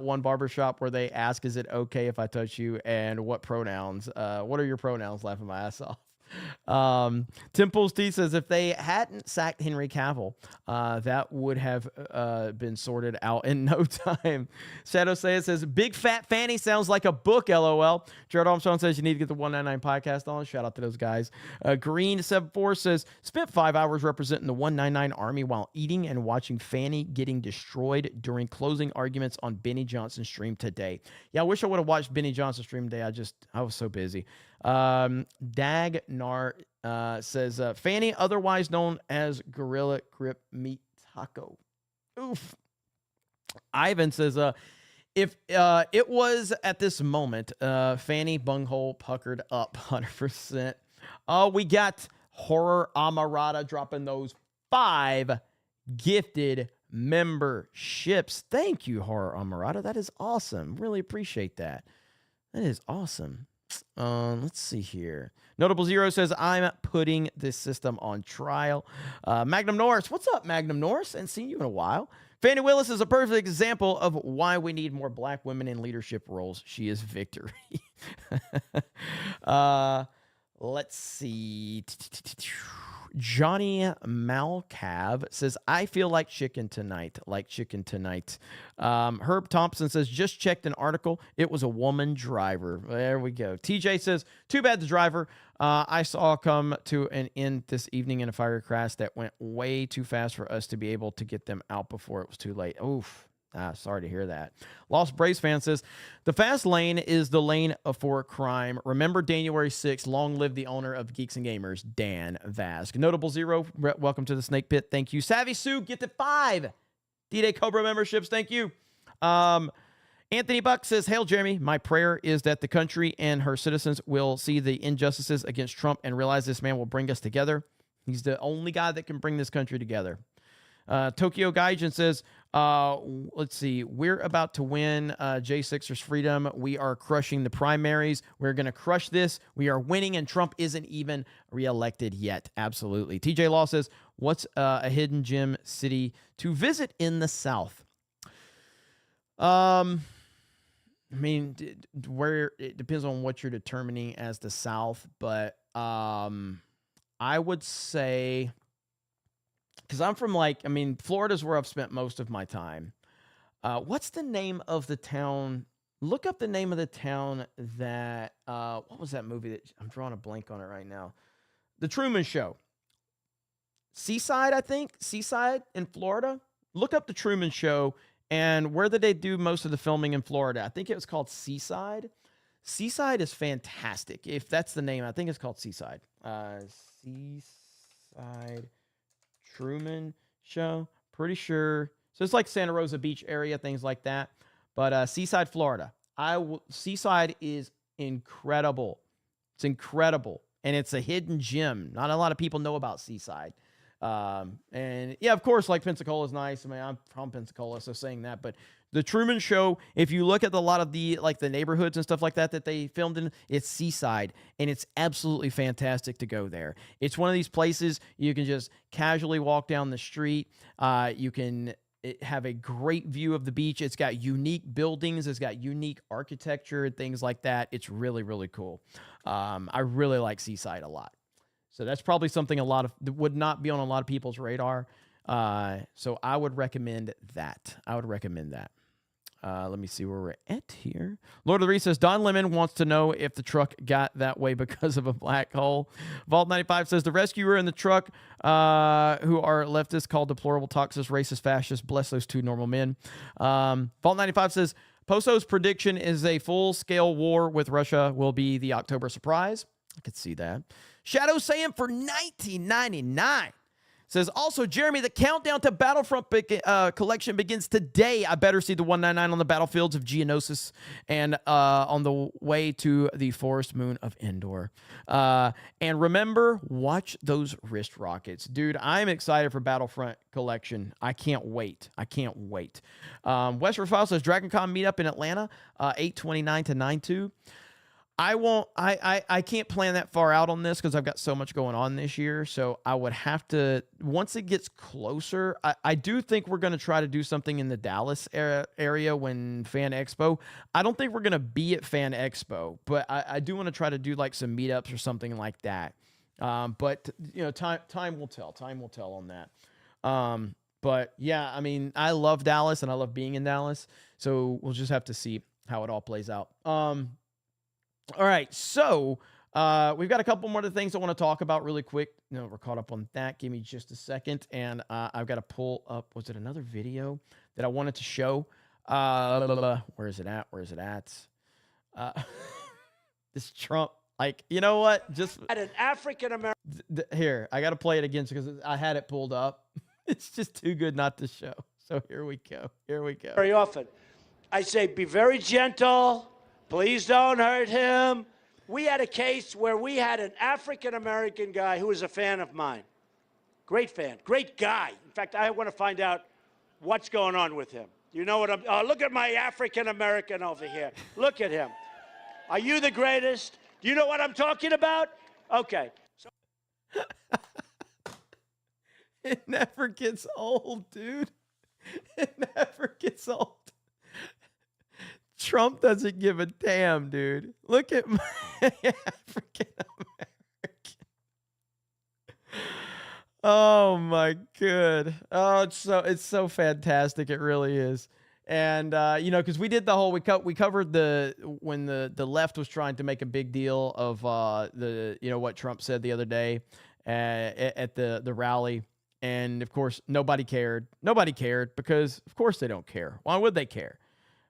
one barbershop where they ask, is it okay if I touch you, and what pronouns? What are your pronouns? Laughing my ass off. Tim T says if they hadn't sacked Henry Cavill, that would have been sorted out in no time. Shadow says Big Fat Fanny sounds like a book, LOL. Jared Armstrong says you need to get the 199 podcast on. Shout out to those guys. Green74 says spent 5 hours representing the 199 Army while eating and watching Fanny getting destroyed during closing arguments on Benny Johnson's stream today. Yeah, I wish I would have watched Benny Johnson's stream today. I was so busy. Dagnar says Fanny, otherwise known as Gorilla Grip Meat Taco. Oof. Ivan says if it was at this moment, Fanny bunghole puckered up 100%. We got Horror Amarada dropping those 5 gifted memberships. Thank you, Horror Amarada. That is awesome. Really appreciate that. That is awesome. Let's see here. Notable Zero says, I'm putting this system on trial. Magnum Norris. What's up, Magnum Norris? And seen you in a while. Fani Willis is a perfect example of why we need more black women in leadership roles. She is victory. Let's see. Johnny Malcav says, I feel like chicken tonight. Herb Thompson says, just checked an article. It was a woman driver. There we go. TJ says, too bad the driver I saw come to an end this evening in a fire crash that went way too fast for us to be able to get them out before it was too late. Oof. Sorry to hear that. Lost Braves fan says, the fast lane is the lane for crime. Remember January 6th. Long live the owner of Geeks and Gamers, Dan Vask. Notable Zero, welcome to the Snake Pit. Thank you. Savvy Sue, get to 5 D-Day Cobra memberships. Thank you. Anthony Buck says, hail, Jeremy. My prayer is that the country and her citizens will see the injustices against Trump and realize this man will bring us together. He's the only guy that can bring this country together. Tokyo Gaijin says, let's see, we're about to win J6ers freedom. We are crushing the primaries. We're going to crush this. We are winning, and Trump isn't even reelected yet. Absolutely. TJ Law says, what's a hidden gem city to visit in the South? I mean, where it depends on what you're determining as the South, but I would say, because I'm from Florida's where I've spent most of my time. What's the name of the town? Look up the name of the town that, what was that movie that, I'm drawing a blank on it right now. The Truman Show. Seaside, I think. Seaside in Florida. Look up the Truman Show, and where did they do most of the filming in Florida? I think it was called Seaside. Seaside is fantastic. If that's the name, I think it's called Seaside. Seaside Truman Show, pretty sure. So it's like Santa Rosa Beach area, things like that. But Seaside, Florida. Seaside is incredible. It's incredible, and it's a hidden gem. Not a lot of people know about Seaside. And yeah, of course, like Pensacola is nice. I mean, I'm from Pensacola, so saying that, but the Truman Show, if you look at a lot of the neighborhoods and stuff like that they filmed in, it's Seaside, and it's absolutely fantastic to go there. It's one of these places you can just casually walk down the street. You can have a great view of the beach. It's got unique buildings. It's got unique architecture and things like that. It's really, really cool. I really like Seaside a lot. So that's probably something that would not be on a lot of people's radar. So I would recommend that. Let me see where we're at here. Lord of the Rings says, Don Lemon wants to know if the truck got that way because of a black hole. Vault 95 says, the rescuer and the truck who are leftists called deplorable, toxic, racist, fascist. Bless those two normal men. Vault 95 says, Poso's prediction is a full-scale war with Russia will be the October surprise. I could see that. Shadow Sam for 1999 says, also, Jeremy, the countdown to Battlefront collection begins today. I better see the 199 on the battlefields of Geonosis and on the way to the forest moon of Endor. And remember, watch those wrist rockets. Dude, I'm excited for Battlefront collection. I can't wait. Western File says, DragonCon meetup in Atlanta, 8/29 to 9/2. I can't plan that far out on this because I've got so much going on this year. So I would have to, once it gets closer, I do think we're going to try to do something in the Dallas area when Fan Expo. I don't think we're going to be at Fan Expo, but I do want to try to do like some meetups or something like that. But time will tell. Time will tell on that. But yeah, I mean, I love Dallas and I love being in Dallas. So we'll just have to see how it all plays out. All right, so we've got a couple more things I want to talk about really quick. No, we're caught up on that. Give me just a second, and I've got to pull up. Was it another video that I wanted to show? Where is it at? Where is it at? This Trump, like, you know what? Just At an African American. Here, I got to play it again because I had it pulled up. It's just too good not to show. So here we go. Here we go. Very often, I say, be very gentle. Please don't hurt him. We had a case where we had an African American guy who was a fan of mine. Great fan, great guy. In fact, I want to find out what's going on with him. You know what I'm, look at my African American over here. Look at him. Are you the greatest? Do you know what I'm talking about? Okay. So it never gets old, dude. It never gets old. Trump doesn't give a damn, dude. Look at my African American. Oh my god. Oh, it's so fantastic. It really is. And because we did the whole we covered when the left was trying to make a big deal of what Trump said the other day at the rally, and of course nobody cared. Nobody cared because of course they don't care. Why would they care?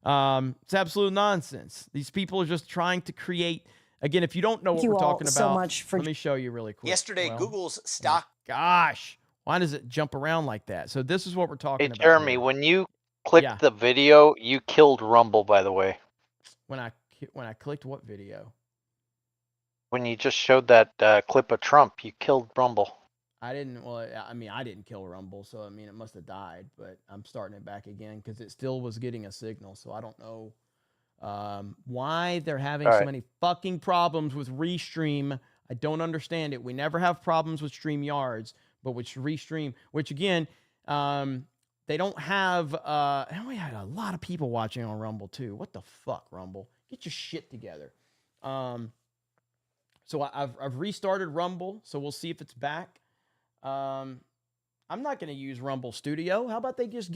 It's absolute nonsense. These people are just trying to create. Again, if you don't know what we're talking about, let me show you really quick. Yesterday, Google's stock. Gosh, why does it jump around like that? So this is what we're talking about. Jeremy, here. when you clicked the video, you killed Rumble, by the way. When I clicked what video? When you just showed that clip of Trump, you killed Rumble. I didn't. Well, I mean, I didn't kill Rumble, so I mean, it must have died. But I'm starting it back again because it still was getting a signal. So I don't know why they're having so many fucking problems with Restream. I don't understand it. We never have problems with StreamYards, but with Restream, which again, they don't have. And we had a lot of people watching on Rumble too. What the fuck, Rumble? Get your shit together. So I've restarted Rumble, so we'll see if it's back. I'm not going to use Rumble Studio. How about they just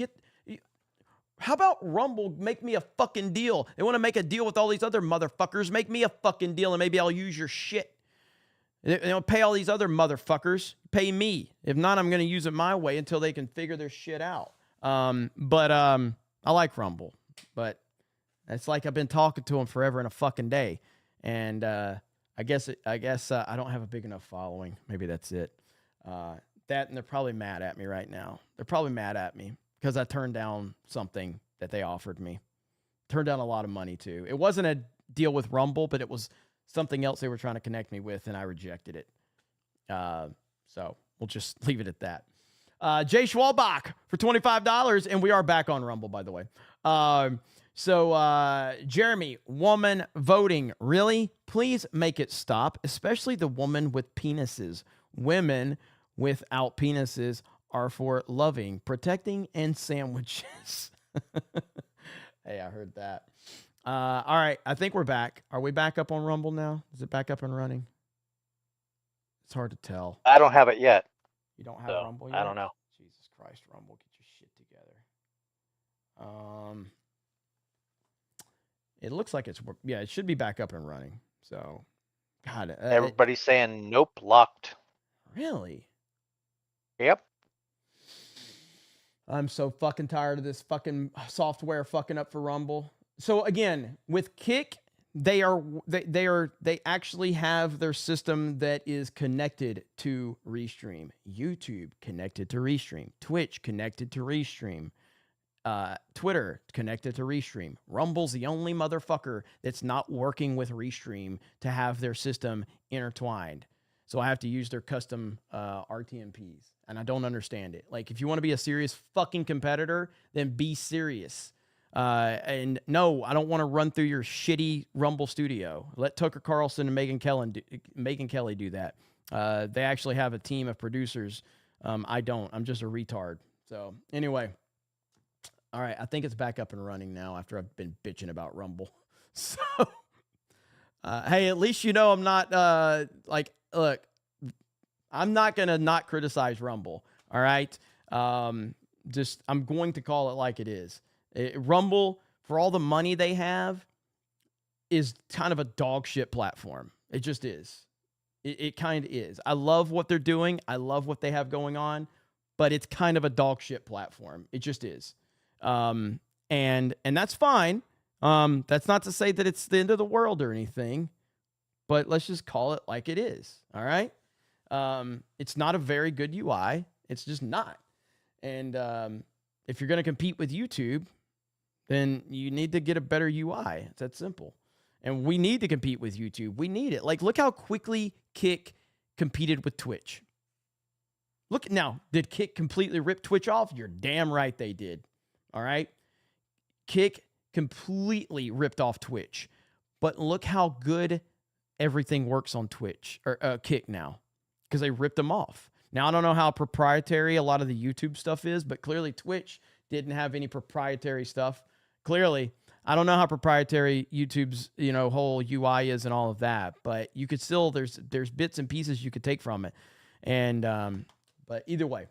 how about Rumble make me a fucking deal? They want to make a deal with all these other motherfuckers. Make me a fucking deal and maybe I'll use your shit. They'll pay all these other motherfuckers. Pay me. If not, I'm going to use it my way until they can figure their shit out. But I like Rumble. But it's like I've been talking to them forever and a fucking day. And I guess I don't have a big enough following. Maybe that's it. And they're probably mad at me right now. They're probably mad at me because I turned down something that they offered me. Turned down a lot of money too. It wasn't a deal with Rumble, but it was something else they were trying to connect me with, and I rejected it. So we'll just leave it at that. Jay Schwalbach for $25, and we are back on Rumble, by the way. So Jeremy, woman voting, really? Please make it stop, especially the woman with penises. Women without penises are for loving, protecting, and sandwiches. Hey, I heard that. All right, I think we're back. Are we back up on Rumble now? Is it back up and running? It's hard to tell. I don't have it yet. You don't have Rumble yet? I don't know. Jesus Christ, Rumble, get your shit together. It looks like it should be back up and running. So, God. Everybody's saying, nope, locked. Really? Yep. I'm so fucking tired of this fucking software fucking up for Rumble. So again, with Kick, they actually have their system that is connected to Restream. YouTube connected to Restream. Twitch connected to Restream. Twitter connected to Restream. Rumble's the only motherfucker that's not working with Restream to have their system intertwined. So I have to use their custom RTMPs, and I don't understand it. Like, if you want to be a serious fucking competitor, then be serious. And no, I don't want to run through your shitty Rumble Studio. Let Tucker Carlson and Megyn Kelly do that. They actually have a team of producers. I don't. I'm just a retard. So anyway, all right. I think it's back up and running now after I've been bitching about Rumble. So, hey, at least you know I'm not look. I'm not going to not criticize Rumble. All right. I'm going to call it like it is. Rumble, for all the money they have, is kind of a dog shit platform. It just is. It kind of is. I love what they're doing. I love what they have going on, but it's kind of a dog shit platform. It just is. And that's fine. That's not to say that it's the end of the world or anything, but let's just call it like it is. All right. It's not a very good UI. It's just not. And if you're going to compete with YouTube, then you need to get a better UI. It's that simple. And we need to compete with YouTube. We need it. Like, look how quickly Kick competed with Twitch. Look now, did Kick completely rip Twitch off? You're damn right they did. All right. Kick completely ripped off Twitch. But look how good everything works on Twitch or Kick now, because they ripped them off. Now, I don't know how proprietary a lot of the YouTube stuff is, but clearly Twitch didn't have any proprietary stuff. Clearly, I don't know how proprietary YouTube's, whole UI is and all of that, but you could still, there's bits and pieces you could take from it. And, but either way,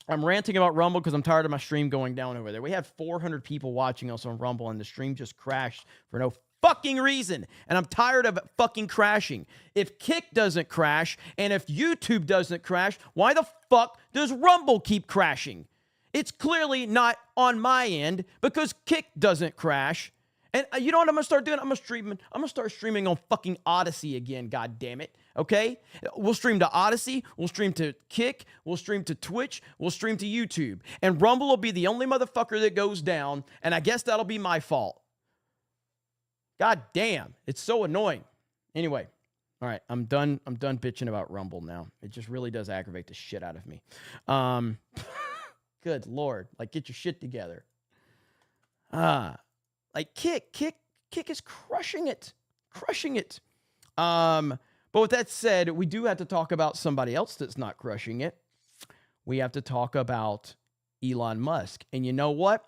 I'm ranting about Rumble because I'm tired of my stream going down over there. We had 400 people watching us on Rumble and the stream just crashed for no fucking reason. And I'm tired of it fucking crashing. If Kick doesn't crash and if YouTube doesn't crash, why the fuck does Rumble keep crashing? It's clearly not on my end because Kick doesn't crash. And you know what I'm going to start doing? I'm going to start streaming on fucking Odyssey again, god damn it. Okay? We'll stream to Odyssey, we'll stream to Kick, we'll stream to Twitch, we'll stream to YouTube. And Rumble will be the only motherfucker that goes down, and I guess that'll be my fault. God damn, it's so annoying. Anyway, all right, I'm done bitching about Rumble now. It just really does aggravate the shit out of me. Good Lord, like, get your shit together. Like Kick is crushing it. But with that said, we do have to talk about somebody else that's not crushing it. We have to talk about Elon Musk. And you know what?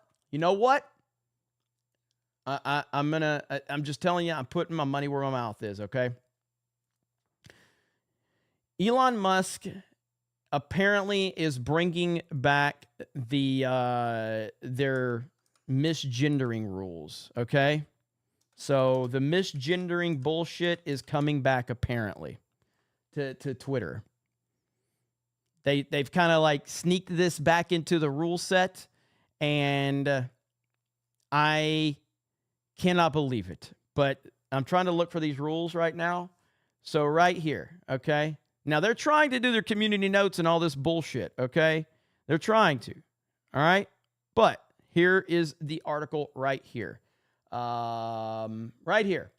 I'm just telling you, I'm putting my money where my mouth is, okay? Elon Musk apparently is bringing back their misgendering rules, okay? So the misgendering bullshit is coming back apparently to Twitter. They've kind of like sneaked this back into the rule set, and I cannot believe it. But I'm trying to look for these rules right now. So right here, okay? Now, they're trying to do their community notes and all this bullshit, okay? They're trying to, all right? But here is the article right here. Right here.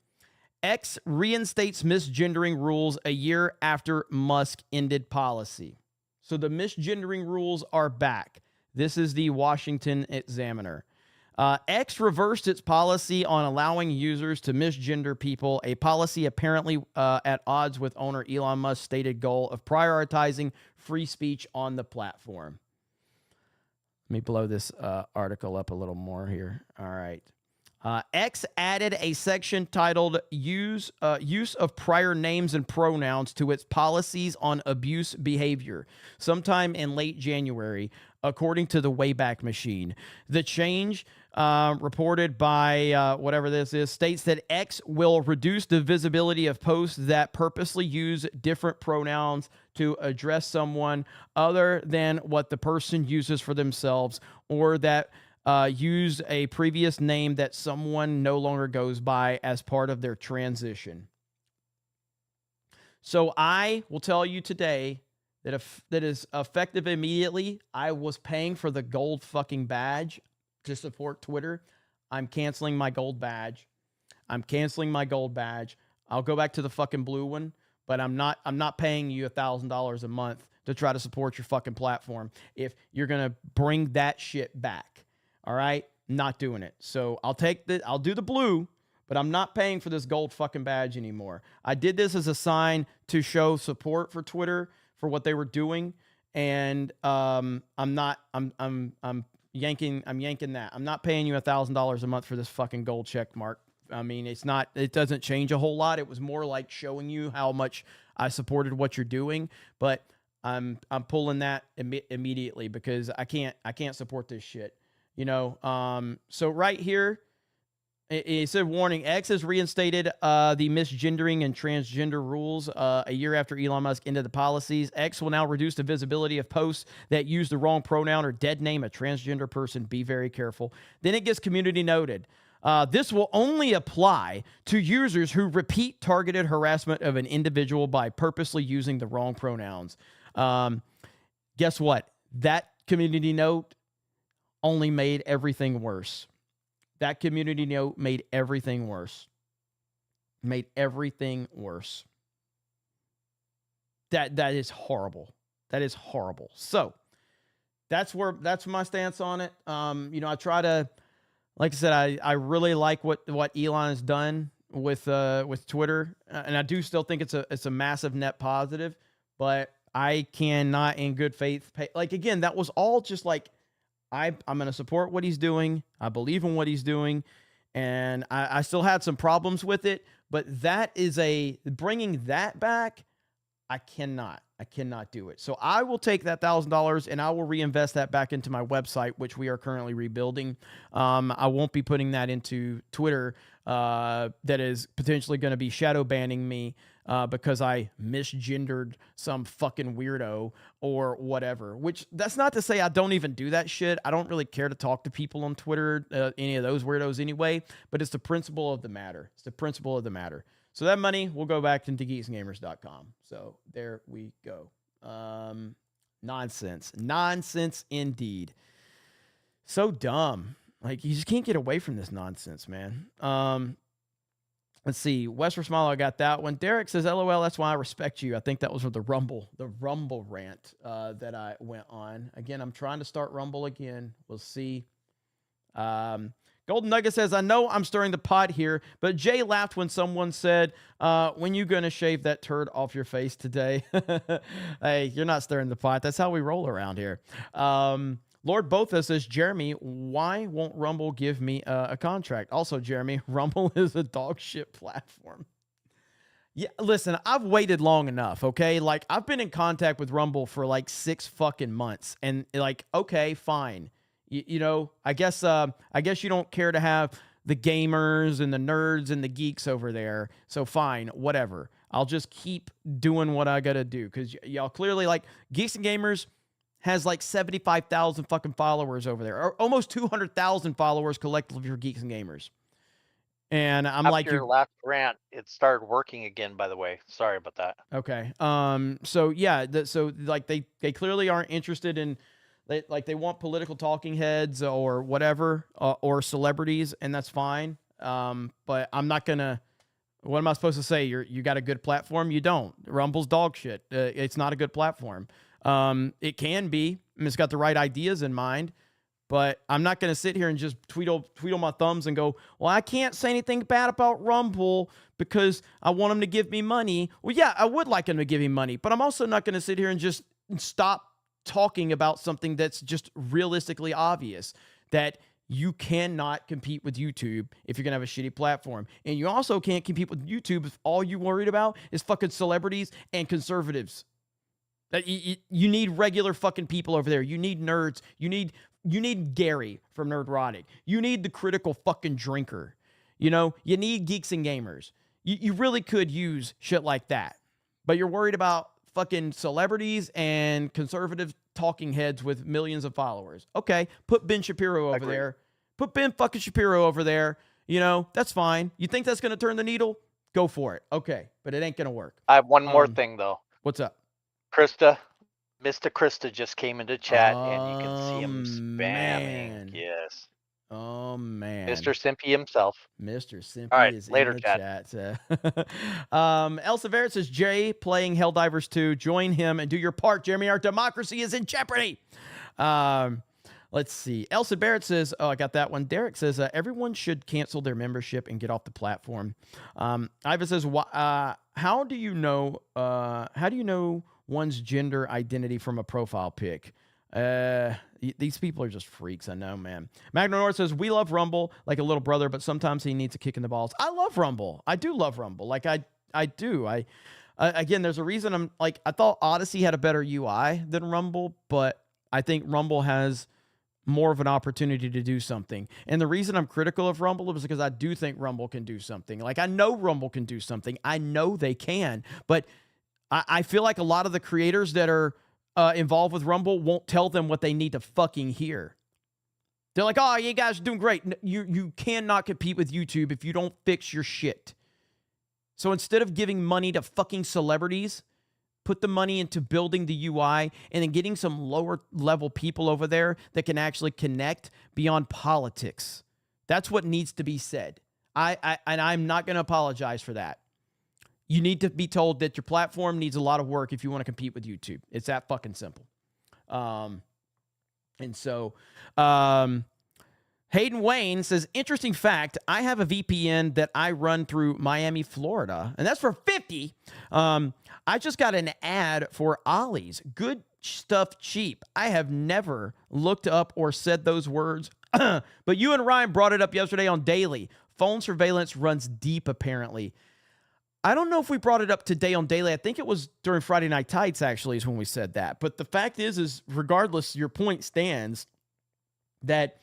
X reinstates misgendering rules a year after Musk ended policy. So the misgendering rules are back. This is the Washington Examiner. X reversed its policy on allowing users to misgender people, a policy apparently at odds with owner Elon Musk's stated goal of prioritizing free speech on the platform. Let me blow this article up a little more here. All right. X added a section titled use of prior names and pronouns to its policies on abuse behavior sometime in late January, according to the Wayback Machine. The change, reported by whatever this is, states that X will reduce the visibility of posts that purposely use different pronouns to address someone other than what the person uses for themselves, or that use a previous name that someone no longer goes by as part of their transition. So I will tell you today that if that is effective immediately. I was paying for the gold fucking badge to support Twitter. I'm canceling my gold badge. I'll go back to the fucking blue one, but I'm not paying you $1,000 a month to try to support your fucking platform if you're going to bring that shit back. All right? Not doing it. So I'll do the blue, but I'm not paying for this gold fucking badge anymore. I did this as a sign to show support for Twitter for what they were doing, and I'm yanking that. I'm not paying you $1,000 a month for this fucking gold check mark I mean, it doesn't change a whole lot. It was more like showing you how much I supported what you're doing, but I'm pulling that immediately because I can't support this shit. You know, so right here, it said, warning, X has reinstated the misgendering and transgender rules a year after Elon Musk ended the policies. X will now reduce the visibility of posts that use the wrong pronoun or dead name a transgender person. Be very careful. Then it gets community noted. This will only apply to users who repeat targeted harassment of an individual by purposely using the wrong pronouns. Guess what? That community note only made everything worse. That community note made everything worse. Made everything worse. That is horrible. That is horrible. So that's my stance on it. You know, I try to, like I said, I really like what Elon has done with Twitter, and I do still think it's a massive net positive, but I cannot in good faith pay. Like, again, that was all just like, I'm going to support what he's doing. I believe in what he's doing. And I still had some problems with it, but that is bringing that back. I cannot do it. So I will take that $1,000 and I will reinvest that back into my website, which we are currently rebuilding. I won't be putting that into Twitter. That is potentially going to be shadow banning me because I misgendered some fucking weirdo or whatever, which that's not to say I don't even do that shit. I don't really care to talk to people on Twitter, any of those weirdos anyway, but it's the principle of the matter. It's the principle of the matter. So that money will go back into geeksandgamers.com. So there we go. Nonsense. Nonsense indeed. So dumb. Like, you just can't get away from this nonsense, man. Let's see. Western Smile, I got that one. Derek says, LOL, that's why I respect you. I think that was from the Rumble rant that I went on. Again, I'm trying to start Rumble again. We'll see. Golden Nugget says, I know I'm stirring the pot here, but Jay laughed when someone said, when you going to shave that turd off your face today? Hey, you're not stirring the pot. That's how we roll around here. Lord Botha says, Jeremy, why won't Rumble give me a contract? Also, Jeremy, Rumble is a dog shit platform. Yeah, listen, I've waited long enough, okay? Like, I've been in contact with Rumble for like 6 fucking months, and like, okay, fine. You know, I guess you don't care to have the gamers and the nerds and the geeks over there. So fine, whatever. I'll just keep doing what I gotta do, because y'all clearly, like, Geeks and Gamers has like 75,000 fucking followers over there, or almost 200,000 followers collectively for Geeks and Gamers. And I'm After like, your last rant, it started working again, by the way. Sorry about that. okay. So yeah, so like they clearly aren't interested in. They want political talking heads or whatever, or celebrities, and that's fine. But I'm not gonna. What am I supposed to say? You got a good platform? You don't. Rumble's dog shit. It's not a good platform. It can be. I mean, it's got the right ideas in mind, but I'm not gonna sit here and just tweedle my thumbs and go, well, I can't say anything bad about Rumble because I want them to give me money. Well, yeah, I would like them to give me money, but I'm also not gonna sit here and just stop talking about something that's just realistically obvious, that you cannot compete with YouTube if you're gonna have a shitty platform. And you also can't compete with YouTube if all you're worried about is fucking celebrities and conservatives. That you need regular fucking people over there. You need nerds. You need Gary from Nerdrotic. You need the critical fucking drinker. You know, you need Geeks and Gamers. You really could use shit like that. But you're worried about fucking celebrities and conservative talking heads with millions of followers. Okay, put Ben Shapiro over there. Put Ben fucking Shapiro over there. You know, that's fine. You think that's going to turn the needle? Go for it. Okay, but it ain't going to work. I have one more thing, though. What's up? Mr. Krista just came into chat, and you can see him spamming. Man. Yes. Oh, man. Mr. Simpy himself. Mr. Simpy All right, is later, in the chat. Elsa Barrett says, Jay playing Helldivers 2. Join him and do your part, Jeremy. Our democracy is in jeopardy. Let's see. Elsa Barrett says, oh, I got that one. Derek says, everyone should cancel their membership and get off the platform. Ivan says, how do you know one's gender identity from a profile pic? These people are just freaks. I know, man. Magna North says, we love Rumble like a little brother, but sometimes he needs a kick in the balls. I love Rumble. I do love Rumble. Like, I do. Again, there's a reason I'm like, I thought Odyssey had a better UI than Rumble, but I think Rumble has more of an opportunity to do something. And the reason I'm critical of Rumble is because I do think Rumble can do something. Like, I know Rumble can do something. I know they can, but I feel like a lot of the creators that are involved with Rumble won't tell them what they need to fucking hear. They're like, oh, you guys are doing great. You cannot compete with YouTube if you don't fix your shit. So instead of giving money to fucking celebrities, put the money into building the UI and then getting some lower level people over there that can actually connect beyond politics. That's what needs to be said. And I'm not going to apologize for that. You need to be told that your platform needs a lot of work if you want to compete with YouTube. It's that fucking simple. And so, Hayden Wayne says, interesting fact, I have a VPN that I run through Miami, Florida, and that's for $50. I just got an ad for Ollie's. Good stuff cheap. I have never looked up or said those words, but you and Ryan brought it up yesterday on Daily. Phone surveillance runs deep, apparently. I don't know if we brought it up today on Daily. I think it was during Friday Night Tights, actually, is when we said that. But the fact is regardless, your point stands that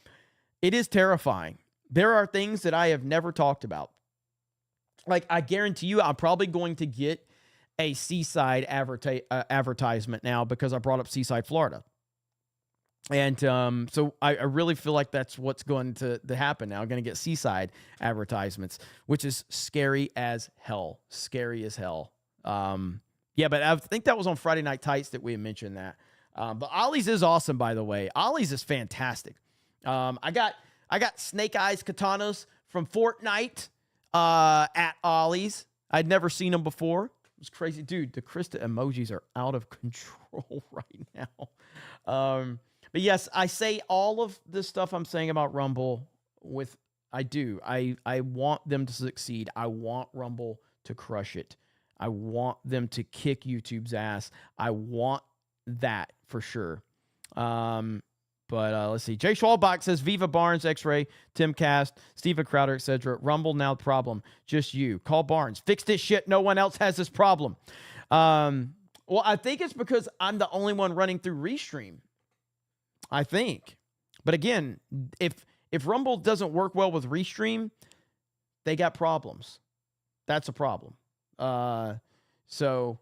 it is terrifying. There are things that I have never talked about. Like, I guarantee you I'm probably going to get a Seaside advertisement now because I brought up Seaside, Florida. And so I really feel like that's what's going to happen now. I'm going to get Seaside advertisements, which is scary as hell. Scary as hell. Yeah, but I think that was on Friday Night Tights that we had mentioned that. But Ollie's is awesome, by the way. Ollie's is fantastic. I got Snake Eyes katanas from Fortnite at Ollie's. I'd never seen them before. It was crazy. Dude, the Krista emojis are out of control right now. But yes, I say all of this stuff I'm saying about Rumble with, I want them to succeed. I want Rumble to crush it. I want them to kick YouTube's ass. I want that for sure. But let's see. Jay Schwalbach says, Viva Barnes, X-Ray, Tim Cast, Steven Crowder, etc. Rumble now the problem. Just you. Call Barnes. Fix this shit. No one else has this problem. Well, I think it's because I'm the only one running through Restream. I think. But again, if Rumble doesn't work well with Restream, they got problems. That's a problem. So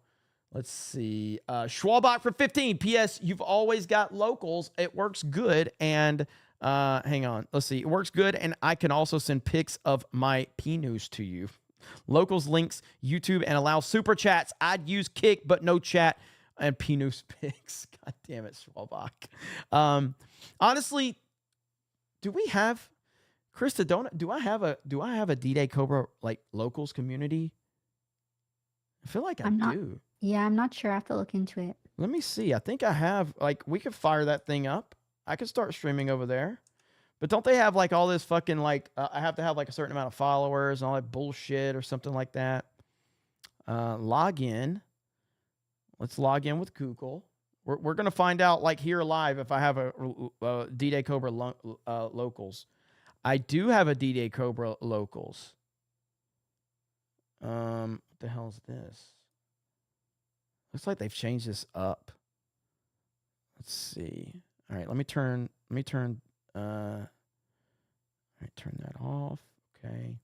let's see. Schwalbach for 15. P.S. You've always got locals. It works good. And hang on. Let's see. It works good. And I can also send pics of my P-News to you. Locals links YouTube and allow super chats. I'd use Kick, but no chat. And P-News pics. God damn it, Schwalbach. Honestly, do we have, Krista, do I have a D-Day Cobra like locals community? I feel like I do. Yeah, I'm not sure. I have to look into it. Let me see. I think I have, like, we could fire that thing up. I could start streaming over there. But don't they have like all this fucking like, I have to have like a certain amount of followers and all that bullshit or something like that. Log in. Let's log in with Google. We're going to find out like here live if I have a D-Day Cobra locals. I do have a D-Day Cobra locals. What the hell is this? Looks like they've changed this up. Let's see. All right, let me turn that off. Okay.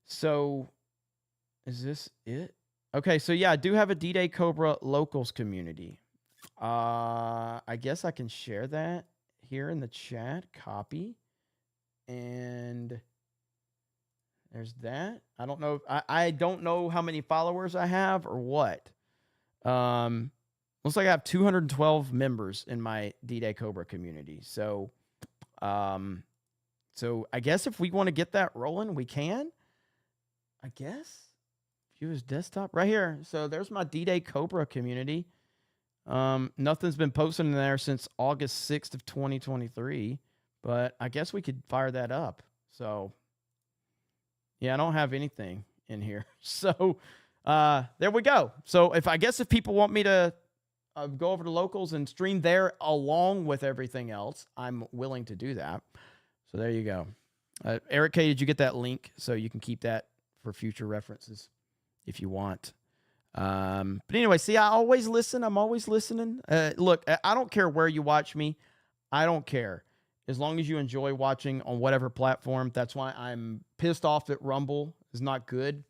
So is this it? Okay, so yeah, I do have a D-Day Cobra locals community. I guess I can share that here in the chat. Copy. And there's that. I don't know. I don't know how many followers I have or what. Looks like I have 212 members in my D-Day Cobra community. So I guess if we want to get that rolling, we can. I guess. View his desktop right here. So there's my D-Day Cobra community. Nothing's been posted in there since August 6th of 2023, but I guess we could fire that up. So yeah, I don't have anything in here. So there we go. So if people want me to go over to locals and stream there along with everything else, I'm willing to do that. So there you go. Eric K, did you get that link? So you can keep that for future references if you want. But anyway, see, I always listen. I'm always listening. Look, I don't care where you watch me. I don't care. As long as you enjoy watching on whatever platform. That's why I'm pissed off that Rumble is not good.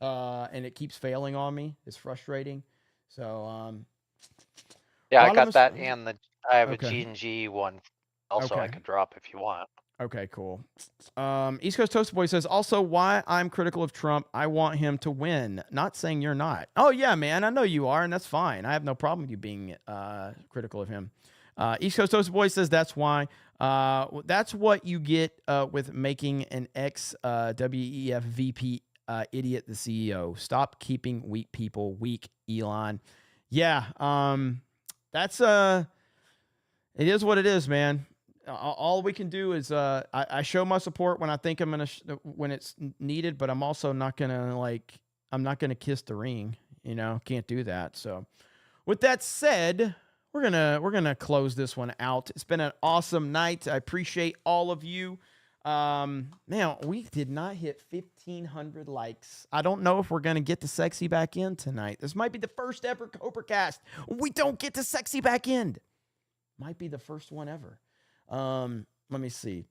And it keeps failing on me. It's frustrating. So, yeah, I got that, and I have Okay. a G&G one also I Okay. could drop if you want. Okay, cool. East Coast Toast Boy says, also why I'm critical of Trump. I want him to win. Not saying you're not. Oh, yeah, man. I know you are, and that's fine. I have no problem with you being critical of him. East Coast Toast Boy says that's why. That's what you get with making an ex-WEF VP idiot the CEO. Stop keeping weak people weak, Elon. Yeah, that's it is what it is, man. All we can do is I show my support when I think I'm gonna when it's needed, but I'm also not gonna I'm not gonna kiss the ring. You know, can't do that. So, with that said, we're gonna close this one out. It's been an awesome night. I appreciate all of you. Now we did not hit 1,500 likes. I don't know if we're gonna get the sexy back end tonight. This might be the first ever CobraCast. We don't get the sexy back end. Might be the first one ever. Let me see.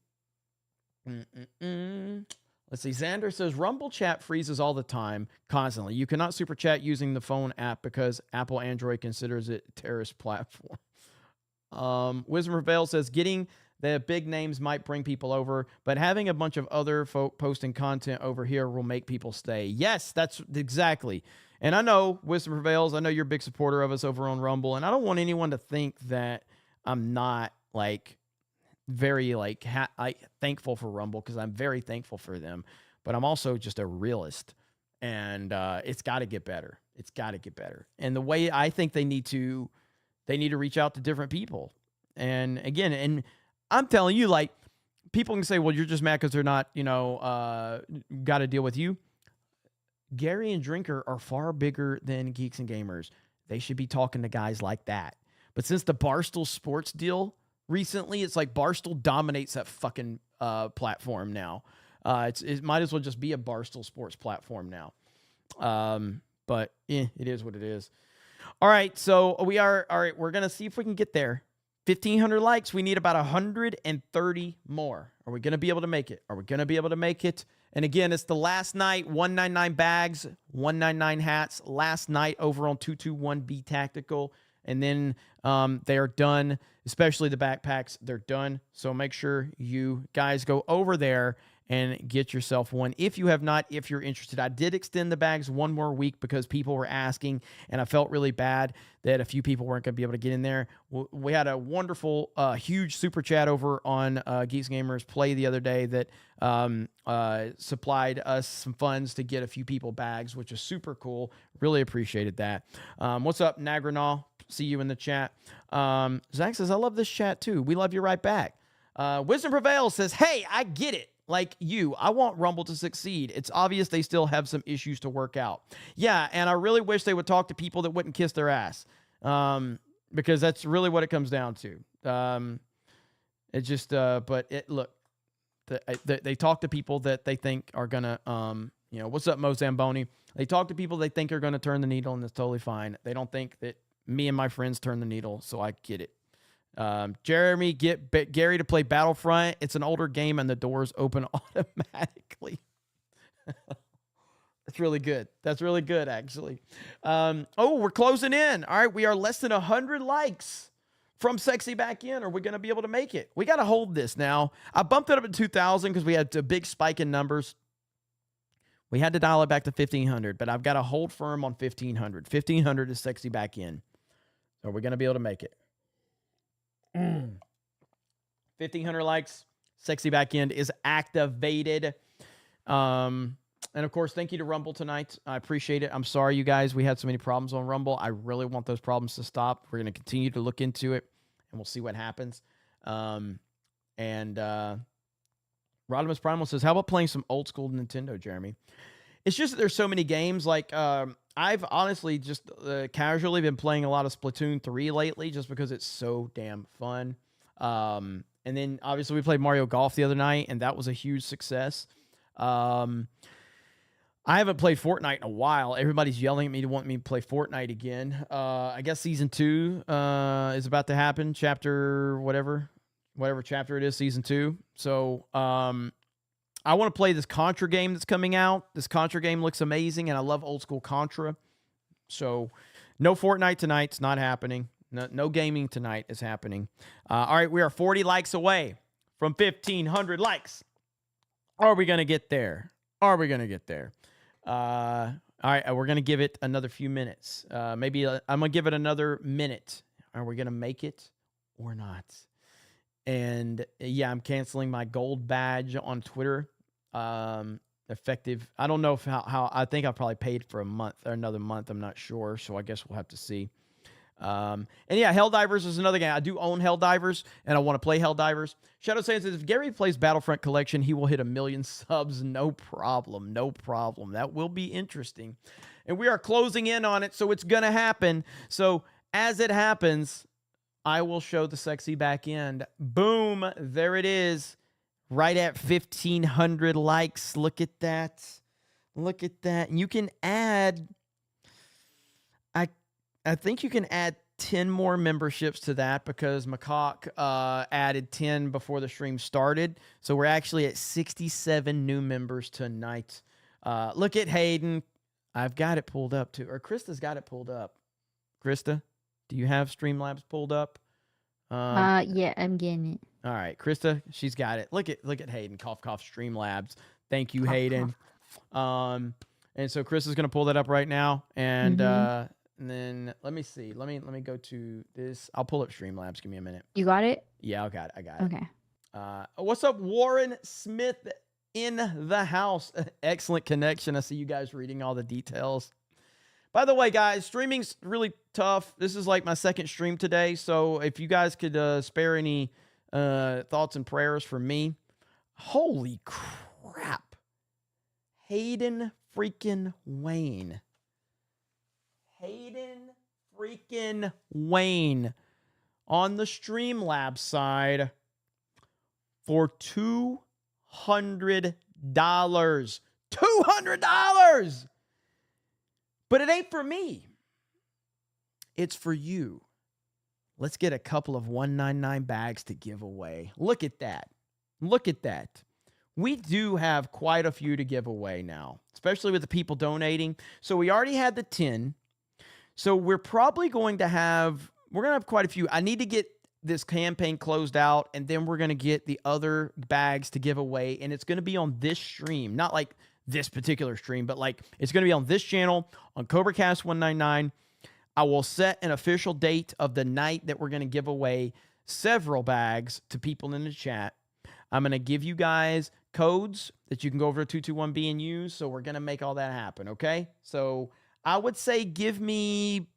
Let's see. Xander says Rumble chat freezes all the time, constantly. You cannot super chat using the phone app because Apple Android considers it a terrorist platform. Wisdom Prevail says getting the big names might bring people over, but having a bunch of other folk posting content over here will make people stay. Yes, that's exactly. And I know Wisdom Prevails. I know you're a big supporter of us over on Rumble, and I don't want anyone to think that I'm not very thankful for Rumble, because I'm very thankful for them, but I'm also just a realist, and it's got to get better. It's got to get better. And the way I think they need to reach out to different people. And again, and I'm telling you, people can say, well, you're just mad because they're not, got to deal with you. Gary and Drinker are far bigger than Geeks and Gamers. They should be talking to guys like that. But since the Barstool Sports deal recently, it's like Barstool dominates that fucking platform now. It might as well just be a Barstool Sports platform now. But it is what it is. All right, so all right, we're going to see if we can get there. 1,500 likes. We need about 130 more. Are we going to be able to make it? Are we going to be able to make it? And again, it's the last night, 199 bags, 199 hats. Last night over on 221B Tactical. And then they are done, especially the backpacks. They're done. So make sure you guys go over there and get yourself one. If you have not, if you're interested, I did extend the bags one more week because people were asking, and I felt really bad that a few people weren't going to be able to get in there. We had a wonderful, huge super chat over on Geeks Gamers Play the other day that supplied us some funds to get a few people bags, which is super cool. Really appreciated that. What's up, Nagranal? See you in the chat. Zach says, I love this chat too. We love you right back. Wisdom Prevails says, hey, I get it. Like you, I want Rumble to succeed. It's obvious they still have some issues to work out. Yeah, and I really wish they would talk to people that wouldn't kiss their ass, because that's really what it comes down to. It just, but look, they talk to people that they think are gonna, what's up, Mo Zamboni? They talk to people they think are gonna turn the needle, and that's totally fine. They don't think that me and my friends turn the needle, so I get it. Jeremy, get Gary to play Battlefront. It's an older game and the doors open automatically. That's really good. That's really good, actually. We're closing in. All right, we are less than 100 likes from Sexy back in. Are we going to be able to make it? We got to hold this now. I bumped it up to 2,000 because we had a big spike in numbers. We had to dial it back to 1,500, but I've got to hold firm on 1,500. 1,500 is Sexy back in. So we're going to be able to make it. 1,500 likes. Sexy back end is activated. And of course, thank you to Rumble tonight. I appreciate it. I'm sorry, you guys. We had so many problems on Rumble. I really want those problems to stop. We're going to continue to look into it, and we'll see what happens. Rodimus Primal says, how about playing some old school Nintendo, Jeremy? It's just that there's so many games. Like, I've honestly just casually been playing a lot of Splatoon 3 lately just because it's so damn fun. And then obviously we played Mario Golf the other night, and that was a huge success. I haven't played Fortnite in a while. Everybody's yelling at me to want me to play Fortnite again. I guess Season 2 is about to happen. Chapter whatever chapter it is, Season 2. So I want to play this Contra game that's coming out. This Contra game looks amazing, and I love old school Contra. So no Fortnite tonight. It's not happening. No gaming tonight is happening. All right, we are 40 likes away from 1,500 likes. Are we going to get there? Are we going to get there? All right, we're going to give it another few minutes. Maybe I'm going to give it another minute. Are we going to make it or not? And yeah, I'm canceling my gold badge on Twitter. Effective. I don't know if how I think I probably paid for a month or another month. I'm not sure. So I guess we'll have to see. And yeah, Helldivers is another game. I do own Helldivers, and I want to play Helldivers. Shadow says, if Gary plays Battlefront Collection, he will hit 1 million subs. No problem. No problem. That will be interesting. And we are closing in on it, so it's going to happen. So as it happens, I will show the sexy back end. Boom. There it is. Right at 1,500 likes. Look at that. Look at that. And you can add... I think you can add 10 more memberships to that because McCock added 10 before the stream started. So we're actually at 67 new members tonight. Look at Hayden. I've got it pulled up too. Or Krista's got it pulled up. Krista, do you have Streamlabs pulled up? Yeah, I'm getting it. All right, Krista, she's got it. Look at Hayden. Cough, cough, Streamlabs. Thank you, Hayden. And so Chris is going to pull that up right now. And... And then let me see. Let me go to this. I'll pull up Streamlabs. Give me a minute. You got it? Yeah, I got it. Okay. What's up, Warren Smith in the house? Excellent connection. I see you guys reading all the details. By the way, guys, streaming's really tough. This is like my second stream today. So if you guys could spare any thoughts and prayers for me. Holy crap. Hayden freaking Wayne. Hayden freaking Wayne on the Streamlabs side for $200. $200! But it ain't for me. It's for you. Let's get a couple of 199 bags to give away. Look at that. Look at that. We do have quite a few to give away now, especially with the people donating. So we already had the 10. So we're probably going to have, quite a few. I need to get this campaign closed out, and then we're going to get the other bags to give away, and it's going to be on this stream. Not like this particular stream, but like it's going to be on this channel, on CobraCast 199. I will set an official date of the night that we're going to give away several bags to people in the chat. I'm going to give you guys codes that you can go over to 221B and use, so we're going to make all that happen, okay? So... I would say give me,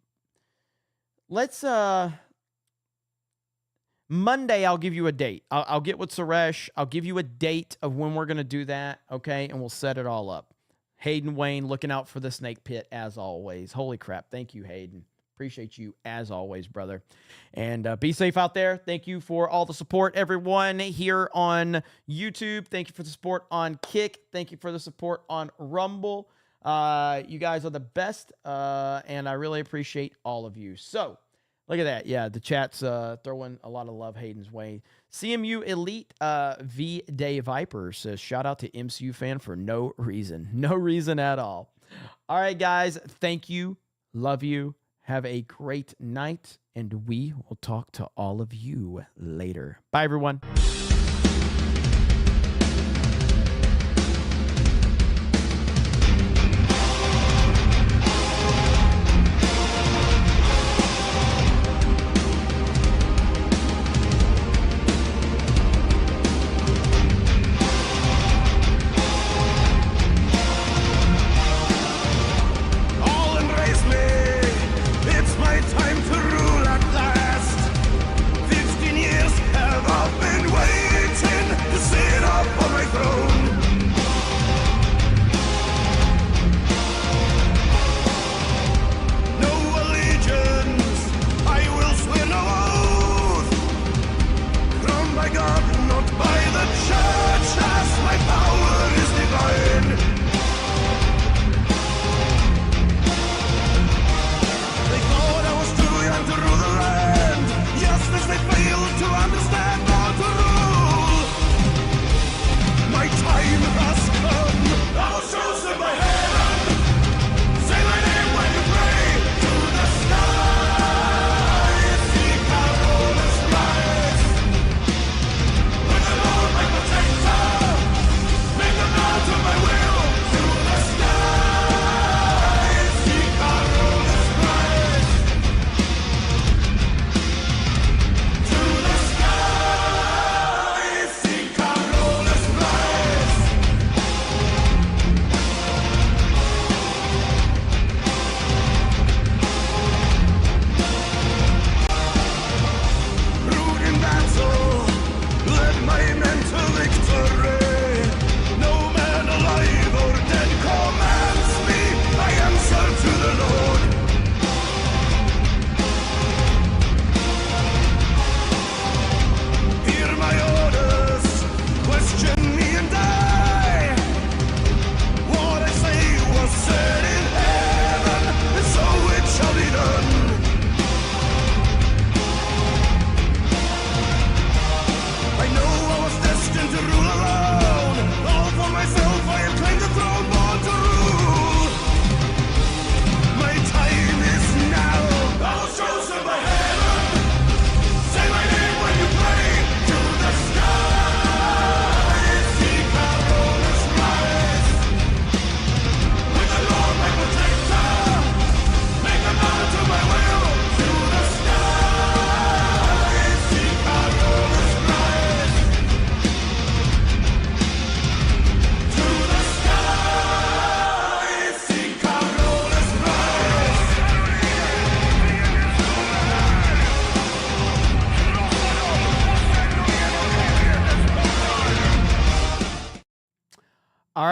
Monday I'll give you a date. I'll get with Suresh. I'll give you a date of when we're going to do that, okay? And we'll set it all up. Hayden Wayne looking out for the snake pit as always. Holy crap. Thank you, Hayden. Appreciate you as always, brother. And be safe out there. Thank you for all the support, everyone here on YouTube. Thank you for the support on Kick. Thank you for the support on Rumble. You guys are the best, and I really appreciate all of you. So, look at that. Yeah, the chat's throwing a lot of love Hayden's way. CMU Elite V-Day Viper says, shout out to MCU fan for no reason. No reason at all. All right, guys. Thank you. Love you. Have a great night, and we will talk to all of you later. Bye, everyone. Time to rule at last. 15 years have I been waiting.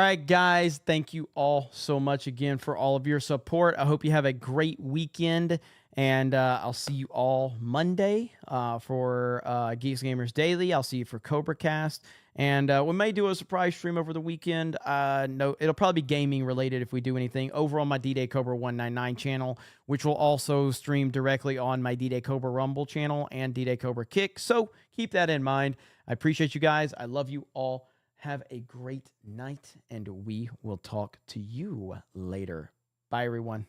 right, guys. Thank you all so much again for all of your support. I hope you have a great weekend, and I'll see you all Monday for Geeks Gamers Daily. I'll see you for CobraCast, and we may do a surprise stream over the weekend. No, it'll probably be gaming related if we do anything over on my D-Day Cobra 199 channel, which will also stream directly on my D-Day Cobra Rumble channel and D-Day Cobra Kick. So keep that in mind. I appreciate you guys. I love you all. Have a great night, and we will talk to you later. Bye, everyone.